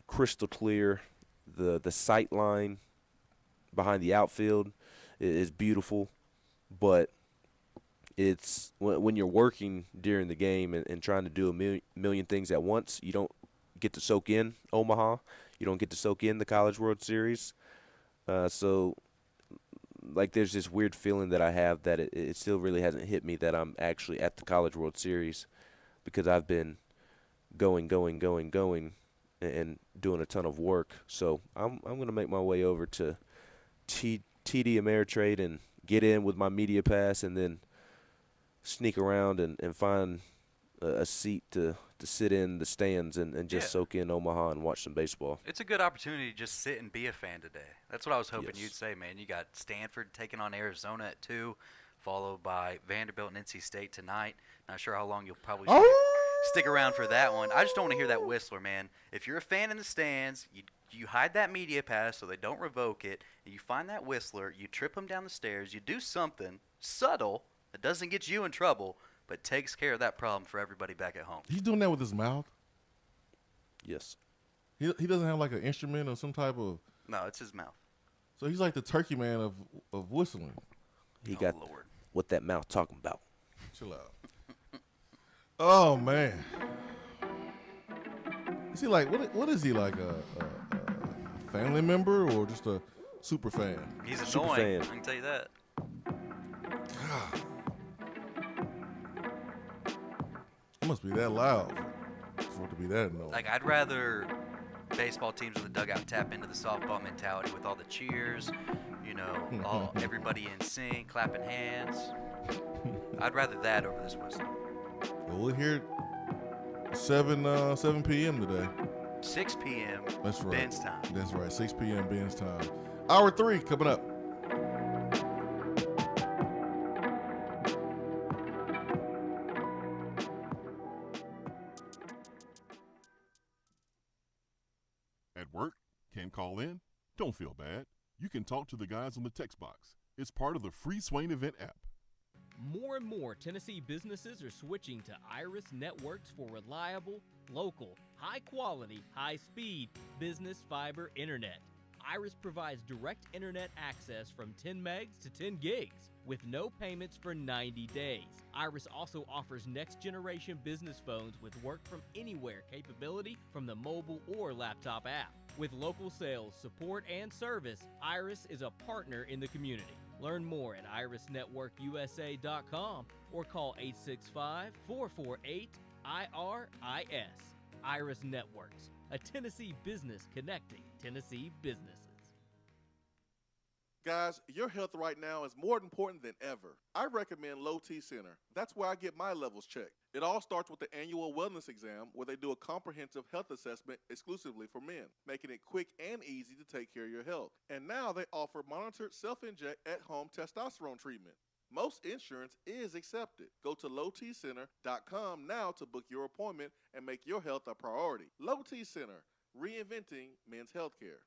Speaker 6: crystal clear. The sight line behind the outfield is beautiful, but it's when you're working during the game and trying to do a million things at once, you don't get to soak in Omaha. You don't get to soak in the College World Series. So there's this weird feeling that I have that it still really hasn't hit me that I'm actually at the College World Series, because I've been going, and doing a ton of work. So I'm going to make my way over to TD Ameritrade and get in with my media pass, and then sneak around and find a seat to sit in the stands and just soak in Omaha and watch some baseball.
Speaker 2: It's a good opportunity to just sit and be a fan today. That's what I was hoping
Speaker 6: Yes.
Speaker 2: you'd say, man. You got Stanford taking on Arizona at 2, followed by Vanderbilt and NC State tonight. Not sure how long you'll probably stick around for that one. I just don't want to hear that whistler, man. If you're a fan in the stands, you hide that media pass so they don't revoke it, and you find that whistler, you trip him down the stairs, you do something subtle that doesn't get you in trouble, but takes care of that problem for everybody back at home.
Speaker 1: He's doing that with his mouth?
Speaker 6: Yes.
Speaker 1: He doesn't have like an instrument or some type of...
Speaker 2: No, it's his mouth.
Speaker 1: So he's like the turkey man of whistling.
Speaker 6: He got what that mouth talking about.
Speaker 1: Chill out. Oh, man. Is he like, what is he, like a family member or just a super fan?
Speaker 2: He's
Speaker 6: Super
Speaker 2: annoying,
Speaker 6: fan.
Speaker 2: I can tell you that.
Speaker 1: God. It must be that loud for it to be that annoying.
Speaker 2: Like, I'd rather baseball teams in the dugout tap into the softball mentality with all the cheers, everybody in sync, clapping hands. I'd rather that over this whistle.
Speaker 1: Well, we'll hear it 7 p.m. today.
Speaker 2: 6 p.m.
Speaker 1: That's right.
Speaker 2: Ben's time.
Speaker 1: That's right. 6 p.m. Ben's time. Hour 3 coming up.
Speaker 5: At work? Can't call in? Don't feel bad. You can talk to the guys on the text box. It's part of the free Swain Event app.
Speaker 3: More and more Tennessee businesses are switching to Iris Networks for reliable, local, high-quality, high-speed business fiber internet. Iris provides direct internet access from 10 megs to 10 gigs with no payments for 90 days. Iris also offers next-generation business phones with work-from-anywhere capability from the mobile or laptop app. With local sales, support, and service, Iris is a partner in the community. Learn more at irisnetworkusa.com or call 865-448-IRIS. Iris Networks, a Tennessee business connecting Tennessee businesses.
Speaker 4: Guys, your health right now is more important than ever. I recommend Low T Center. That's where I get my levels checked. It all starts with the annual wellness exam, where they do a comprehensive health assessment exclusively for men, making it quick and easy to take care of your health. And now they offer monitored self-inject at-home testosterone treatment. Most insurance is accepted. Go to lowtcenter.com now to book your appointment and make your health a priority. Low T Center, reinventing men's healthcare.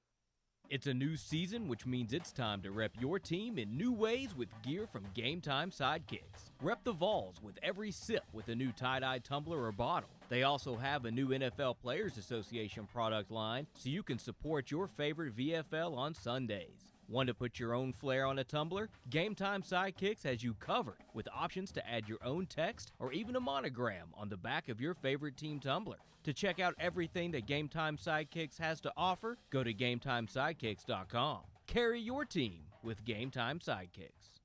Speaker 3: It's a new season, which means it's time to rep your team in new ways with gear from Game Time Sidekicks. Rep the Vols with every sip with a new tie-dye tumbler or bottle. They also have a new NFL Players Association product line, so you can support your favorite VFL on Sundays. Want to put your own flair on a tumbler? Game Time Sidekicks has you covered with options to add your own text or even a monogram on the back of your favorite team tumbler. To check out everything that Game Time Sidekicks has to offer, go to GameTimeSidekicks.com. Carry your team with Game Time Sidekicks.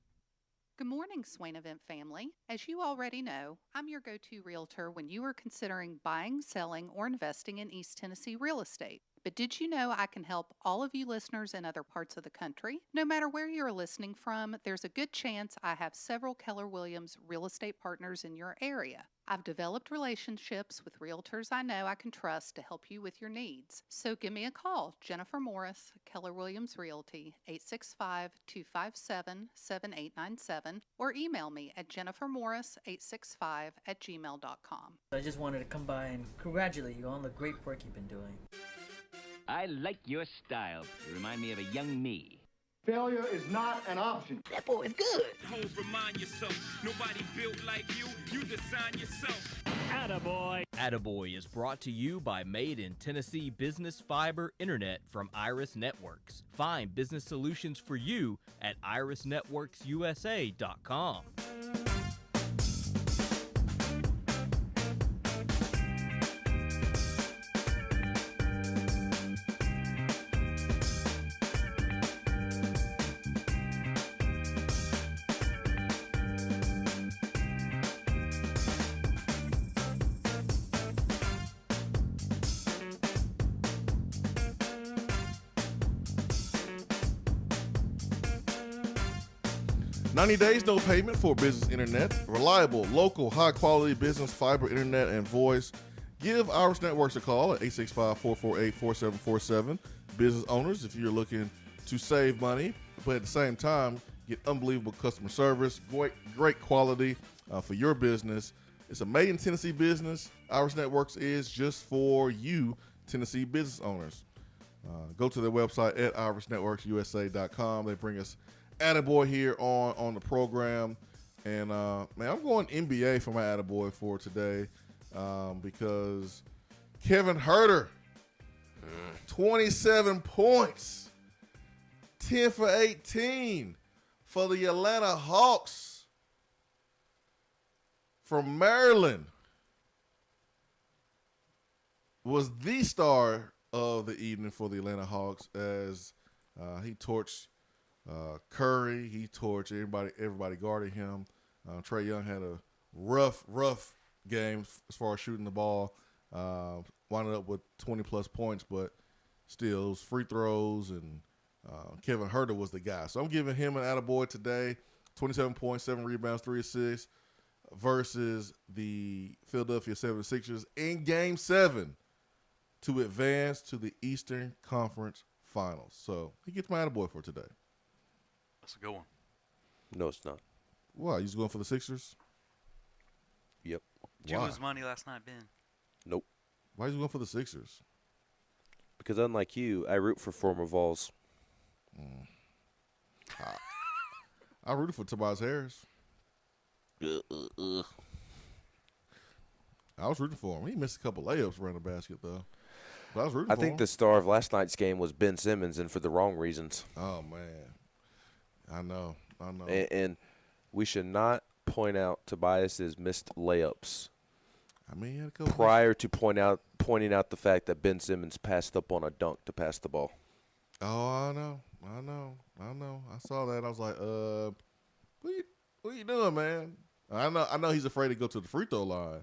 Speaker 13: Good morning, Swain Event family. As you already know, I'm your go-to realtor when you are considering buying, selling, or investing in East Tennessee real estate. But did you know I can help all of you listeners in other parts of the country? No matter where you're listening from, there's a good chance I have several Keller Williams real estate partners in your area. I've developed relationships with realtors I know I can trust to help you with your needs. So give me a call, Jennifer Morris, Keller Williams Realty, 865-257-7897, or email me at jennifermorris865@gmail.com.
Speaker 15: I just wanted to come by and congratulate you on the great work you've been doing.
Speaker 16: I like your style. You remind me of a young me.
Speaker 17: Failure is not an option.
Speaker 16: That boy is good.
Speaker 18: Homes, remind yourself, nobody built like you design yourself.
Speaker 3: Attaboy. Attaboy is brought to you by Made in Tennessee Business Fiber Internet from Iris Networks. Find business solutions for you at irisnetworksusa.com.
Speaker 1: 90 days, no payment for business internet. Reliable, local, high-quality business fiber internet and voice. Give Iris Networks a call at 865-448-4747. Business owners, if you're looking to save money, but at the same time, get unbelievable customer service, great quality for your business. It's a made in Tennessee business. Iris Networks is just for you, Tennessee business owners. Go to their website at irisnetworksusa.com. They bring us Attaboy here on the program. And, man, I'm going NBA for my Attaboy for today because Kevin Huerter, 27 points, 10 for 18 for the Atlanta Hawks from Maryland, was the star of the evening for the Atlanta Hawks as he torched Curry. He torched everybody guarding him. Trae Young had a rough game as far as shooting the ball. Wound up with 20-plus points, but still, it was free throws, and Kevin Huerter was the guy. So I'm giving him an attaboy today, 27 points, 7 rebounds, 3 assists, versus the Philadelphia 76ers in Game 7 to advance to the Eastern Conference Finals. So he gets my attaboy for today.
Speaker 2: That's a good one.
Speaker 6: No, it's not.
Speaker 1: Why? You just going for the Sixers?
Speaker 6: Yep.
Speaker 2: Did you lose money last night, Ben?
Speaker 6: Nope.
Speaker 1: Why are you going for the Sixers?
Speaker 6: Because unlike you, I root for former Vols.
Speaker 1: I rooted for Tobias Harris. I was rooting for him. He missed a couple layups around the basket, though. But I was rooting for him.
Speaker 6: I think the star of last night's game was Ben Simmons, and for the wrong reasons.
Speaker 1: Oh, man. I know.
Speaker 6: And we should not point out Tobias's missed layups.
Speaker 1: I mean, he had a couple
Speaker 6: prior to pointing out the fact that Ben Simmons passed up on a dunk to pass the ball.
Speaker 1: Oh, I know. I saw that. I was like, what you doing, man? I know he's afraid to go to the free throw line,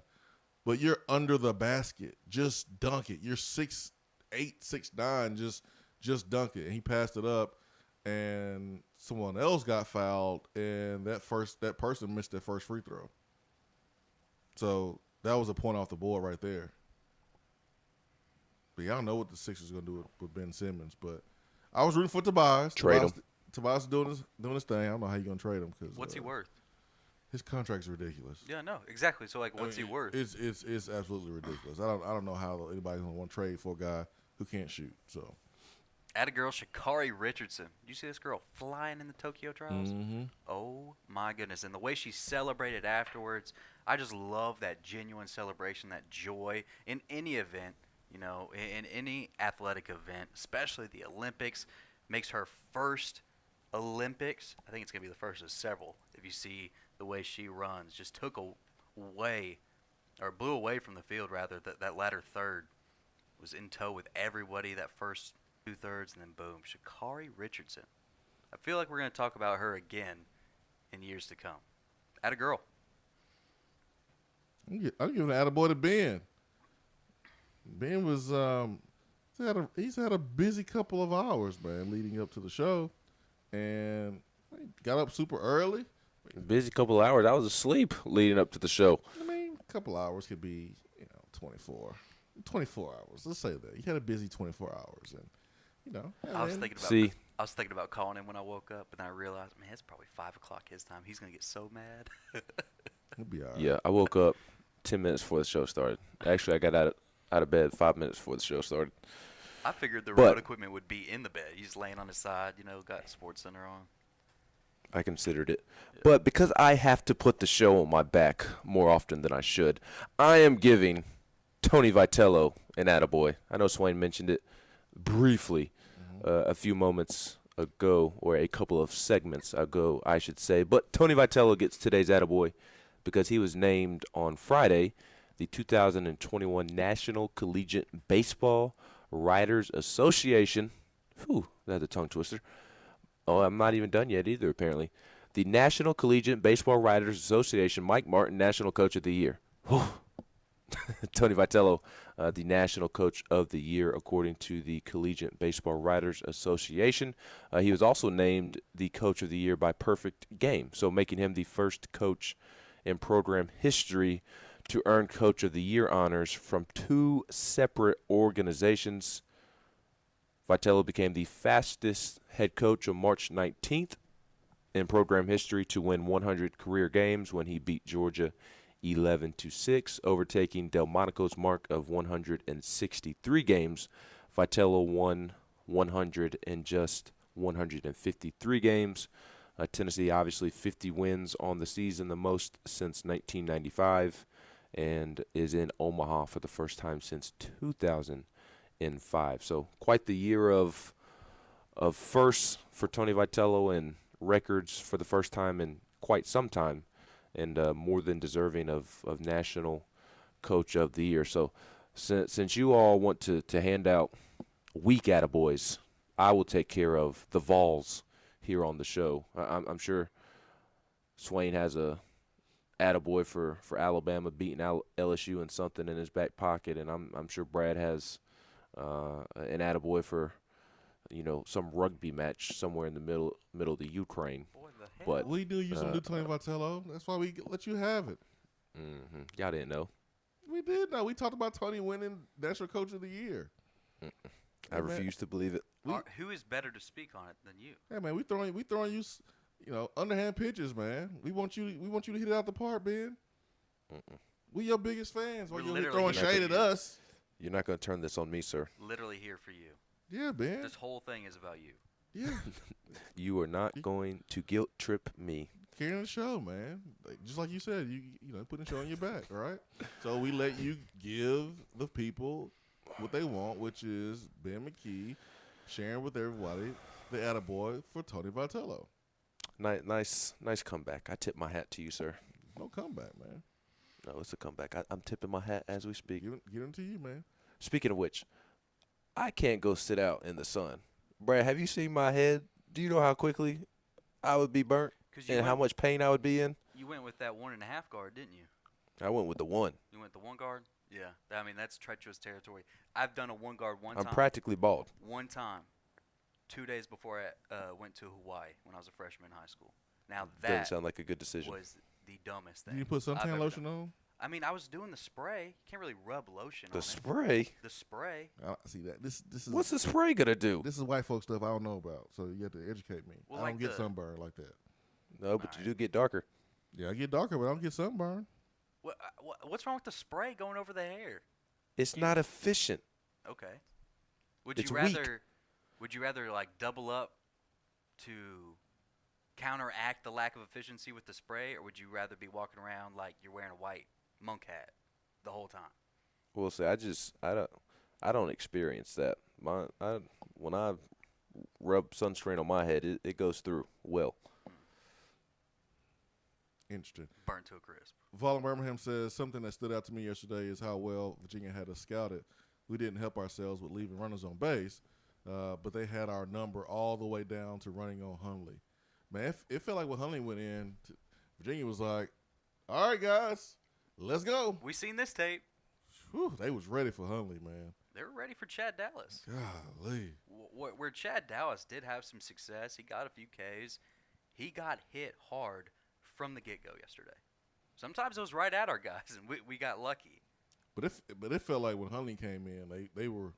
Speaker 1: but you're under the basket. Just dunk it. You're 6'8", 6'9", just dunk it. And he passed it up, and someone else got fouled, and that person missed their first free throw. So that was a point off the board right there. But yeah, I don't know what the Sixers are going to do with Ben Simmons, but I was rooting for Tobias.
Speaker 6: Trade him.
Speaker 1: Tobias is doing his thing. I don't know how you're going to trade him.
Speaker 2: What's he worth?
Speaker 1: His contract's ridiculous.
Speaker 2: Yeah, no, exactly. So, like, what's he worth?
Speaker 1: It's absolutely ridiculous. I don't know how anybody's going to want to trade for a guy who can't shoot. So
Speaker 2: Atta girl Sha'Carri Richardson. Did you see this girl flying in the Tokyo trials?
Speaker 1: Mm-hmm.
Speaker 2: Oh, my goodness. And the way she celebrated afterwards, I just love that genuine celebration, that joy in any event, you know, in any athletic event, especially the Olympics. Makes her first Olympics. I think it's going to be the first of several. If you see the way she runs, just took away, or blew away from the field, rather, that latter third. Was in tow with everybody that first 2/3, and then boom, Sha'Carri Richardson. I feel like we're going to talk about her again in years to come. Atta girl.
Speaker 1: I'm giving an attaboy to Ben. Ben was he's had a busy couple of hours, man, leading up to the show, and he got up super early.
Speaker 6: Busy couple of hours. I was asleep leading up to the show.
Speaker 1: I mean, a couple hours could be 24 hours. Let's say that. He had a busy 24 hours, and
Speaker 2: I was thinking about calling him when I woke up, and then I realized, man, it's probably 5 o'clock his time. He's gonna get so mad.
Speaker 1: He'll be all right.
Speaker 6: Yeah, I woke up 10 minutes before the show started. Actually, I got out of bed 5 minutes before the show started.
Speaker 2: I figured the remote equipment would be in the bed. He's laying on his side, got Sports Center on.
Speaker 6: I considered it. Yeah. But because I have to put the show on my back more often than I should, I am giving Tony Vitello an attaboy. I know Swain mentioned it briefly a few moments ago, or a couple of segments ago, I should say. But Tony Vitello gets today's attaboy because he was named on Friday the 2021 National Collegiate Baseball Writers Association. Whew, that's a tongue twister. Oh, I'm not even done yet either, apparently. The National Collegiate Baseball Writers Association Mike Martin National Coach of the Year. Whew. Tony Vitello, the National Coach of the Year, according to the Collegiate Baseball Writers Association. He was also named the Coach of the Year by Perfect Game, so making him the first coach in program history to earn Coach of the Year honors from two separate organizations. Vitello became the fastest head coach on March 19th in program history to win 100 career games when he beat Georgia 11-6, overtaking Delmonico's mark of 163 games. Vitello won 100 in just 153 games. Tennessee, obviously 50 wins on the season, the most since 1995, and is in Omaha for the first time since 2005. So quite the year of firsts for Tony Vitello, and records for the first time in quite some time, and more than deserving of National Coach of the Year. So since you all want to hand out weak attaboys, I will take care of the Vols here on the show. I'm sure Swain has a attaboy for Alabama beating LSU and something in his back pocket, and I'm sure Brad has an attaboy for some rugby match somewhere in the middle of the Ukraine. But
Speaker 1: we do use some new Tony Vitello. That's why we let you have it.
Speaker 6: Mm-hmm. Y'all didn't know.
Speaker 1: We did know. We talked about Tony winning National Coach of the Year.
Speaker 6: I refuse to believe it.
Speaker 2: Who is better to speak on it than you?
Speaker 1: Hey man, we throwing you, underhand pitches, man. We want you to hit it out the park, Ben. We your biggest fans. While you're throwing shade at us.
Speaker 6: You're not going to turn this on me, sir.
Speaker 2: Literally here for you.
Speaker 1: Yeah, Ben.
Speaker 2: This whole thing is about you.
Speaker 1: Yeah.
Speaker 6: You are not going to guilt trip me.
Speaker 1: Carrying the show, man. Just like you said, you putting the show on your back, all right? So we let you give the people what they want, which is Ben McKee sharing with everybody the attaboy for Tony Vitello.
Speaker 6: Nice comeback. I tip my hat to you, sir.
Speaker 1: No comeback, man.
Speaker 6: No, it's a comeback. I'm tipping my hat as we speak.
Speaker 1: Get them to you, man.
Speaker 6: Speaking of which, I can't go sit out in the sun. Brad, have you seen my head? Do you know how quickly I would be burnt and how much pain I would be in?
Speaker 2: You went with that 1.5 guard, didn't you?
Speaker 6: I went with the one.
Speaker 2: You went the 1 guard? Yeah. I mean, that's treacherous territory. I've done a 1 guard one time.
Speaker 6: I'm practically bald.
Speaker 2: One time, 2 days before I went to Hawaii when I was a freshman in high school. Now that
Speaker 6: doesn't sound like a good decision.
Speaker 2: Was the dumbest thing.
Speaker 1: Did you put suntan lotion on?
Speaker 2: I mean, I was doing the spray. You can't really rub lotion on
Speaker 6: it. The spray?
Speaker 2: The spray.
Speaker 1: See that. This is
Speaker 6: what's the spray gonna do?
Speaker 1: This is white folk stuff I don't know about, so you have to educate me.
Speaker 2: Well,
Speaker 1: I don't get sunburn like that.
Speaker 6: No, but you do get darker.
Speaker 1: Yeah, I get darker, but I don't get sunburn.
Speaker 2: What's wrong with the spray going over the hair?
Speaker 6: It's not efficient.
Speaker 2: Okay. Would
Speaker 6: it's
Speaker 2: you rather?
Speaker 6: weak.
Speaker 2: Would you rather like double up to counteract the lack of efficiency with the spray, or would you rather be walking around like you're wearing a white monk hat the whole time?
Speaker 6: Well, see, I don't experience that. When I rub sunscreen on my head, it goes through well.
Speaker 1: Interesting.
Speaker 2: Burnt to a crisp.
Speaker 1: Vala Birmingham says something that stood out to me yesterday is how well Virginia had us scouted. We didn't help ourselves with leaving runners on base, but they had our number all the way down to running on Hundley. Man, it felt like when Hundley went in, Virginia was like, all right, guys, let's go.
Speaker 2: We seen this tape.
Speaker 1: Whew, they was ready for Hundley, man.
Speaker 2: They were ready for Chad Dallas.
Speaker 1: Golly.
Speaker 2: Where Chad Dallas did have some success, he got a few Ks. He got hit hard from the get-go yesterday. Sometimes it was right at our guys, and we got lucky.
Speaker 1: But it felt like when Hundley came in, they were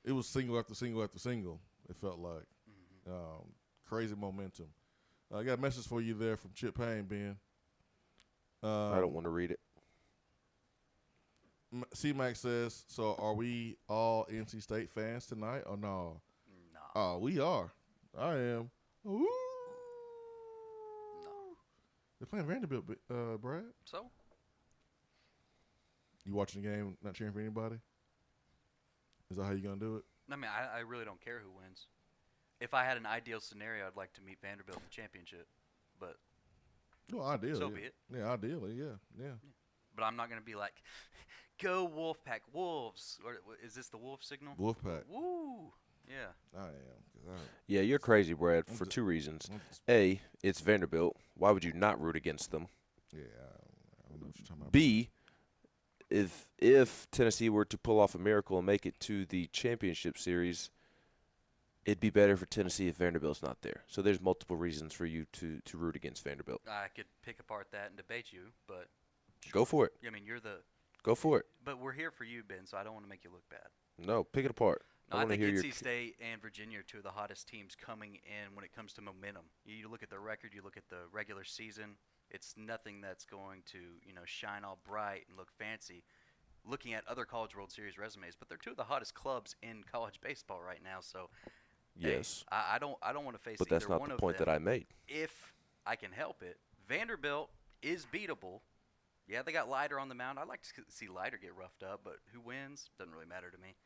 Speaker 1: it was single after single after single. It felt like crazy momentum. I got a message for you there from Chip Payne, Ben.
Speaker 6: I don't want to read it.
Speaker 1: C-Mac says, so are we all NC State fans tonight or no?
Speaker 2: No.
Speaker 1: Oh, we are. I am. Ooh.
Speaker 2: No.
Speaker 1: They're playing Vanderbilt, Brad.
Speaker 2: So?
Speaker 1: You watching the game, not cheering for anybody? Is that how you going to do it?
Speaker 2: I mean, I really don't care who wins. If I had an ideal scenario, I'd like to meet Vanderbilt in the championship. But
Speaker 1: well, ideally.
Speaker 2: So be it.
Speaker 1: Yeah, ideally, yeah.
Speaker 2: But I'm not going to be like, go Wolfpack, Wolves. Or is this the Wolf signal?
Speaker 1: Wolfpack.
Speaker 2: Woo. Yeah.
Speaker 1: I am.
Speaker 6: Yeah, you're crazy, Brad, for two reasons. A, it's Vanderbilt. Why would you not root against them?
Speaker 1: Yeah, I don't know what you're talking about.
Speaker 6: B, if Tennessee were to pull off a miracle and make it to the championship series, it'd be better for Tennessee if Vanderbilt's not there. So there's multiple reasons for you to root against Vanderbilt.
Speaker 2: I could pick apart that and debate you, but
Speaker 6: go for it.
Speaker 2: I mean, you're the.
Speaker 6: Go for it.
Speaker 2: But we're here for you, Ben, so I don't want to make you look bad.
Speaker 6: No, pick it apart.
Speaker 2: No, I think NC State and Virginia are two of the hottest teams coming in when it comes to momentum. You look at the record, you look at the regular season. It's nothing that's going to, shine all bright and look fancy. Looking at other College World Series resumes, but they're two of the hottest clubs in college baseball right now. So,
Speaker 6: yes,
Speaker 2: hey, I don't want to face.
Speaker 6: But
Speaker 2: either
Speaker 6: that's not
Speaker 2: one
Speaker 6: the
Speaker 2: of
Speaker 6: point
Speaker 2: them
Speaker 6: that I made.
Speaker 2: If I can help it, Vanderbilt is beatable. Yeah, they got Leiter on the mound. I'd like to see Leiter get roughed up, but who wins doesn't really matter to me.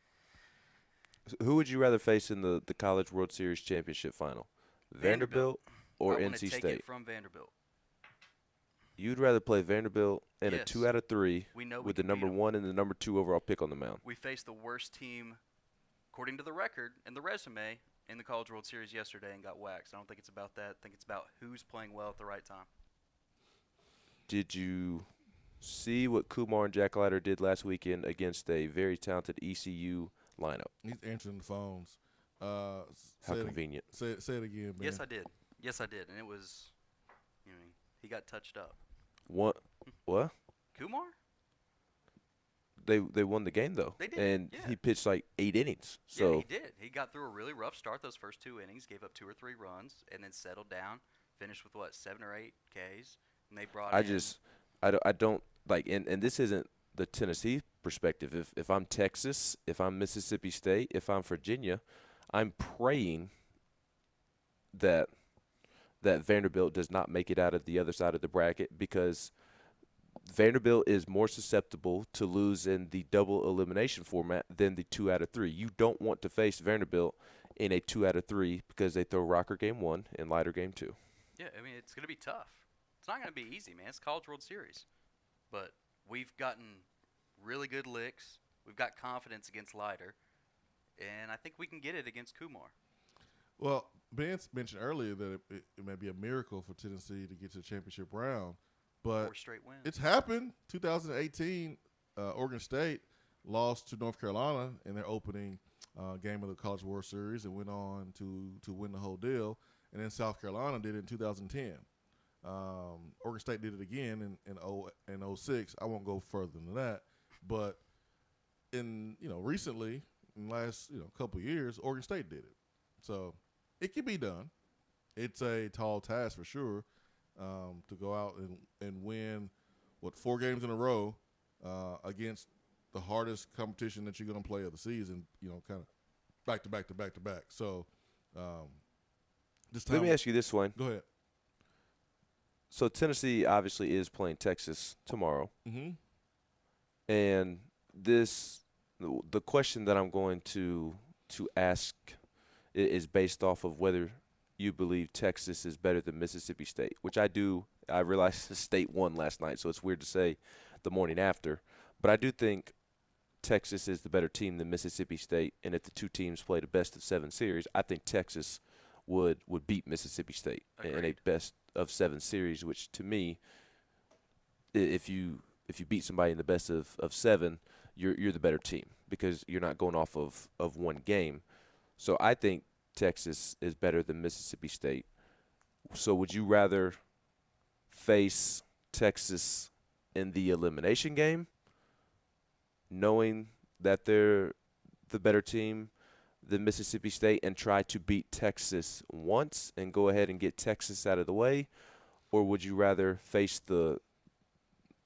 Speaker 6: Who would you rather face in the College World Series championship final? Vanderbilt or
Speaker 2: I
Speaker 6: NC
Speaker 2: take
Speaker 6: State?
Speaker 2: It from Vanderbilt.
Speaker 6: You'd rather play Vanderbilt in
Speaker 2: Yes.
Speaker 6: a 2 out of 3
Speaker 2: We know we
Speaker 6: with the
Speaker 2: can
Speaker 6: number
Speaker 2: beat 'em.
Speaker 6: 1 and the number 2 overall pick on the mound.
Speaker 2: We faced the worst team, according to the record and the resume, in the College World Series yesterday and got waxed. I don't think it's about that. I think it's about who's playing well at the right time.
Speaker 6: Did you see what Kumar and Jack Leiter did last weekend against a very talented ECU lineup?
Speaker 1: He's answering the phones.
Speaker 6: How convenient.
Speaker 1: Say it again, man.
Speaker 2: Yes, I did. And it was, he got touched up.
Speaker 6: What?
Speaker 2: Kumar?
Speaker 6: They won the game, though.
Speaker 2: They did,
Speaker 6: And
Speaker 2: yeah.
Speaker 6: he pitched like 8 innings. So
Speaker 2: Yeah, he did. He got through a really rough start those first 2 innings, gave up 2 or 3 runs, and then settled down, finished with, 7 or 8 Ks, and they brought in.
Speaker 6: I don't like, and this isn't the Tennessee perspective. If I'm Texas, if I'm Mississippi State, if I'm Virginia, I'm praying that Vanderbilt does not make it out of the other side of the bracket, because Vanderbilt is more susceptible to lose in the double elimination format than the 2 out of 3. You don't want to face Vanderbilt in a 2 out of 3 because they throw Rocker game 1 and Leiter game 2.
Speaker 2: Yeah, I mean, it's going to be tough. It's not going to be easy, man. It's College World Series. But we've gotten really good licks. We've got confidence against Leiter. And I think we can get it against Kumar.
Speaker 1: Well, Ben mentioned earlier that it may be a miracle for Tennessee to get to the championship round. But
Speaker 2: 4 straight wins.
Speaker 1: It's happened. 2018, Oregon State lost to North Carolina in their opening game of the College World Series and went on to win the whole deal. And then South Carolina did it in 2010. Oregon State did it again in 06. I won't go further than that. But recently, in the last couple of years, Oregon State did it. So it can be done. It's a tall task for sure. To go out and win, 4 games in a row against the hardest competition that you're going to play of the season, kind of back to back to back to back. So this time.
Speaker 6: Let me ask you this one.
Speaker 1: Go ahead.
Speaker 6: So Tennessee obviously is playing Texas tomorrow.
Speaker 1: Mm-hmm.
Speaker 6: And the question that I'm going to ask is based off of whether you believe Texas is better than Mississippi State, which I do. I realized the State won last night, so it's weird to say the morning after. But I do think Texas is the better team than Mississippi State, and if the two teams played a best-of-7 series, I think Texas would beat Mississippi State in a best-of-7 series, which to me, if you beat somebody in the best-of-7, you're the better team because you're not going off of one game. So I think Texas is better than Mississippi State. So would you rather face Texas in the elimination game, knowing that they're the better team than Mississippi State, and try to beat Texas once and go ahead and get Texas out of the way? Or would you rather face the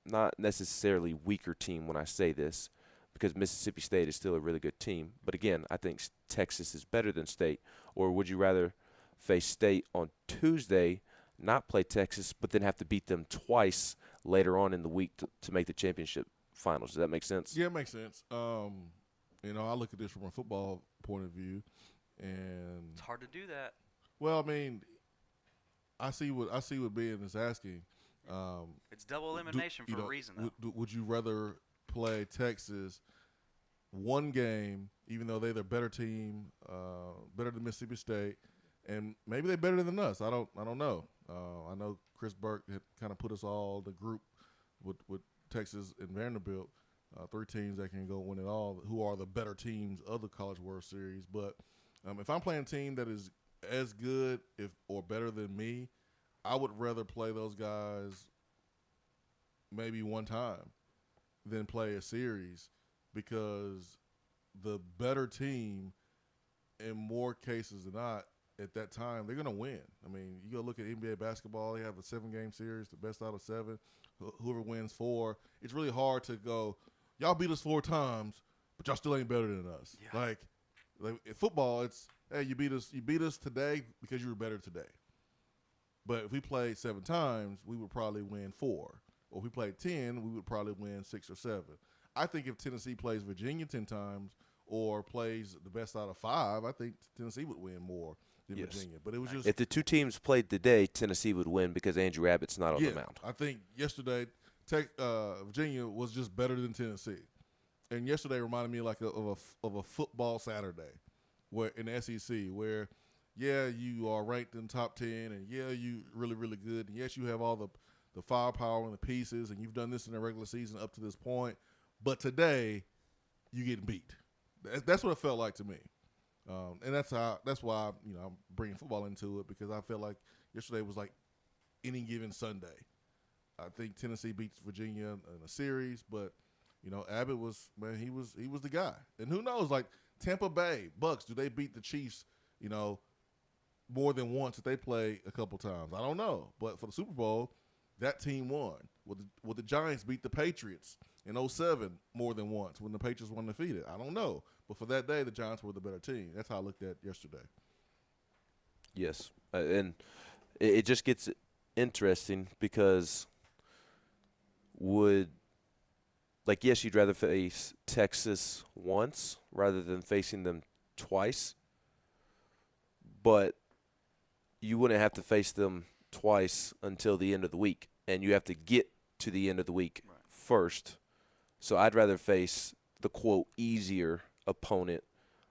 Speaker 6: not necessarily weaker team when I say this, because Mississippi State is still a really good team, but again, I think Texas is better than State? Or would you rather face State on Tuesday, not play Texas, but then have to beat them twice later on in the week to make the championship finals? Does that make sense?
Speaker 1: Yeah, it makes sense. I look at this from a football point of view, and
Speaker 2: it's hard to do that.
Speaker 1: Well, I mean, I see what Ben is asking.
Speaker 2: It's double elimination for a reason, though.
Speaker 1: Would you rather play Texas one game, even though they're the better team, better than Mississippi State, and maybe they're better than us? I don't know. I know Chris Burke had kind of put us all the group with Texas and Vanderbilt, three teams that can go win it all, who are the better teams of the College World Series. But if I'm playing a team that is as good or better than me, I would rather play those guys maybe one time than play a series, because the better team, in more cases than not, at that time, they're going to win. I mean, you go look at NBA basketball, they have a 7-game series, the best out of 7. Whoever wins 4, it's really hard to go, y'all beat us 4 times, but y'all still ain't better than us. Yeah. Like in football, it's, hey, you beat us today because you were better today. But if we played 7 times, we would probably win 4. Or if we played 10, we would probably win 6 or 7. I think if Tennessee plays Virginia 10 times or plays the best out of 5, I think Tennessee would win more than Virginia. But it was just,
Speaker 6: if the two teams played today, Tennessee would win because Andrew Abbott's not on the mound.
Speaker 1: I think yesterday Virginia was just better than Tennessee. And yesterday reminded me like of a football Saturday where in the SEC where, yeah, you are ranked in top 10, and yeah, you really, really good. And yes, you have all the firepower and the pieces, and you've done this in the regular season up to this point. But today, you getting beat. That's what it felt like to me. And that's why I'm bringing football into it, because I felt like yesterday was like any given Sunday. I think Tennessee beats Virginia in a series, but Abbott was he was the guy. And who knows, like Tampa Bay Bucks, do they beat the Chiefs? More than once if they play a couple times. I don't know. But for the Super Bowl, that team won. Will the Giants beat the Patriots in 2007 more than once when the Patriots were undefeated? I don't know. But for that day, the Giants were the better team. That's how I looked at yesterday.
Speaker 6: Yes. And it just gets interesting because yes, you'd rather face Texas once rather than facing them twice. But you wouldn't have to face them twice until the end of the week, and you have to get to the end of the week first. So I'd rather face the, quote, easier opponent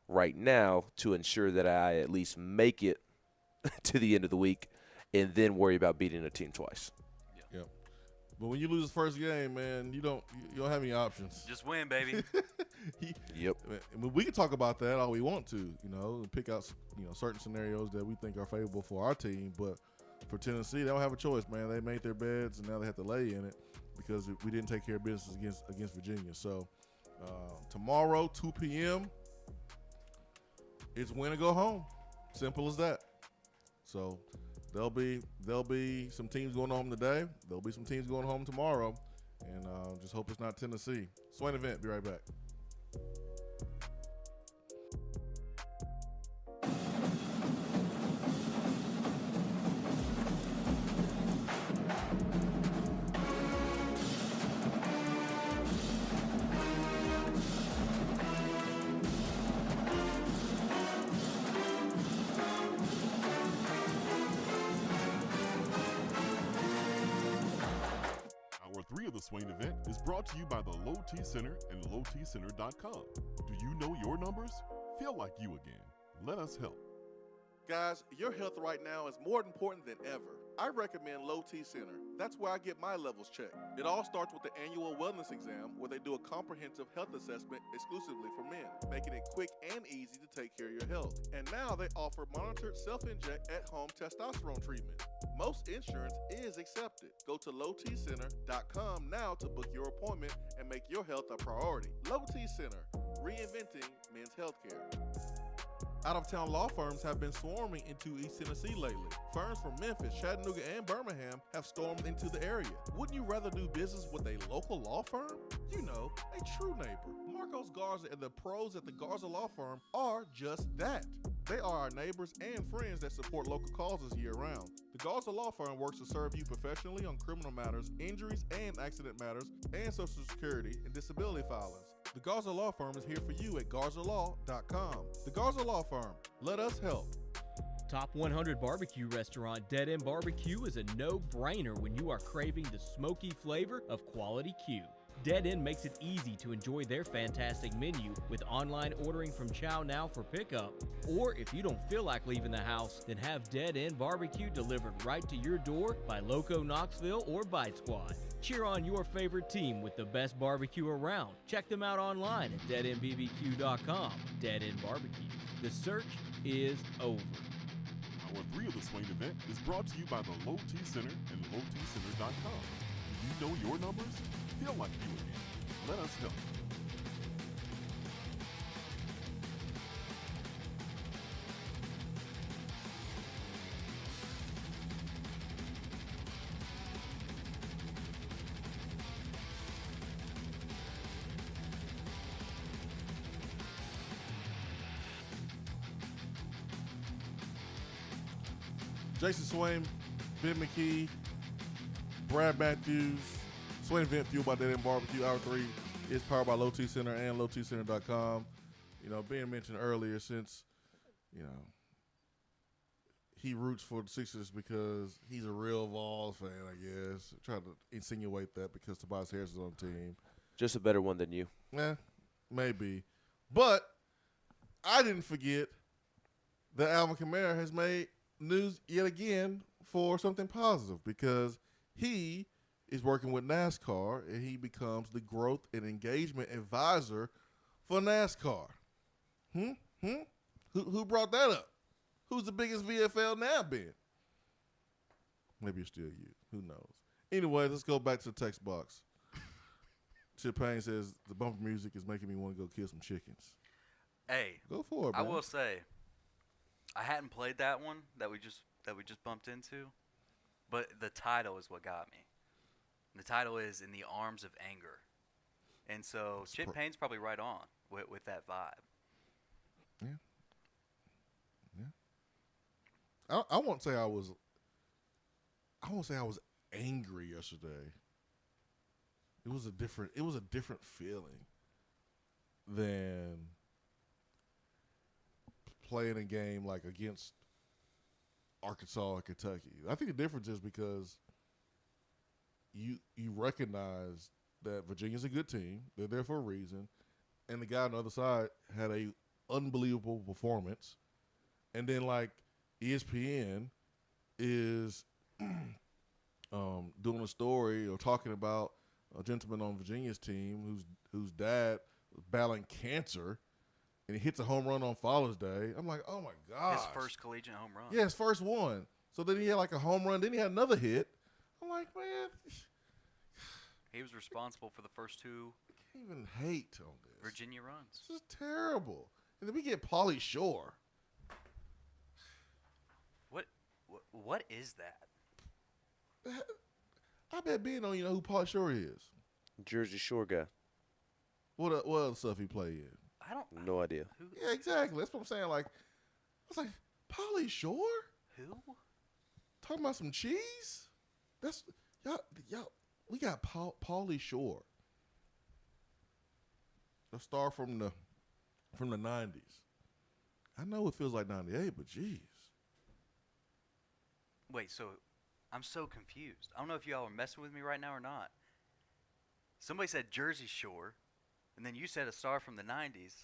Speaker 6: right now to ensure that I at least make it to the end of the week and then worry about beating a team twice.
Speaker 1: Yeah. But when you lose the first game, man, you don't have any options.
Speaker 2: Just win, baby.
Speaker 6: Yep.
Speaker 1: I mean, we can talk about that all we want to, and pick out certain scenarios that we think are favorable for our team. But for Tennessee, they don't have a choice, man. They made their beds, and now they have to lay in it because we didn't take care of business against Virginia. So tomorrow, 2 p.m., it's win or go home. Simple as that. So there'll be some teams going home today. There'll be some teams going home tomorrow, and just hope it's not Tennessee. Swain Event. Be right back.
Speaker 5: 3 of the Swain Event is brought to you by the Low T Center and lowtcenter.com. Do you know your numbers? Feel like you again. Let us help.
Speaker 4: Guys, your health right now is more important than ever. I recommend Low T Center. That's where I get my levels checked. It all starts with the annual wellness exam where they do a comprehensive health assessment exclusively for men, making it quick and easy to take care of your health. And now they offer monitored self-inject at-home testosterone treatment. Most insurance is accepted. Go to lowtcenter.com now to book your appointment and make your health a priority. Low T Center, reinventing men's healthcare. Out-of-town law firms have been swarming into East Tennessee lately. Firms from Memphis, Chattanooga, and Birmingham have stormed into the area. Wouldn't you rather do business with a local law firm? You know, a true neighbor. Marcos Garza and the pros at the Garza Law Firm are just that. They are our neighbors and friends that support local causes year-round. The Garza Law Firm works to serve you professionally on criminal matters, injuries and accident matters, and Social Security and disability filings. The Garza Law Firm is here for you at garzalaw.com. The Garza Law Firm. Let us help.
Speaker 3: Top 100 barbecue restaurant Dead End Barbecue is a no-brainer when you are craving the smoky flavor of quality Q. Dead End makes it easy to enjoy their fantastic menu with online ordering from Chow Now for pickup. Or if you don't feel like leaving the house, then have Dead End Barbecue delivered right to your door by Loco Knoxville or Bite Squad. Cheer on your favorite team with the best barbecue around. Check them out online at deadendbbq.com. Dead End Barbecue. The search is over.
Speaker 5: Hour 3 of the Swain Event is brought to you by the Low T Center and lowtcenter.com. Do you know your numbers? Feel like you again. Let us help.
Speaker 1: Jason Swain, Ben McKee, Brad Matthews, Swain Event fueled by Dead End Barbecue. Hour 3 is powered by Low T Center and lowtcenter.com. You know, Ben mentioned earlier, since, you know, he roots for the Sixers because he's a real Vols fan, I guess. Trying to insinuate that because Tobias Harris is on the team.
Speaker 6: Just a better one than you.
Speaker 1: Yeah, maybe. But I didn't forget that Alvin Kamara has made news yet again for something positive, because he is working with NASCAR and he becomes the growth and engagement advisor for NASCAR. Who brought that up? Who's the biggest VFL now, Ben? Maybe it's still you. Who knows? Anyway, let's go back to the text box. Chip Payne says the bumper music is making me want to go kill some chickens.
Speaker 2: Hey,
Speaker 1: go for it,
Speaker 2: I
Speaker 1: man.
Speaker 2: will say, I hadn't played that one that we just bumped into, but the title is what got me. The title is "In the Arms of Anger," and so Chip Payne's probably right on with that vibe.
Speaker 1: Yeah. I won't say I was angry yesterday. It was a different feeling than playing a game like against Arkansas or Kentucky. I think the difference is because you recognize that Virginia's a good team. They're there for a reason. And the guy on the other side had a unbelievable performance. And then, like, ESPN is doing a story or talking about a gentleman on Virginia's team whose dad was battling cancer, and he hits a home run on Father's Day. I'm like, oh, my gosh.
Speaker 2: His first collegiate home run.
Speaker 1: Yeah, his first one. So then he had, like, a home run. Then he had another hit. I'm like, man.
Speaker 2: He was responsible for the first two.
Speaker 1: I can't even hate on this.
Speaker 2: Virginia runs.
Speaker 1: This is terrible. And then we get Pauly Shore.
Speaker 2: What is that?
Speaker 1: I bet Ben don't even know who Pauly Shore is.
Speaker 6: Jersey Shore guy.
Speaker 1: What other stuff he played in?
Speaker 2: I don't.
Speaker 6: No idea.
Speaker 1: Yeah, exactly. That's what I'm saying. Like, I was like, Pauly Shore?
Speaker 2: Who?
Speaker 1: Talking about some cheese? That's y'all. We got Pauly Shore, a star from the 90s. I know it feels like 98, but geez.
Speaker 2: Wait, so I'm so confused. I don't know if y'all are messing with me right now or not. Somebody said Jersey Shore, and then you said a star from the 90s.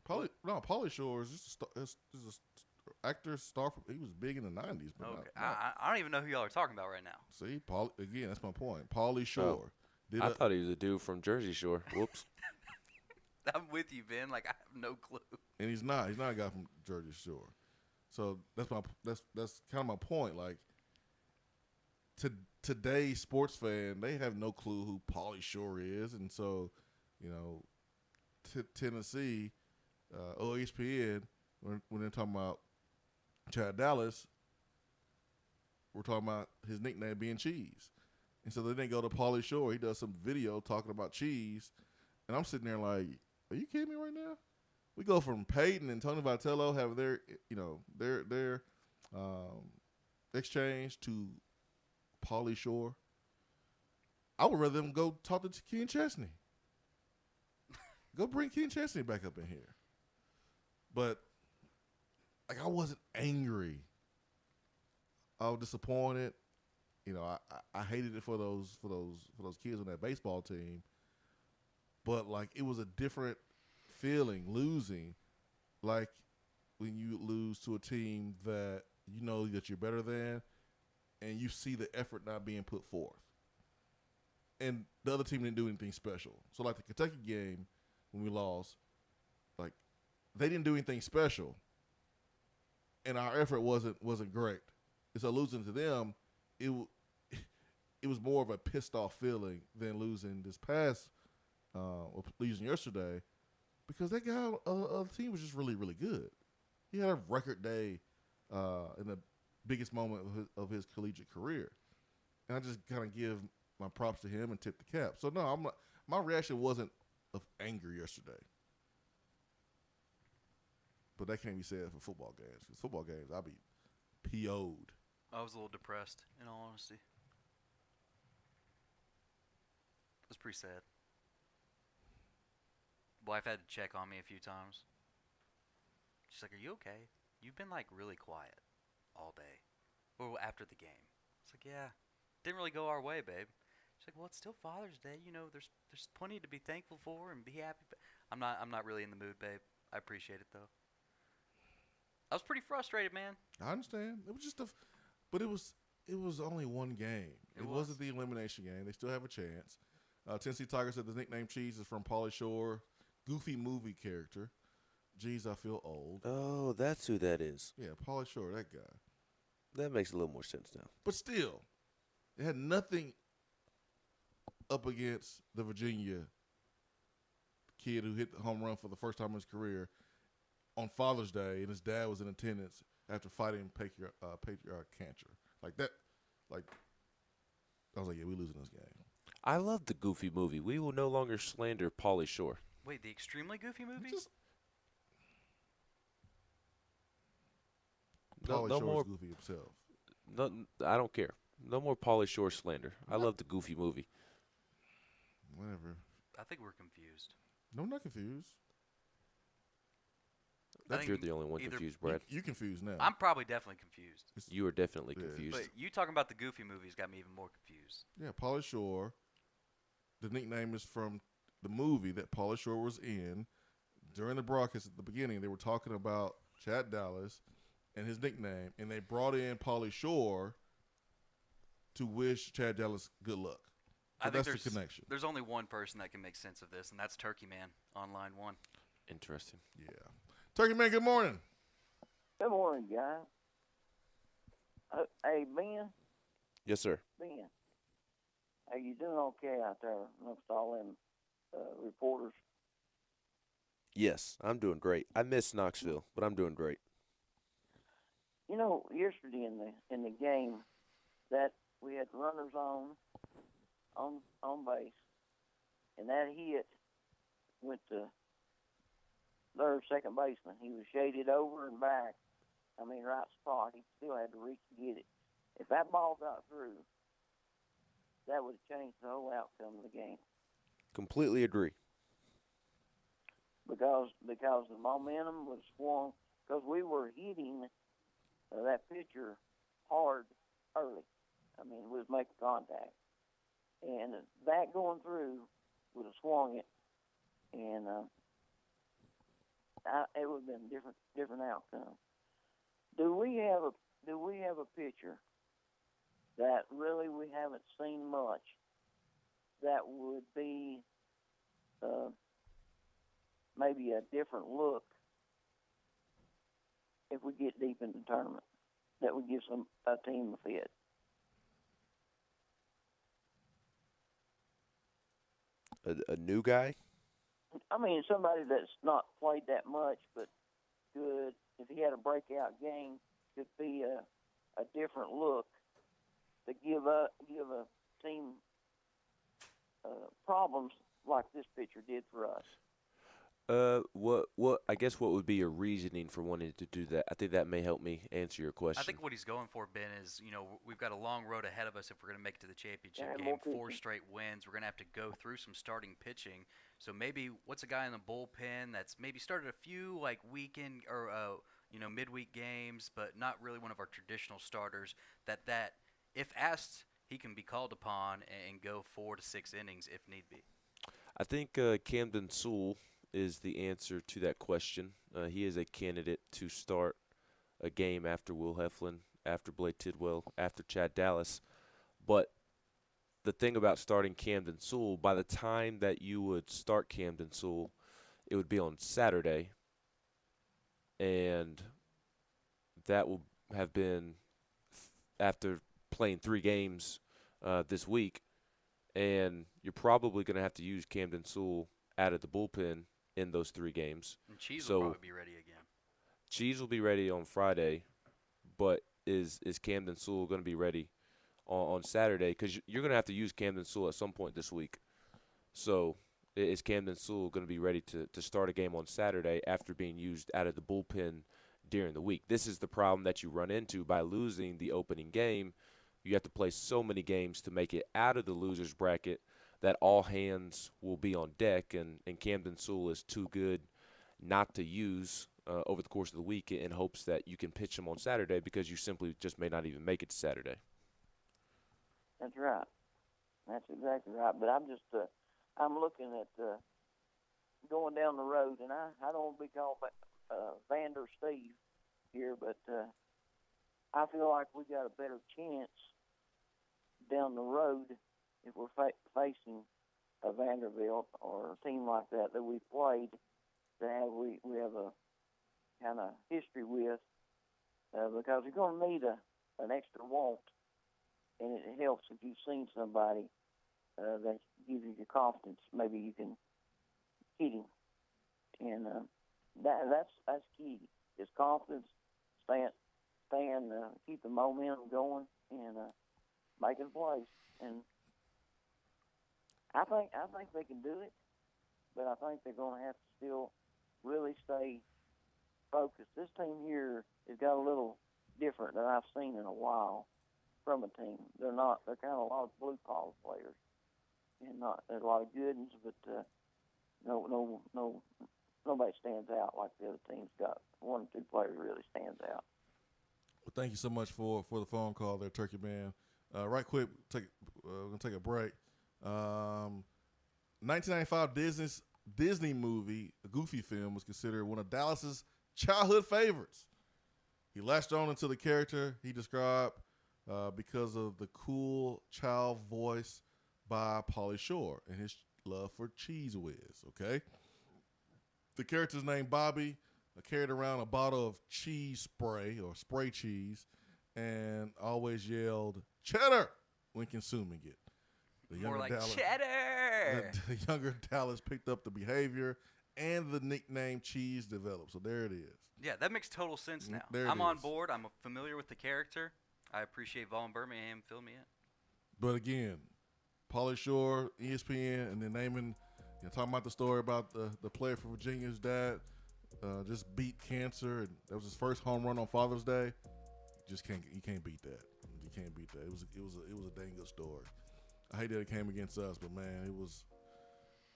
Speaker 1: Pauly Shore is just a actor star. He was big in the 90s. But
Speaker 2: Okay.
Speaker 1: not.
Speaker 2: I don't even know who y'all are talking about right now.
Speaker 1: See, again, that's my point. Pauly Shore.
Speaker 6: I thought he was a dude from Jersey Shore. Whoops.
Speaker 2: I'm with you, Ben. Like, I have no clue.
Speaker 1: And he's not. He's not a guy from Jersey Shore. So that's kind of my point. Like, today's sports fan, they have no clue who Pauly Shore is, and so, you know, Tennessee, ESPN, when they're talking about Chad Dallas, we're talking about his nickname being Cheese. And so they didn't go to Pauly Shore. He does some video talking about cheese. And I'm sitting there like, are you kidding me right now? We go from Peyton and Tony Vitello having their exchange to Pauly Shore. I would rather them go talk to Ken Chesney. Go bring Ken Chesney back up in here. But like, I wasn't angry. I was disappointed. You know, I hated it for those kids on that baseball team. But like, it was a different feeling losing, like when you lose to a team that you know that you're better than, and you see the effort not being put forth. And the other team didn't do anything special. So like the Kentucky game when we lost, like they didn't do anything special, and our effort wasn't great. And so losing to them, it was more of a pissed off feeling than losing this past or losing yesterday, because that guy the team was just really, really good. He had a record day in the biggest moment of his collegiate career, and I just kind of give my props to him and tip the cap. So no, my reaction wasn't of anger yesterday, but that can't be said for football games, because football games I'll be PO'd.
Speaker 2: I was a little depressed, in all honesty. It was pretty sad. Wife had to check on me a few times. She's like, "Are you okay? You've been like really quiet all day." Or after the game. It's like, "Yeah, didn't really go our way, babe." She's like, "Well, it's still Father's Day. You know, there's plenty to be thankful for and be happy." But I'm not really in the mood, babe. I appreciate it though. I was pretty frustrated, man.
Speaker 1: I understand. It was just but it was only one game. It wasn't the elimination game. They still have a chance. Tennessee Tigers said the nickname Cheese is from Pauly Shore, Goofy movie character. Geez, I feel old.
Speaker 6: Oh, that's who that is.
Speaker 1: Yeah, Pauly Shore, that guy.
Speaker 6: That makes a little more sense now.
Speaker 1: But still, it had nothing up against the Virginia kid who hit the home run for the first time in his career on Father's Day, and his dad was in attendance after fighting patriarch cancer. Like that, like, I was like, yeah, we losing this game.
Speaker 6: I love the Goofy movie. We will no longer slander Pauly Shore.
Speaker 2: Wait, the extremely goofy movie?
Speaker 1: Pauly
Speaker 6: no
Speaker 1: Shore's
Speaker 6: more
Speaker 1: goofy himself.
Speaker 6: No, I don't care. No more Pauly Shore slander. I love the Goofy movie.
Speaker 1: Whatever.
Speaker 2: I think we're confused.
Speaker 1: No, I'm not confused.
Speaker 6: You're the only one confused, Brad.
Speaker 1: You confused now.
Speaker 2: I'm probably definitely confused.
Speaker 6: You are definitely confused.
Speaker 2: But you talking about the Goofy movies got me even more confused.
Speaker 1: Yeah, Pauly Shore. The nickname is from the movie that Pauly Shore was in. During the broadcast at the beginning, they were talking about Chad Dallas and his nickname, and they brought in Pauly Shore to wish Chad Dallas good luck. So
Speaker 2: I think
Speaker 1: that's the connection.
Speaker 2: There's only one person that can make sense of this, and that's Turkey Man on line 1.
Speaker 6: Interesting.
Speaker 1: Yeah. Turkey Man, good morning.
Speaker 19: Good morning, guys. Hey, Ben.
Speaker 6: Yes, sir.
Speaker 19: Ben, are you doing okay out there amongst all them reporters?
Speaker 6: Yes, I'm doing great. I miss Knoxville, but I'm doing great.
Speaker 19: You know, yesterday in the game, that we had runners on base, and that hit went to their second baseman. He was shaded over and back. I mean, right spot. He still had to reach to get it. If that ball got through, that would have changed the whole outcome of the game.
Speaker 6: Completely agree.
Speaker 19: Because the momentum was swung. Because we were hitting that pitcher hard early. I mean, we was making contact. And that going through would have swung it, and it would have been a different outcome. Do we have a pitcher that really we haven't seen much that would be maybe a different look if we get deep in the tournament, that would give a team a fit?
Speaker 6: A new guy?
Speaker 19: I mean, somebody that's not played that much, but good. If he had a breakout game, could be a different look to give a team problems like this pitcher did for us.
Speaker 6: What I guess what would be your reasoning for wanting to do that? I think that may help me answer your question.
Speaker 2: I think what he's going for, Ben, is, we've got a long road ahead of us if we're going to make it to the championship
Speaker 19: Yeah,
Speaker 2: game.
Speaker 19: more
Speaker 2: 4
Speaker 19: pitching.
Speaker 2: straight wins. We're going to have to go through some starting pitching. So maybe what's a guy in the bullpen that's maybe started a few like weekend or midweek games, but not really one of our traditional starters. That if asked, he can be called upon and go 4 to 6 innings if need be.
Speaker 6: I think Camden Sewell is the answer to that question. He is a candidate to start a game after Will Heflin, after Blake Tidwell, after Chad Dallas. But the thing about starting Camden Sewell, by the time that you would start Camden Sewell, it would be on Saturday, and that will have been after playing 3 games this week, and you're probably going to have to use Camden Sewell out of the bullpen in those 3 games.
Speaker 2: And Cheese will probably be ready again.
Speaker 6: Cheese will be ready on Friday, but is Camden Sewell going to be ready on Saturday? Because you're going to have to use Camden Sewell at some point this week. So is Camden Sewell going to be ready to start a game on Saturday after being used out of the bullpen during the week? This is the problem that you run into by losing the opening game. You have to play so many games to make it out of the loser's bracket that all hands will be on deck, and Camden Sewell is too good not to use over the course of the week in hopes that you can pitch him on Saturday, because you simply just may not even make it to Saturday.
Speaker 19: That's right. That's exactly right. But I'm just I'm looking at going down the road, and I don't want to be called Vander Steve here, but I feel like we got a better chance down the road if we're facing a Vanderbilt or a team like that we played, we have a kind of history with, because you're going to need an extra want, and it helps if you've seen somebody that gives you your confidence. Maybe you can hit him, and that's key. Is confidence, keep the momentum going, and making plays. And I think they can do it, but I think they're going to have to still really stay focused. This team here has got a little different than I've seen in a while from a team. They're kind of a lot of blue collar players, and there's a lot of good ones, but nobody stands out like the other team's got. 1 or 2 players really stands out.
Speaker 1: Well, thank you so much for the phone call there, Turkey Man. Right quick, we're going to take a break. 1995 Disney movie, a Goofy film, was considered one of Dallas's childhood favorites. He latched on into the character he described because of the cool child voice by Pauly Shore and his love for Cheese Whiz, okay? The character's named Bobby carried around a bottle of cheese spray or spray cheese and always yelled, "Cheddar!" when consuming it.
Speaker 2: More like cheddar!
Speaker 1: The younger Dallas picked up the behavior, and the nickname Cheese developed. So there it is.
Speaker 2: Yeah, that makes total sense now. I'm on board. I'm familiar with the character. I appreciate Vaughn Birmingham filling me in.
Speaker 1: But again, Pauly Shore, ESPN, and then naming, talking about the story about the player from Virginia's dad just beat cancer, and that was his first home run on Father's Day. You can't beat that. You can't beat that. It was a dang good story. I hate that it came against us, but man, it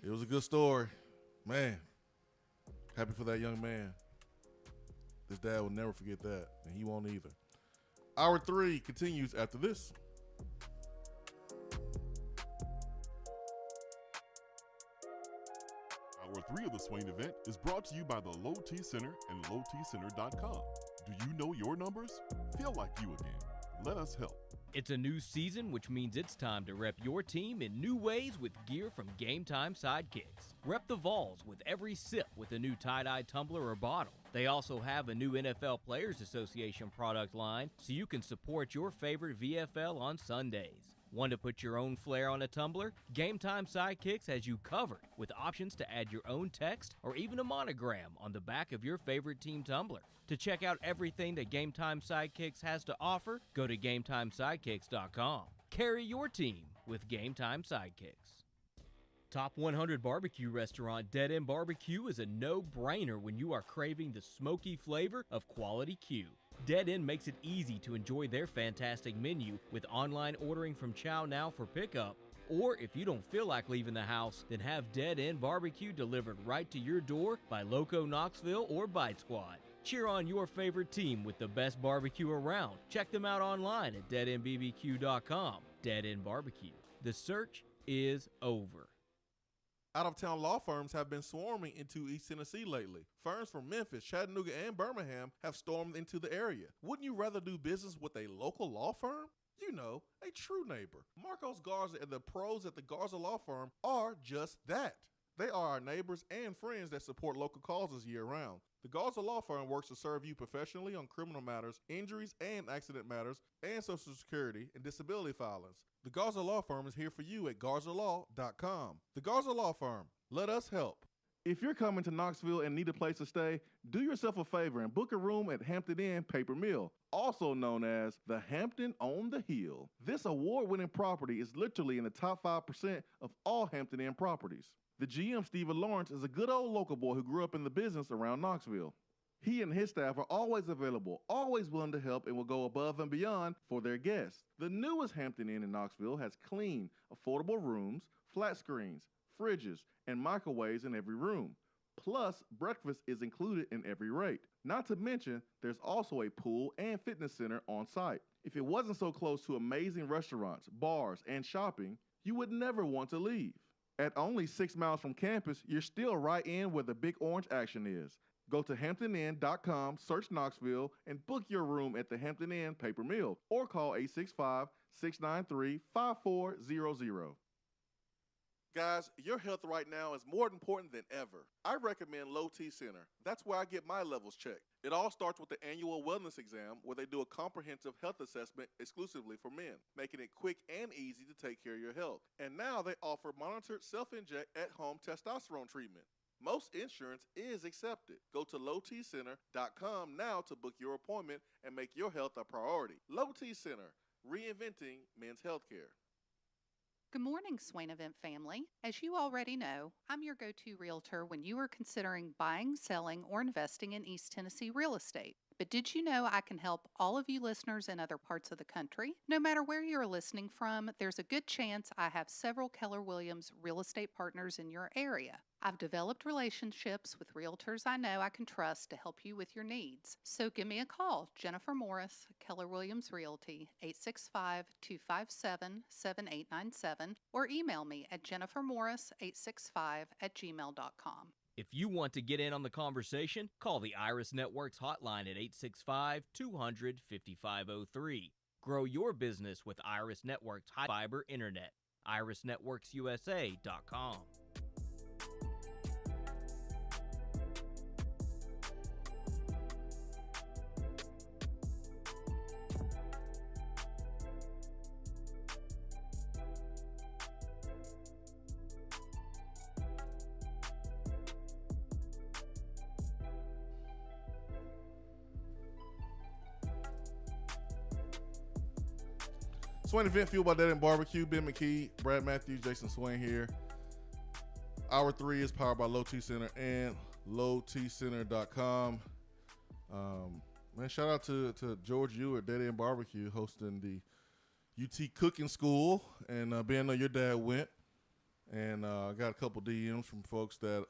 Speaker 1: was a good story. Man, happy for that young man. His dad will never forget that, and he won't either. Hour 3 continues after this.
Speaker 5: 3 of the Swain Event is brought to you by the Low T Center and LowTCenter.com. Do you know your numbers? Feel like you again. Let us help.
Speaker 3: It's a new season, which means it's time to rep your team in new ways with gear from Game Time Sidekicks. Rep the Vols with every sip with a new tie-dye tumbler or bottle. They also have a new NFL Players Association product line, so you can support your favorite VFL on Sundays. Want to put your own flair on a tumbler? Game Time Sidekicks has you covered with options to add your own text or even a monogram on the back of your favorite team tumbler. To check out everything that Game Time Sidekicks has to offer, go to GameTimeSidekicks.com. Carry your team with Game Time Sidekicks. Top 100 barbecue restaurant Dead End Barbecue is a no-brainer when you are craving the smoky flavor of quality Q. Dead End makes it easy to enjoy their fantastic menu with online ordering from Chow Now for pickup. Or if you don't feel like leaving the house, then have Dead End Barbecue delivered right to your door by Loco Knoxville or Bite Squad. Cheer on your favorite team with the best barbecue around. Check them out online at deadendbbq.com. Dead End Barbecue. The search is over.
Speaker 1: Out-of-town law firms have been swarming into East Tennessee lately. Firms from Memphis, Chattanooga, and Birmingham have stormed into the area. Wouldn't you rather do business with a local law firm? You know, a true neighbor. Marcos Garza and the pros at the Garza Law Firm are just that. They are our neighbors and friends that support local causes year-round. The Garza Law Firm works to serve you professionally on criminal matters, injuries and accident matters, and Social Security and disability filings. The Garza Law Firm is here for you at GarzaLaw.com. The Garza Law Firm. Let us help.
Speaker 4: If you're coming to Knoxville and need a place to stay, do yourself a favor and book a room at Hampton Inn Paper Mill, also known as the Hampton on the Hill. This award-winning property is literally in the top 5% of all Hampton Inn properties. The GM, Stephen Lawrence, is a good old local boy who grew up in the business around Knoxville. He and his staff are always available, always willing to help, and will go above and beyond for their guests. The newest Hampton Inn in Knoxville has clean, affordable rooms, flat screens, fridges, and microwaves in every room. Plus, breakfast is included in every rate. Not to mention, there's also a pool and fitness center on site. If it wasn't so close to amazing restaurants, bars, and shopping, you would never want to leave. At only 6 miles from campus, you're still right in where the big orange action is. Go to HamptonInn.com, search Knoxville, and book your room at the Hampton Inn Paper Mill or call 865-693-5400.
Speaker 1: Guys, your health right now is more important than ever. I recommend Low T Center. That's where I get my levels checked. It all starts with the annual wellness exam where they do a comprehensive health assessment exclusively for men, making it quick and easy to take care of your health. And now they offer monitored self-inject at-home testosterone treatment. Most insurance is accepted. Go to lowtcenter.com now to book your appointment and make your health a priority. Low T Center, reinventing men's healthcare.
Speaker 13: Good morning, Swain Event family. As you already know, I'm your go-to realtor when you are considering buying, selling, or investing in East Tennessee real estate. But did you know I can help all of you listeners in other parts of the country? No matter where you're listening from, there's a good chance I have several Keller Williams real estate partners in your area. I've developed relationships with realtors I know I can trust to help you with your needs. So give me a call, Jennifer Morris, Keller Williams Realty, 865-257-7897, or email me at jennifermorris865@gmail.com.
Speaker 3: If you want to get in on the conversation, call the Iris Networks hotline at 865-200-5503. Grow your business with Iris Networks High Fiber Internet. IrisNetworksUSA.com.
Speaker 1: Swain Event fueled by Dead End Barbecue. Ben McKee, Brad Matthews, Jason Swain here. Hour 3 is powered by Low T Center and lowtcenter.com. Man, shout out to George Yu at Dead End Barbecue hosting the UT Cooking School. And Ben, I know your dad went. And I got a couple DMs from folks that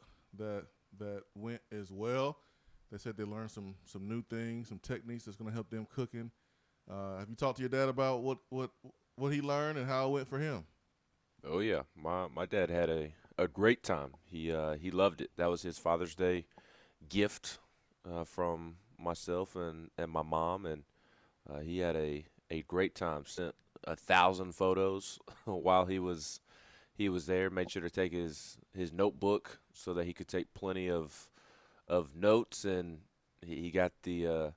Speaker 1: went as well. They said they learned some new things, some techniques that's going to help them cooking. Have you talked to your dad about what he learned and how it went for him?
Speaker 6: Oh yeah, my dad had a a great time. He loved it. That was his Father's Day gift from myself and my mom, and he had a great time. Sent 1,000 photos while he was there. Made sure to take his notebook so that he could take plenty of notes, and he got the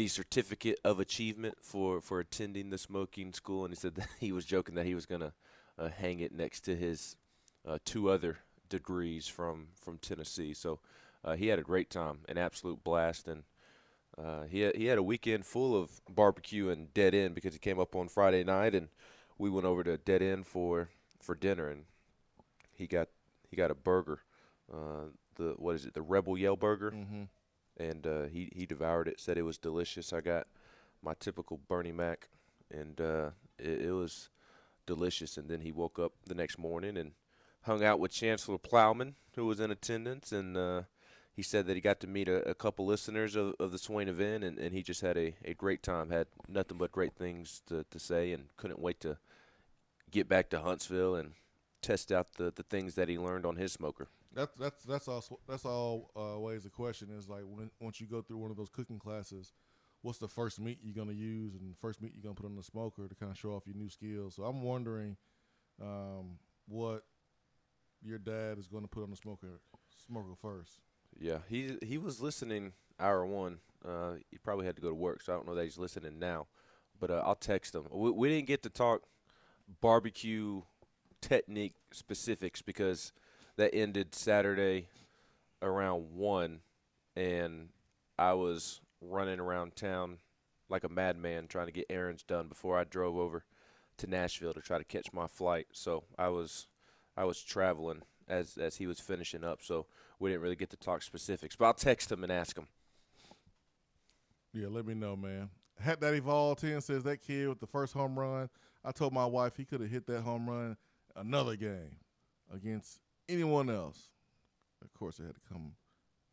Speaker 6: certificate of achievement for attending the smoking school, and he said that he was joking that he was gonna hang it next to his 2 other degrees from Tennessee. So he had a great time, an absolute blast, and he had a weekend full of barbecue and Dead End because he came up on Friday night, and we went over to Dead End for dinner, and he got a burger, the Rebel Yell burger.
Speaker 1: Mm-hmm.
Speaker 6: And he devoured it, said it was delicious. I got my typical Bernie Mac, and it was delicious. And then he woke up the next morning and hung out with Chancellor Plowman, who was in attendance, and he said that he got to meet a couple listeners of the Swain Event, and he just had a great time, had nothing but great things to say, and couldn't wait to get back to Huntsville and test out the things that he learned on his smoker.
Speaker 1: That's all ways the question is, like, once you go through one of those cooking classes, what's the first meat you're gonna use and the first meat you're gonna put on the smoker to kind of show off your new skills. So I'm wondering what your dad is going to put on the smoker first.
Speaker 6: Yeah, he was listening hour 1. He probably had to go to work, so I don't know that he's listening now. But I'll text him. We didn't get to talk barbecue technique specifics because that ended Saturday around 1, and I was running around town like a madman trying to get errands done before I drove over to Nashville to try to catch my flight. So I was traveling as he was finishing up, so we didn't really get to talk specifics. But I'll text him and ask him.
Speaker 1: Yeah, let me know, man. Hat Daddy Vol 10 says that kid with the first home run, I told my wife he could have hit that home run another game against anyone else. Of course, it had to come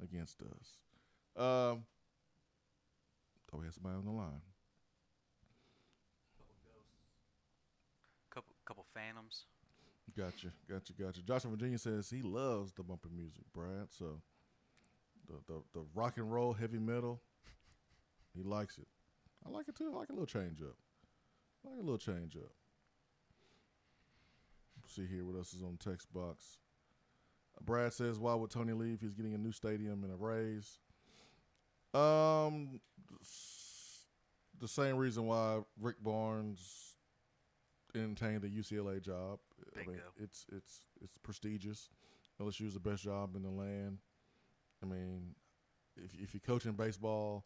Speaker 1: against us. Thought we had somebody on the line.
Speaker 2: Couple phantoms.
Speaker 1: Gotcha. Joshua Virginia says he loves the bumper music, Brad. So the rock and roll, heavy metal, he likes it. I like it too. I like a little change up. See here what else is on the text box. Brad says, why would Tony leave? He's getting a new stadium and a raise. The same reason why Rick Barnes entertained the UCLA job.
Speaker 2: Bingo.
Speaker 1: I mean, it's prestigious. LSU is the best job in the land. I mean, if you're coaching baseball,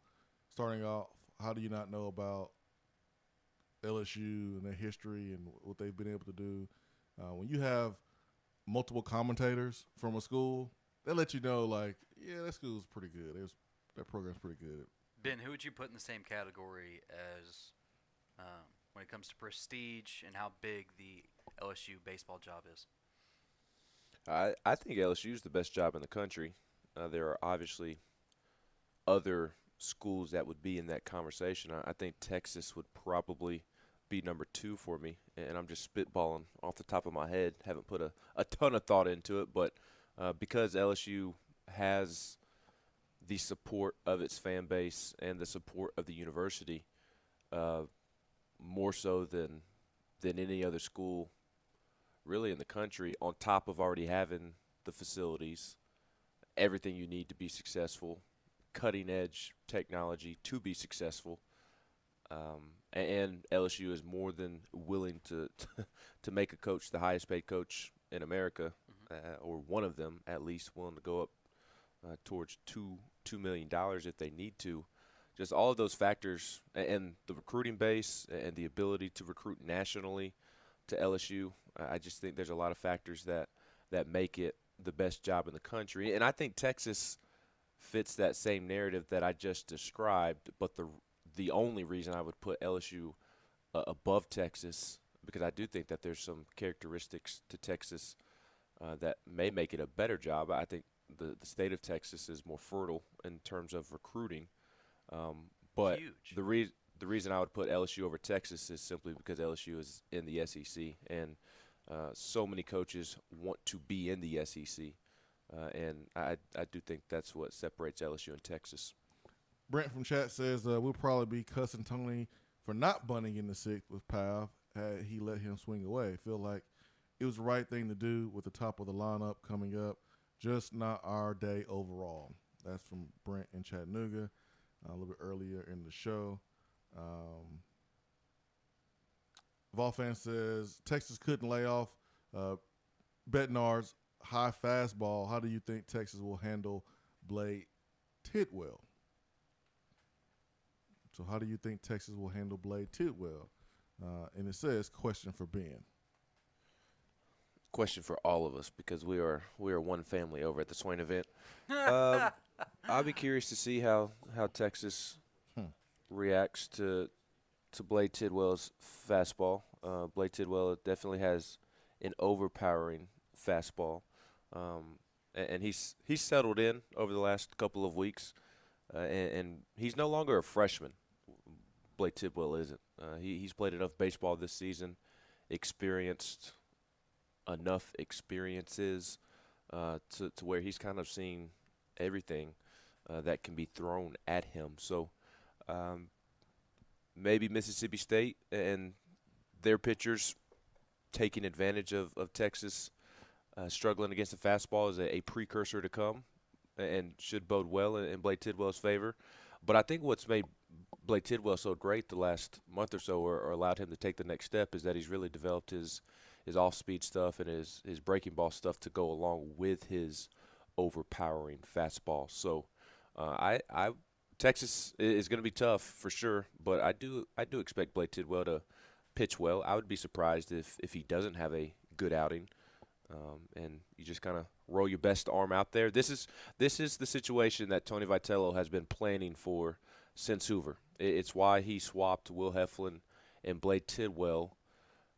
Speaker 1: starting off, how do you not know about LSU and their history and what they've been able to do? When you have multiple commentators from a school, they let you know, like, yeah, that school's pretty good. That program's pretty good.
Speaker 2: Ben, who would you put in the same category as when it comes to prestige and how big the LSU baseball job is?
Speaker 6: I think LSU is the best job in the country. There are obviously other schools that would be in that conversation. I think Texas would probably be number 2 for me, and I'm just spitballing off the top of my head. Haven't put a ton of thought into it, but because LSU has the support of its fan base and the support of the university, more so than any other school really in the country, on top of already having the facilities, everything you need to be successful, cutting edge technology to be successful. And LSU is more than willing to make a coach the highest paid coach in America, or one of them at least, willing to go up towards $2 million if they need to. Just all of those factors, and the recruiting base and the ability to recruit nationally to LSU, I just think there's a lot of factors that make it the best job in the country. And I think Texas fits that same narrative that I just described, but the only reason I would put LSU above Texas, because I do think that there's some characteristics to Texas that may make it a better job. I think the state of Texas is more fertile in terms of recruiting. But
Speaker 2: Huge.
Speaker 6: The reason I would put LSU over Texas is simply because LSU is in the SEC, and So many coaches want to be in the SEC, and I do think that's what separates LSU and Texas.
Speaker 1: Brent from chat says we'll probably be cussing Tony for not bunting in the sixth with Pav had he let him swing away. Feel like it was the right thing to do with the top of the lineup coming up. Just not our day overall. That's from Brent in Chattanooga a little bit earlier in the show. Volfan says Texas couldn't lay off Bednar's high fastball. How do you think Texas will handle Blade Tidwell? So how do you think Texas will handle Blade Tidwell? And it says, question for Ben.
Speaker 6: Question for all of us, because we are one family over at the Swain Event. I'll be curious to see how Texas reacts to Blade Tidwell's fastball. Blade Tidwell definitely has an overpowering fastball, and he's settled in over the last couple of weeks, and he's no longer a freshman. Blade Tidwell isn't. He's played enough baseball this season, experienced enough experiences to where he's kind of seen everything that can be thrown at him. So maybe Mississippi State and their pitchers taking advantage of Texas struggling against the fastball is a precursor to come and should bode well in Blade Tidwell's favor. But I think what's made Blade Tidwell so great the last month or so, or allowed him to take the next step, is that he's really developed his off-speed stuff and his breaking ball stuff to go along with his overpowering fastball. So Texas is going to be tough for sure, but I do expect Blade Tidwell to pitch well. I would be surprised if he doesn't have a good outing, and you just kind of roll your best arm out there. This is the situation that Tony Vitello has been planning for since Hoover. It's why he swapped Will Heflin and Blade Tidwell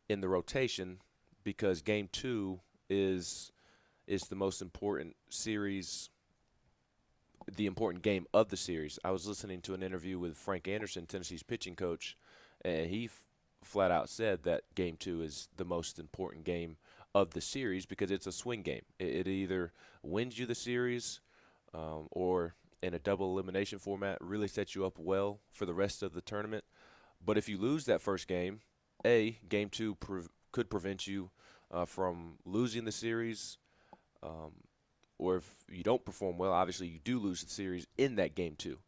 Speaker 6: in the rotation, because Game 2 is the most important series, the important game of the series. I was listening to an interview with Frank Anderson, Tennessee's pitching coach, and he flat out said that Game 2 is the most important game of the series because it's a swing game. It either wins you the series or in a double elimination format really sets you up well for the rest of the tournament. But if you lose that first game, Game 2 could prevent you from losing the series, or if you don't perform well, obviously you do lose the series in that Game 2.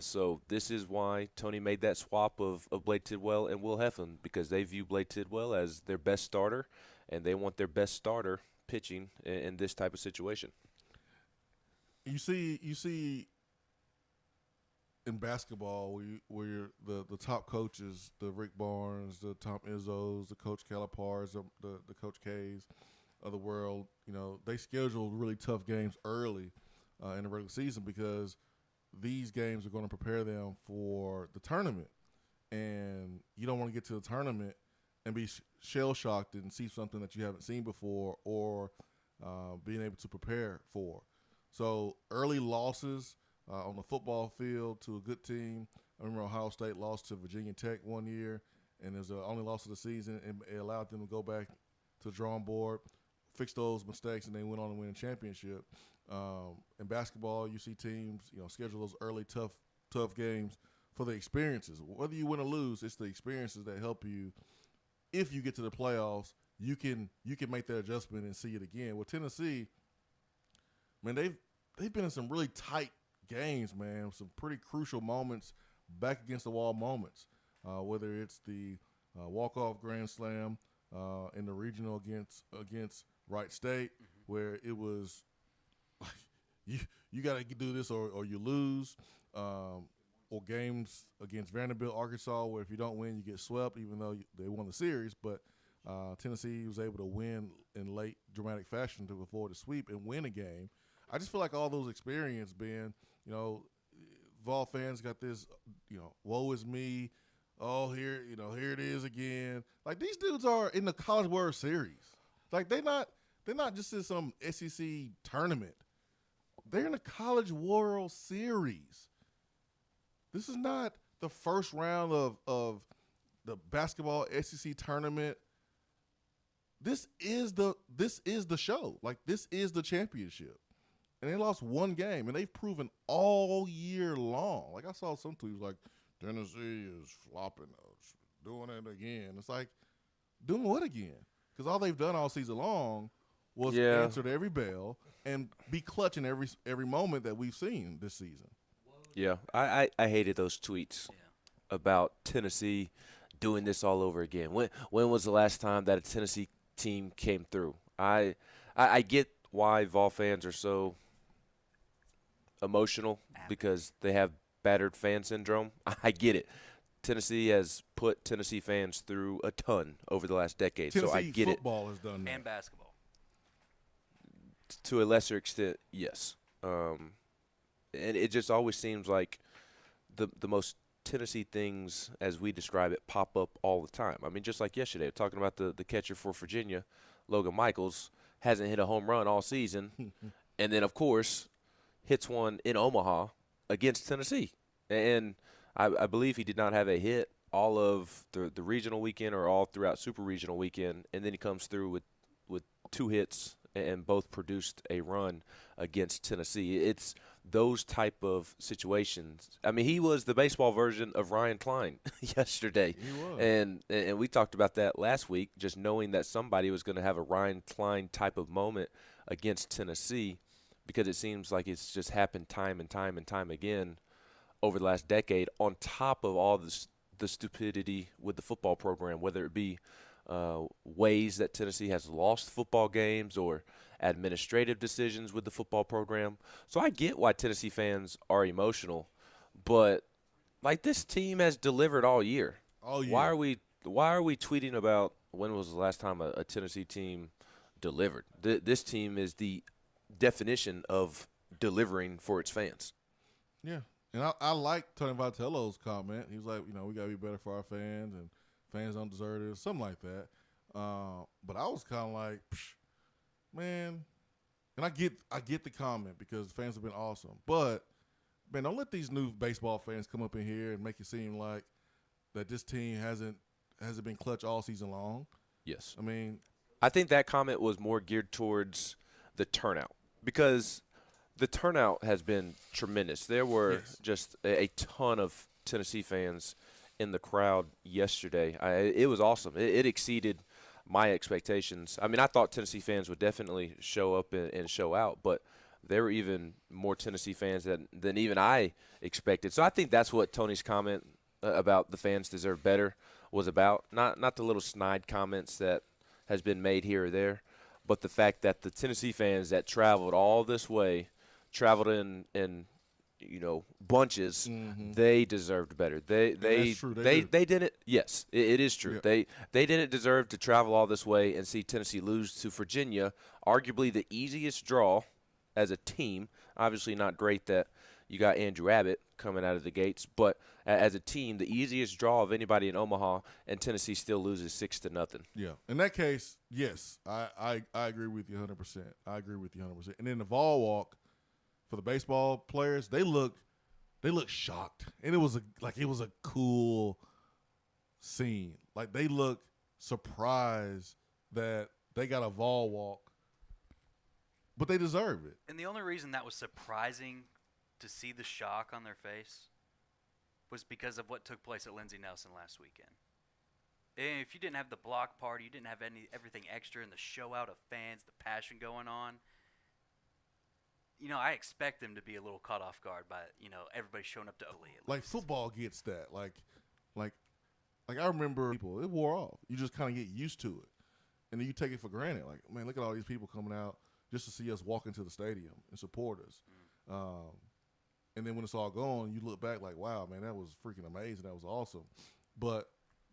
Speaker 6: So this is why Tony made that swap of Blade Tidwell and Will Heflin, because they view Blade Tidwell as their best starter, and they want their best starter pitching in this type of situation.
Speaker 1: You see in basketball where you're the top coaches, the Rick Barnes, the Tom Izzos, the Coach Calipars, the Coach K's of the world, they schedule really tough games early in the regular season because these games are going to prepare them for the tournament. And you don't want to get to the tournament and be shell-shocked and see something that you haven't seen before or being able to prepare for. So early losses on the football field to a good team. I remember Ohio State lost to Virginia Tech one year, and it was the only loss of the season, and it allowed them to go back to the drawing board, fix those mistakes, and they went on to win a championship. In basketball, you see teams, schedule those early tough games for the experiences. Whether you win or lose, it's the experiences that help you. If you get to the playoffs, you can make that adjustment and see it again. With Tennessee, man, they've been in some really tight games, man, some pretty crucial moments, back against the wall moments, whether it's the walk-off grand slam in the regional against Wright State, where it was like you got to do this or you lose, or games against Vanderbilt, Arkansas, where if you don't win, you get swept, even though they won the series. But Tennessee was able to win in late dramatic fashion to avoid a sweep and win a game. I just feel like all those experience, Ben, Vol fans got this, woe is me. Oh, here it is again. Like, these dudes are in the College World Series. Like, they're not just in some SEC tournament. They're in the College World Series. This is not the first round of the basketball SEC tournament. this is the show. Like, this is the championship. And they lost one game, and they've proven all year long. Like, I saw some tweets like, Tennessee is flopping us, doing it again. It's like, doing what again? Because all they've done all season long was answer to every bell and be clutch in every moment that we've seen this season.
Speaker 6: Yeah, I hated those tweets about Tennessee doing this all over again. When was the last time that a Tennessee team came through? I get why Vol fans are so emotional because they have battered fan syndrome. I get it. Tennessee has put Tennessee fans through a ton over the last decade, so I get it.
Speaker 1: Football has done that.
Speaker 2: And basketball.
Speaker 6: To a lesser extent, yes. And it just always seems like the most Tennessee things, as we describe it, pop up all the time. I mean, just like yesterday, talking about the catcher for Virginia, Logan Michaels, hasn't hit a home run all season. And then, of course, hits one in Omaha against Tennessee. And I believe he did not have a hit all of the regional weekend or all throughout super regional weekend. And then he comes through with 2 hits and both produced a run against Tennessee. It's those type of situations. I mean, he was the baseball version of Ryan Klein yesterday.
Speaker 1: He was.
Speaker 6: And we talked about that last week, just knowing that somebody was going to have a Ryan Klein type of moment against Tennessee, because it seems like it's just happened time and time and time again over the last decade, on top of all the stupidity with the football program, whether it be ways that Tennessee has lost football games or administrative decisions with the football program. So I get why Tennessee fans are emotional, but like, this team has delivered all year.
Speaker 1: All year.
Speaker 6: Why are we tweeting about when was the last time a Tennessee team delivered? This team is the definition of delivering for its fans.
Speaker 1: Yeah. And I like Tony Vitello's comment. He was like, we got to be better for our fans, and fans don't deserve this, something like that. But I was kind of like, man, and I get the comment because fans have been awesome. But, man, don't let these new baseball fans come up in here and make it seem like that this team hasn't been clutch all season long.
Speaker 6: Yes.
Speaker 1: I mean,
Speaker 6: I think that comment was more geared towards the turnout, because the turnout has been tremendous. There were just a ton of Tennessee fans in the crowd yesterday. It was awesome. It exceeded my expectations. I mean, I thought Tennessee fans would definitely show up and show out, but there were even more Tennessee fans than even I expected. So I think that's what Tony's comment about the fans deserve better was about. Not the little snide comments that has been made here or there, but the fact that the Tennessee fans that traveled all this way, traveled in bunches, they deserved better. They didn't. Yes, it is true. Yeah. They didn't deserve to travel all this way and see Tennessee lose to Virginia, arguably the easiest draw as a team. Obviously not great that you got Andrew Abbott coming out of the gates, but as a team, the easiest draw of anybody in Omaha, and Tennessee still loses 6-0.
Speaker 1: Yeah, in that case, yes, I agree with you 100%. I agree with you 100%. And then the Vol Walk, for the baseball players, they look shocked, and it was a cool scene. Like, they look surprised that they got a Vol Walk, but they deserve it.
Speaker 2: And the only reason that was surprising to see the shock on their face was because of what took place at Lindsey Nelson last weekend. And if you didn't have the block party, you didn't have everything extra and the show out of fans, the passion going on, I expect them to be a little caught off guard by, everybody showing up to Ole.
Speaker 1: Like, football gets that. Like I remember people, it wore off. You just kind of get used to it. And then you take it for granted. Like, man, look at all these people coming out just to see us walk into the stadium and support us. And then when it's all gone, you look back like, wow, man, that was freaking amazing. That was awesome. But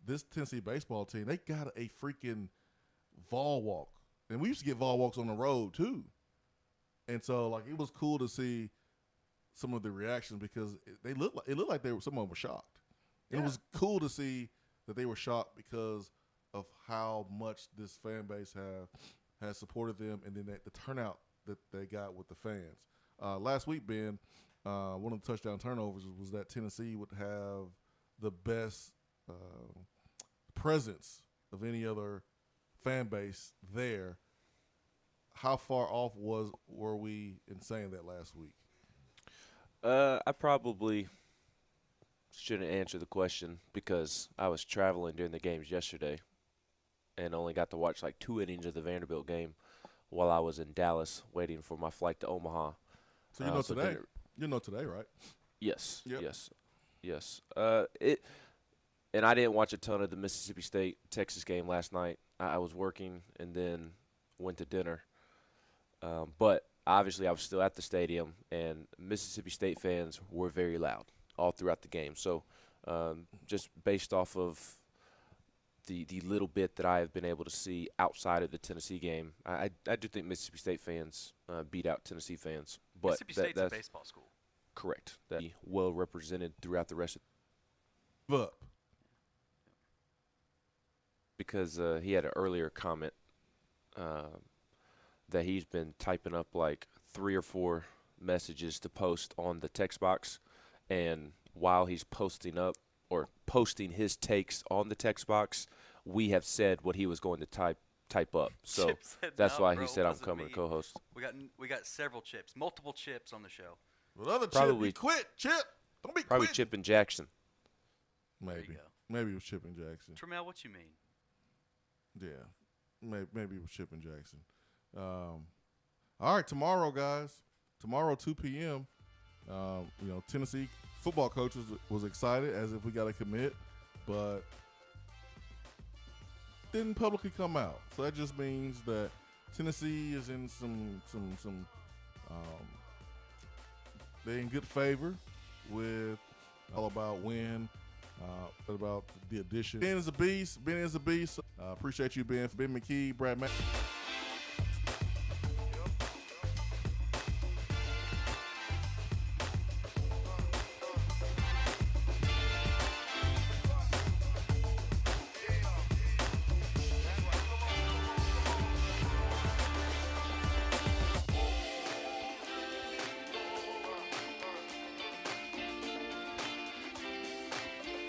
Speaker 1: this Tennessee baseball team, they got a freaking Vol Walk. And we used to get Vol Walks on the road, too. And so, like, it was cool to see some of the reactions because it looked like some of them were shocked. And it was cool to see that they were shocked because of how much this fan base has supported them, and then the turnout that they got with the fans. Last week, Ben, one of the touchdown turnovers was that Tennessee would have the best presence of any other fan base there. How far off were we in saying that last week?
Speaker 6: I probably shouldn't answer the question because I was traveling during the games yesterday and only got to watch like 2 innings of the Vanderbilt game while I was in Dallas waiting for my flight to Omaha.
Speaker 1: So you know today. You know today, right?
Speaker 6: Yes.
Speaker 1: Yep.
Speaker 6: Yes. And I didn't watch a ton of the Mississippi State-Texas game last night. I was working and then went to dinner. But obviously I was still at the stadium, and Mississippi State fans were very loud all throughout the game. So just based off of the little bit that I have been able to see outside of the Tennessee game, I do think Mississippi State fans beat out Tennessee fans. But
Speaker 2: Mississippi State's a baseball school.
Speaker 6: Correct. That well represented throughout the rest of
Speaker 1: up.
Speaker 6: Because he had an earlier comment that he's been typing up like 3 or 4 messages to post on the text box, and while he's posting his takes on the text box, we have said what he was going to type up. So that's why he said I'm coming to co-host.
Speaker 2: We got several Chips, multiple Chips on the show.
Speaker 1: Well, other
Speaker 6: probably
Speaker 1: Chip, quit, Chip. Don't be
Speaker 6: probably
Speaker 1: quit.
Speaker 6: Chip and Jackson.
Speaker 1: Maybe it was Chip and Jackson.
Speaker 2: Tremel, what you mean?
Speaker 1: Yeah, maybe it was Chip and Jackson. All right, tomorrow, guys. Tomorrow, 2 p.m. Tennessee football coach was excited as if we got to commit, but didn't publicly come out. So that just means that Tennessee is in some they're in good favor with all about when. About the addition. Ben is a beast. Appreciate you, Ben. Ben McKee, Brad Mack.